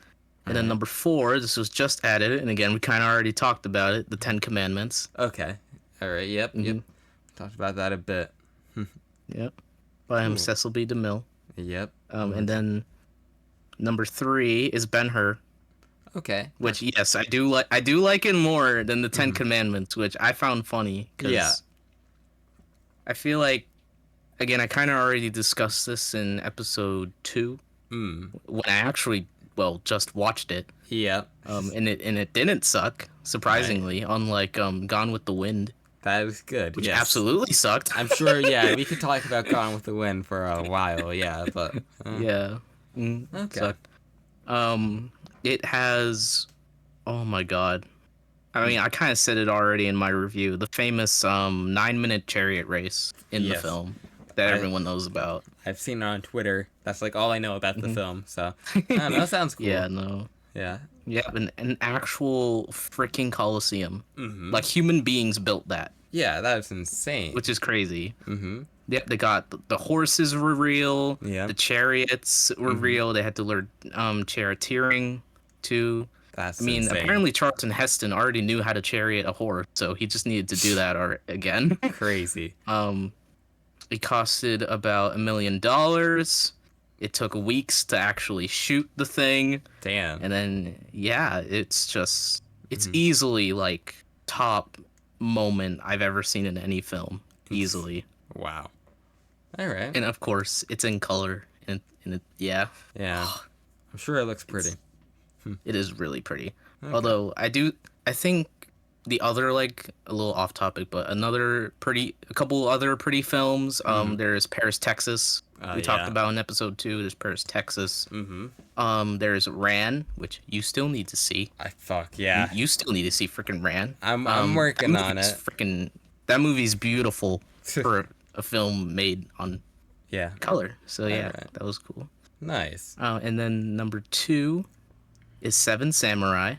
S2: And then number 4, this was just added. And again, we kind of already talked about it. The 10 Commandments.
S1: Okay. All right. Yep. Talked about that a bit.
S2: Yep. By Cecil B. DeMille.
S1: Yep.
S2: And then number 3 is Ben-Hur.
S1: Okay.
S2: Which yes, I do like it more than the 10 Commandments, which I found funny.
S1: Yeah.
S2: I feel like, again, I kind of already discussed this in episode 2 when I actually just watched it.
S1: Yep.
S2: And it didn't suck, surprisingly, unlike Gone with the Wind,
S1: That was good.
S2: which
S1: yes.
S2: absolutely sucked.
S1: I'm sure. Yeah, we could talk about Gone with the Wind for a while. Yeah, but
S2: Yeah.
S1: Okay.
S2: Sucked. It has, oh my god. I mean, I kind of said it already in my review. The famous 9-minute chariot race in the
S1: Yes.
S2: film that everyone knows about.
S1: I've seen it on Twitter. That's like all I know about the film. So I don't know, that sounds cool.
S2: Yeah, no.
S1: Yeah.
S2: Yeah, an actual freaking Coliseum. Like human beings built that,
S1: Yeah, that was insane.
S2: which is crazy. Yeah, they got the horses were real.
S1: Yeah.
S2: The chariots were real. They had to learn charioteering too.
S1: That's
S2: I mean,
S1: insane.
S2: apparently Charlton Heston already knew how to chariot a horse, so he just needed to do that again.
S1: Crazy.
S2: It costed about $1 million. It took weeks to actually shoot the thing,
S1: Damn.
S2: and then it's easily like top moment I've ever seen in any film, easily.
S1: Wow. All right.
S2: And of course, it's in color, and
S1: Yeah. I'm sure it looks pretty.
S2: it is really pretty. Although I think the other, like, a little off topic, but a couple other pretty films. There's Paris, Texas. We talked
S1: Yeah.
S2: about in episode 2. There's Paris, Texas. There's Ran, which you still need to see.
S1: Yeah.
S2: You still need to see freaking Ran.
S1: I'm working on it.
S2: That movie's beautiful for a film made on
S1: Yeah.
S2: color. So yeah,
S1: Alright.
S2: that was cool.
S1: Nice.
S2: And then number 2 is Seven Samurai.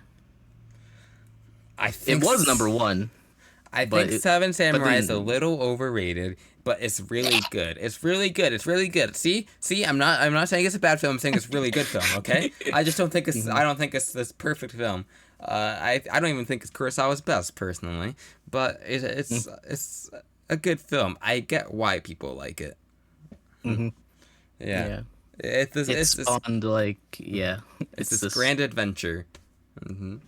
S1: I think
S2: It was number 1.
S1: I think Seven Samurai is a
S2: then-
S1: little overrated, but it's really good. It's really good. It's really good. See, I'm not saying it's a bad film. I'm saying it's a really good film. Okay, I just don't think it's. I don't think it's this perfect film. I don't even think it's Kurosawa's best personally, but it's a good film. I get why people like it. Yeah. It's
S2: spawned like
S1: it's this grand adventure.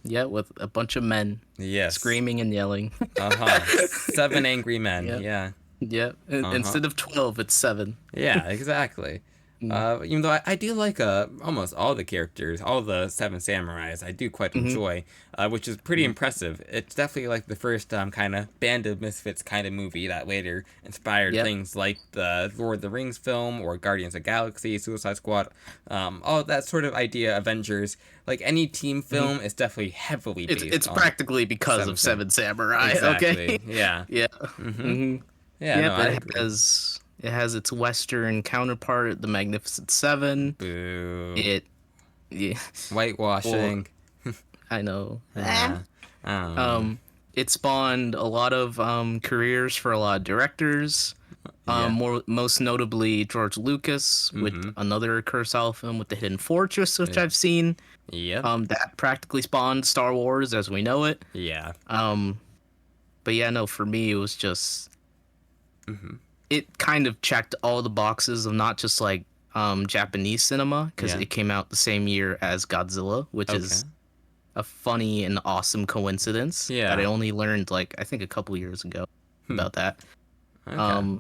S2: Yeah, with a bunch of men screaming and yelling.
S1: 7 angry men.
S2: Yeah.
S1: Yeah.
S2: Yeah. Instead of 12, it's 7.
S1: Yeah, exactly. Even though I do like almost all the characters, all the 7 samurais, I do quite enjoy, which is pretty impressive. It's definitely like the first kind of Band of Misfits kind of movie that later inspired things like the Lord of the Rings film or Guardians of the Galaxy, Suicide Squad, all that sort of idea, Avengers. Like any team film is definitely heavily based
S2: It's
S1: on
S2: practically because of Seven Samurai.
S1: Exactly.
S2: Okay.
S1: Yeah.
S2: Yeah.
S1: Yeah. No, I
S2: but
S1: agree.
S2: it has its Western counterpart, the Magnificent Seven.
S1: Boo.
S2: Yeah.
S1: Whitewashing.
S2: I know.
S1: Um,
S2: It spawned a lot of careers for a lot of directors. Most notably George Lucas with another Kurosawa film with The Hidden Fortress, which I've seen.
S1: Yep.
S2: That practically spawned Star Wars as we know it.
S1: Yeah.
S2: But yeah, no, for me it was just it kind of checked all the boxes of not just like Japanese cinema, because it came out the same year as Godzilla, which is a funny and awesome coincidence that I only learned like I think a couple years ago about that.
S1: Okay.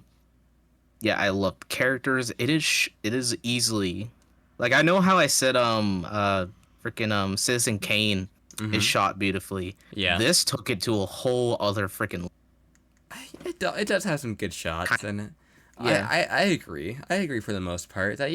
S2: Yeah, I love the characters. It is easily, like, I know how I said freaking Citizen Kane is shot beautifully.
S1: Yeah.
S2: This took it to a whole other freaking.
S1: It does have some good shots in it.
S2: Yeah.
S1: I agree. I agree for the most part. That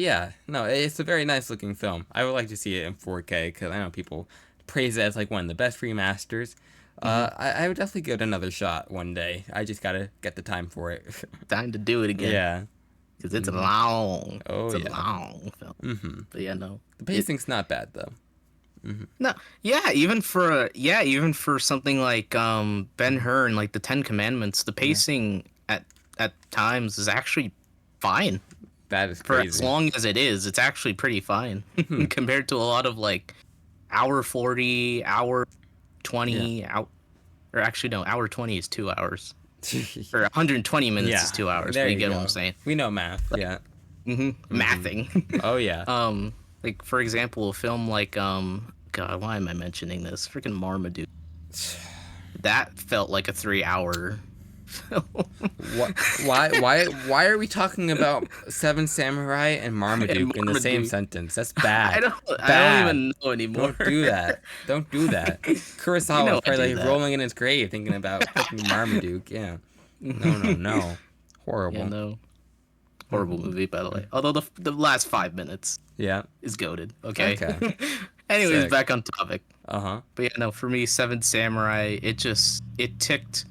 S1: no, it's a very nice looking film. I would like to see it in 4K because I know people praise it as like one of the best remasters. I would definitely give it another shot one day. I just gotta get the time for it.
S2: Time to do it again.
S1: Yeah.
S2: Because it's long.
S1: Oh,
S2: it's a
S1: yeah.
S2: long film. But yeah, no.
S1: The pacing's not bad though.
S2: No, yeah, even for something like Ben-Hur and like the Ten Commandments, the pacing at times is actually fine.
S1: That is
S2: For
S1: crazy.
S2: as long as it is, it's actually pretty fine compared to a lot of like hour 40, hour 20, or actually no, hour 20 is 2 hours. Or 120 minutes is 2 hours.
S1: There
S2: You
S1: you
S2: get
S1: go.
S2: what I'm saying?
S1: We know math. Yeah.
S2: Mathing.
S1: Oh yeah.
S2: Like for example, a film like God, why am I mentioning this? Freaking Marmaduke. That felt like a 3-hour film.
S1: Why are we talking about Seven Samurai and Marmaduke in the same
S2: Marmaduke.
S1: sentence? That's bad.
S2: I don't even know anymore.
S1: Don't do that. Don't do that. Kurosawa
S2: You know
S1: was probably
S2: I do
S1: like
S2: that.
S1: rolling in his grave thinking about fucking Marmaduke. Yeah. No. Horrible.
S2: Yeah, no. Horrible movie, by the way. Although the last 5 minutes
S1: Yeah.
S2: is goated. Okay.
S1: Okay.
S2: Anyways,
S1: Sick.
S2: back on topic.
S1: Uh-huh.
S2: But yeah, no, for me, Seven Samurai, it ticked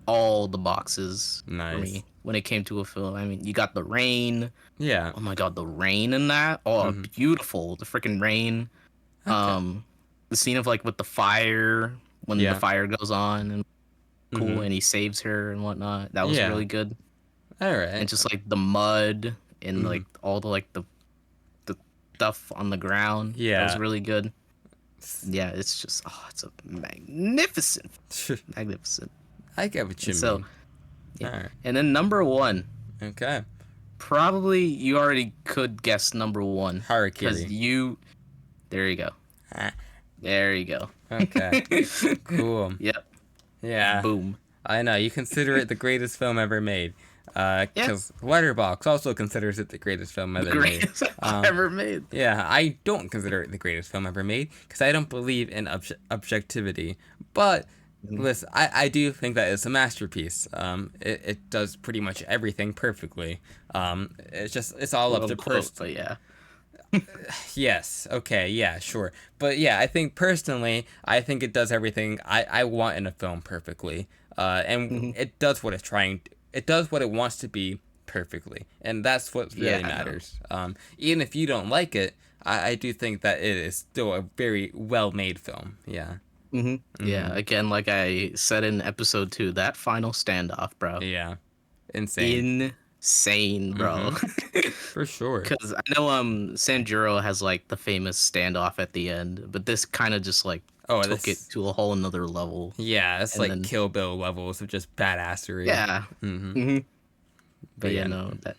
S2: all the boxes for
S1: Nice.
S2: me when it came to a film. I mean, you got the rain.
S1: Yeah.
S2: Oh my god, the rain in that. Oh, beautiful. The freaking rain. The scene of like with the fire when the fire goes on and cool and he saves her and whatnot. That was really good.
S1: All right.
S2: And just like the mud and like all the like the stuff on the ground.
S1: Yeah.
S2: That was really good. Yeah, it's just it's a magnificent.
S1: I get what you
S2: So
S1: mean.
S2: yeah.
S1: All right.
S2: And then number 1.
S1: Okay.
S2: Probably you already could guess number 1. Because
S1: Harakiri.
S2: there you go.
S1: Ah.
S2: There you go.
S1: Okay. Cool.
S2: Yep.
S1: Yeah.
S2: Boom.
S1: I know. You consider it the greatest film ever made. Because Letterboxd also considers it the greatest film ever
S2: Greatest
S1: made.
S2: ever made.
S1: Yeah, I don't consider it the greatest film ever made because I don't believe in objectivity. But listen, I do think that it's a masterpiece. It does pretty much everything perfectly. It's all
S2: Quote
S1: up to
S2: unquote, but yeah.
S1: Yes. Okay. Yeah. Sure. But yeah, I think personally, I think it does everything I want in a film perfectly. And
S2: Hmm.
S1: it does what it's trying. It does what it wants to be perfectly, and that's what
S2: Yeah,
S1: really
S2: I know.
S1: matters. Even if you don't like it, I do think that it is still a very well made film. Yeah.
S2: Yeah, again, like I said in episode 2, that final standoff, bro.
S1: Yeah. Insane.
S2: Insane, bro.
S1: For sure.
S2: Because I know Sanjuro has like the famous standoff at the end, but this kind of just like
S1: Oh,
S2: took it
S1: this.
S2: to a whole another level.
S1: Yeah, it's
S2: And
S1: like
S2: then
S1: Kill Bill levels of just badassery.
S2: yeah, hmm but
S1: But
S2: yeah,
S1: yeah,
S2: no, that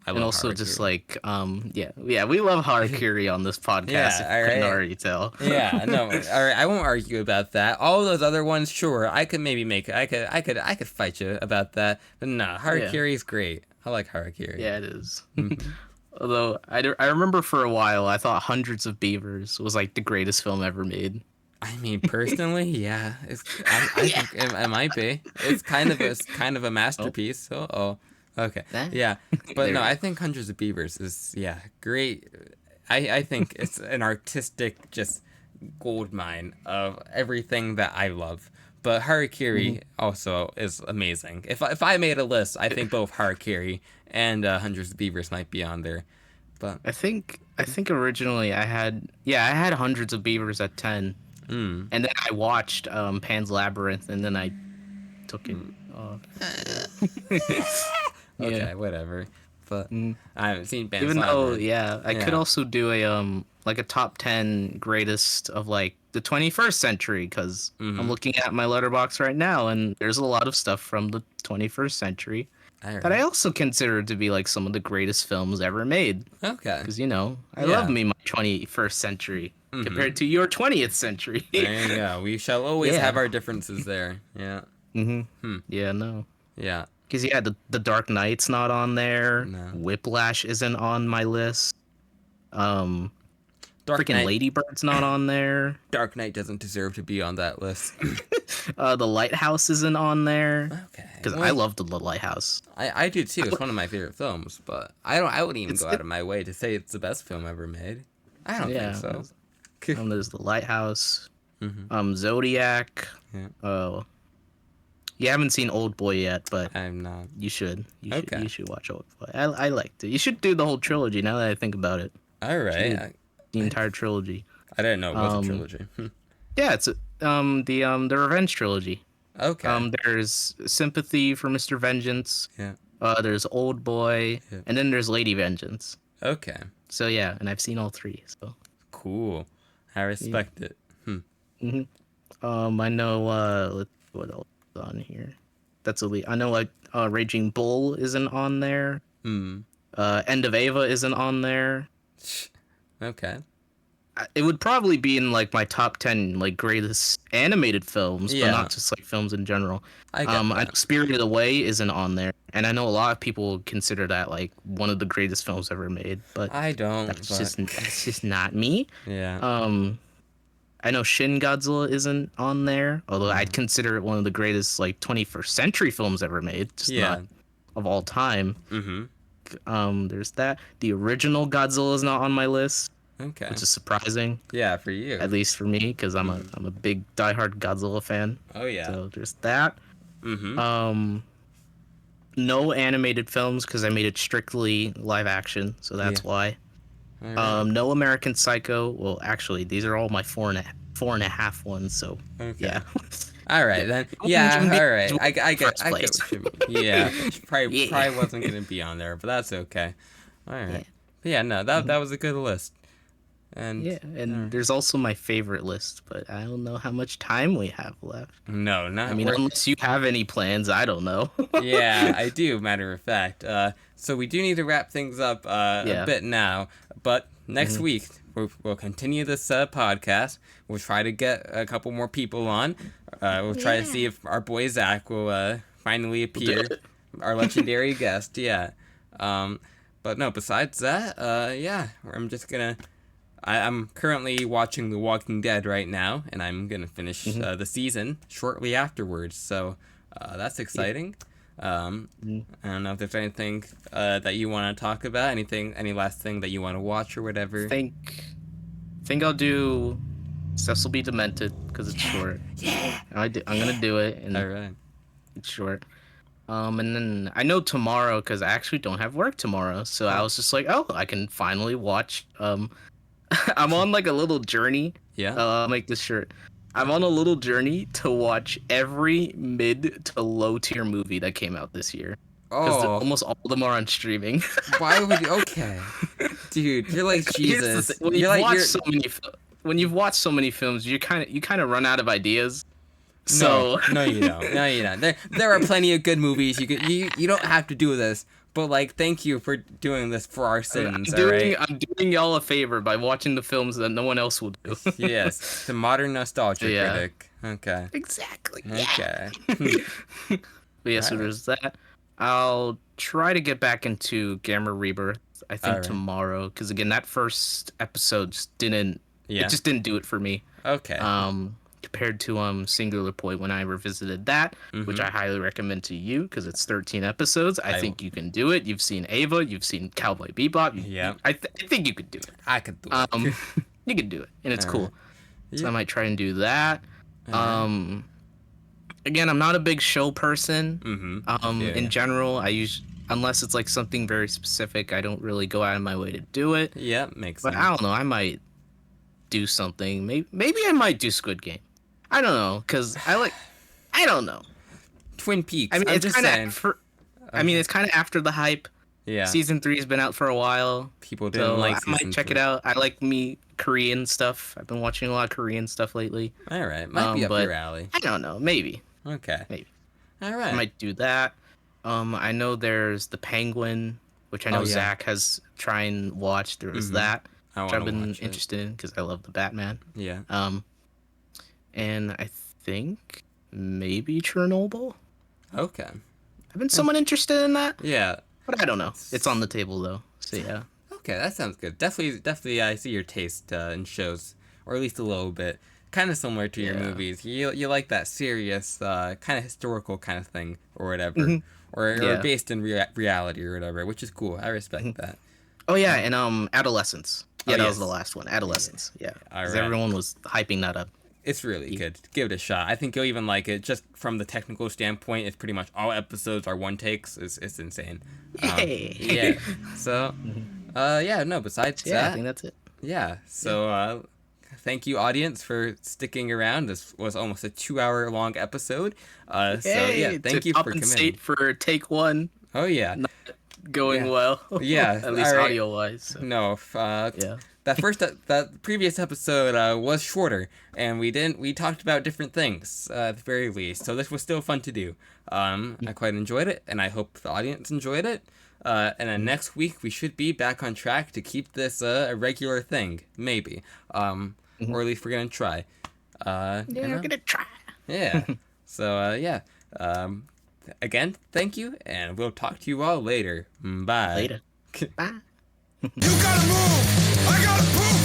S1: I
S2: and
S1: love
S2: also just
S1: Harakiri.
S2: like yeah, we love Harakiri on this podcast.
S1: Yeah,
S2: If you
S1: all
S2: couldn't
S1: right.
S2: already tell.
S1: Yeah, no, all right. I won't argue about that. All those other ones, sure, I could maybe make. I could fight you about that. But no,
S2: Yeah,
S1: Harakiri is great. I like Harakiri.
S2: yeah, it is. Although I remember for a while I thought Hundreds of Beavers was like the greatest film ever made.
S1: I mean, personally, yeah, I
S2: Yeah.
S1: think it might be. It's kind of a
S2: Oh,
S1: masterpiece. So, oh, okay,
S2: that
S1: yeah, but
S2: there
S1: no,
S2: you
S1: I
S2: go.
S1: think Hundreds of Beavers is great. I think it's an artistic just gold mine of everything that I love. But
S2: Hmm.
S1: Harakiri also is amazing. If I made a list, I think both Harakiri and Hundreds of Beavers might be on there. But
S2: I think originally I had Hundreds of Beavers at 10, and then I watched Pan's Labyrinth, and then I took it off. Yeah.
S1: okay, whatever. But
S2: Mm.
S1: I haven't seen Ben's
S2: Even though,
S1: Labyrinth.
S2: yeah, I could
S1: Yeah.
S2: also do a like a top 10 greatest of like the 21st century because I'm
S1: Mm-hmm.
S2: looking at my letterbox right now, and there's a lot of stuff from the 21st century
S1: All
S2: that I
S1: right.
S2: also consider to be like some of the greatest films ever made.
S1: Okay.
S2: Because I love
S1: Yeah.
S2: me my 21st century
S1: Mm-hmm.
S2: compared to your 20th century.
S1: There you go. We shall always have
S2: Yeah.
S1: our differences there. Yeah.
S2: Mm-hmm.
S1: Hmm.
S2: Yeah, no.
S1: Yeah.
S2: Because yeah, the Dark Knight's not on there.
S1: No.
S2: Whiplash isn't on my list. Um,
S1: Dark
S2: freaking
S1: Knight.
S2: Lady Bird's not on there.
S1: Dark Knight doesn't deserve to be on that list.
S2: The Lighthouse isn't on there.
S1: Okay.
S2: Because I
S1: Well,
S2: love the Lighthouse.
S1: I do too. It's one of my favorite films, but I wouldn't even
S2: It's
S1: go out
S2: it,
S1: of my way to say it's the best film ever made. I don't think
S2: yeah.
S1: so.
S2: There's the Lighthouse.
S1: Mm-hmm.
S2: Zodiac.
S1: Yeah.
S2: Oh, you haven't seen Old Boy yet, but
S1: I'm not.
S2: you should.
S1: Okay.
S2: You should watch Old Boy. I liked it. You should do the whole trilogy. Now that I think about it,
S1: All
S2: you should
S1: right.
S2: do the entire trilogy.
S1: I didn't know it was a
S2: Um,
S1: trilogy.
S2: yeah, it's the Revenge trilogy.
S1: Okay.
S2: There's Sympathy for Mr. Vengeance.
S1: Yeah.
S2: There's Old Boy,
S1: Yeah.
S2: and then there's Lady Vengeance.
S1: Okay.
S2: So yeah, and I've seen all three. So
S1: Cool. I
S2: yeah.
S1: respect it.
S2: hmm I know. What else is on here? That's elite. I know like Raging Bull isn't on there.
S1: Hmm.
S2: End of Ava isn't on there.
S1: Okay.
S2: It would probably be in like my top 10 like greatest animated films, but
S1: Yeah.
S2: not just like films in general.
S1: I get
S2: I know
S1: that.
S2: Spirited Away isn't on there, and I know a lot of people consider that like one of the greatest films ever made, but
S1: I don't, but
S2: that's just not me.
S1: yeah.
S2: I know Shin Godzilla isn't on there, although I'd consider it one of the greatest like 21st century films ever made, just
S1: Yeah.
S2: not of all time.
S1: Mm-hmm.
S2: There's that. The original Godzilla is not on my list,
S1: Okay.
S2: which is surprising,
S1: Yeah, for you.
S2: at least for me, because I'm a big diehard Godzilla fan.
S1: Oh yeah.
S2: So there's that.
S1: Mm-hmm.
S2: No animated films because I made it strictly live action, so that's
S1: Yeah.
S2: why.
S1: All right.
S2: No American Psycho. Well, actually, these are all my four and a half ones. So
S1: Okay.
S2: yeah.
S1: All right then.
S2: It
S1: Yeah.
S2: wouldn't be
S1: All right.
S2: first
S1: I get
S2: place.
S1: what you mean. Yeah.
S2: Yeah.
S1: Probably wasn't gonna be on there, but that's okay. All right.
S2: Yeah.
S1: But yeah. No. That was a good list. And
S2: Yeah, and there's also my favorite list, but I don't know how much time we have left.
S1: no, not.
S2: I mean, unless you have any plans, I don't know.
S1: Yeah, I do. Matter of fact. So we do need to wrap things up a
S2: Yeah.
S1: bit now, but next
S2: Mm-hmm.
S1: week we'll continue this podcast. We'll try to get a couple more people on. We'll try to see if our boy Zach will finally appear, our legendary guest. Yeah. But no. Besides that, yeah, I'm just gonna I'm currently watching The Walking Dead right now, and I'm gonna finish the season shortly afterwards. So that's exciting. I don't know if there's anything that you want to talk about. Any last thing that you want to watch or whatever.
S2: Think I'll do Cecil B. Demented because it's short.
S1: Yeah.
S2: I'm gonna do it, and
S1: All right.
S2: it's short. And then I know tomorrow because I actually don't have work tomorrow, so I was just like, oh, I can finally watch. I'm on like a little journey.
S1: Yeah.
S2: I'll make this short. I'm on a little journey to watch every mid to low tier movie that came out this year. Because almost all of them are on streaming.
S1: Why would you? Okay, dude, you're like Jesus. When
S2: you've watched so many films, you kind of run out of ideas. So
S1: no, you don't. No, you don't. There are plenty of good movies. You don't have to do this. But like, thank you for doing this for our sins.
S2: I'm doing y'all a favor by watching the films that no one else will do.
S1: Yes, the modern nostalgia critic. Okay.
S2: Exactly.
S1: Okay.
S2: But yeah, so there's that. I'll try to get back into Gamma Rebirth. I think tomorrow, because again, that first episode just didn't.
S1: Yeah.
S2: It just didn't do it for me.
S1: Okay.
S2: Compared to Singular Point when I revisited that, which I highly recommend to you because it's 13 episodes. I think you can do it. You've seen Ava, you've seen Cowboy Bebop. I think you could do it.
S1: I could do it.
S2: You could do it, and it's cool. So I might try and do that. Again, I'm not a big show person. In general, unless it's like something very specific, I don't really go out of my way to do it.
S1: Yeah, makes sense.
S2: But I don't know. I might do something. Maybe I might do Squid Game. I don't know, cause I don't know.
S1: Twin Peaks.
S2: I mean, it's kind of after the hype.
S1: Yeah.
S2: Season 3 has been out for a while.
S1: People didn't like season 3.
S2: I might check it out. I like Korean stuff. I've been watching a lot of Korean stuff lately.
S1: All right, might be up your alley.
S2: I don't know. Maybe.
S1: Okay.
S2: Maybe.
S1: All right.
S2: I might do that. I know there's The Penguin, which I know Zach has tried and watched. There was that, which I've been interested in because I love the Batman.
S1: Yeah.
S2: And I think maybe Chernobyl.
S1: Okay.
S2: I've been somewhat interested in that.
S1: Yeah.
S2: But I don't know. It's on the table though. So yeah.
S1: Okay, that sounds good. Definitely. I see your taste in shows, or at least a little bit. Kind of similar to your movies. You like that serious, kind of historical kind of thing, or whatever, or based in reality or whatever, which is cool. I respect that.
S2: Oh yeah, and Adolescence. Yeah, that was the last one. Adolescence. Yeah. Because everyone was hyping that up.
S1: It's really good. Give it a shot. I think you'll even like it. Just from the technical standpoint, it's pretty much all episodes are one takes. It's insane. Yeah. So, besides that,
S2: I think that's it.
S1: Yeah. So, thank you, audience, for sticking around. This was almost a 2-hour-long episode. Thank you for coming.
S2: For take 1.
S1: Oh yeah.
S2: Not going well.
S1: Yeah.
S2: At least audio-wise. So.
S1: No. That previous episode was shorter, and we talked about different things at the very least. So this was still fun to do. I quite enjoyed it, and I hope the audience enjoyed it. And then next week we should be back on track to keep this a regular thing, maybe. Or at least we're gonna try.
S2: We're gonna try.
S1: Yeah. So again, thank you, and we'll talk to you all later. Bye.
S2: Later. Bye.
S3: You gotta move! I gotta prove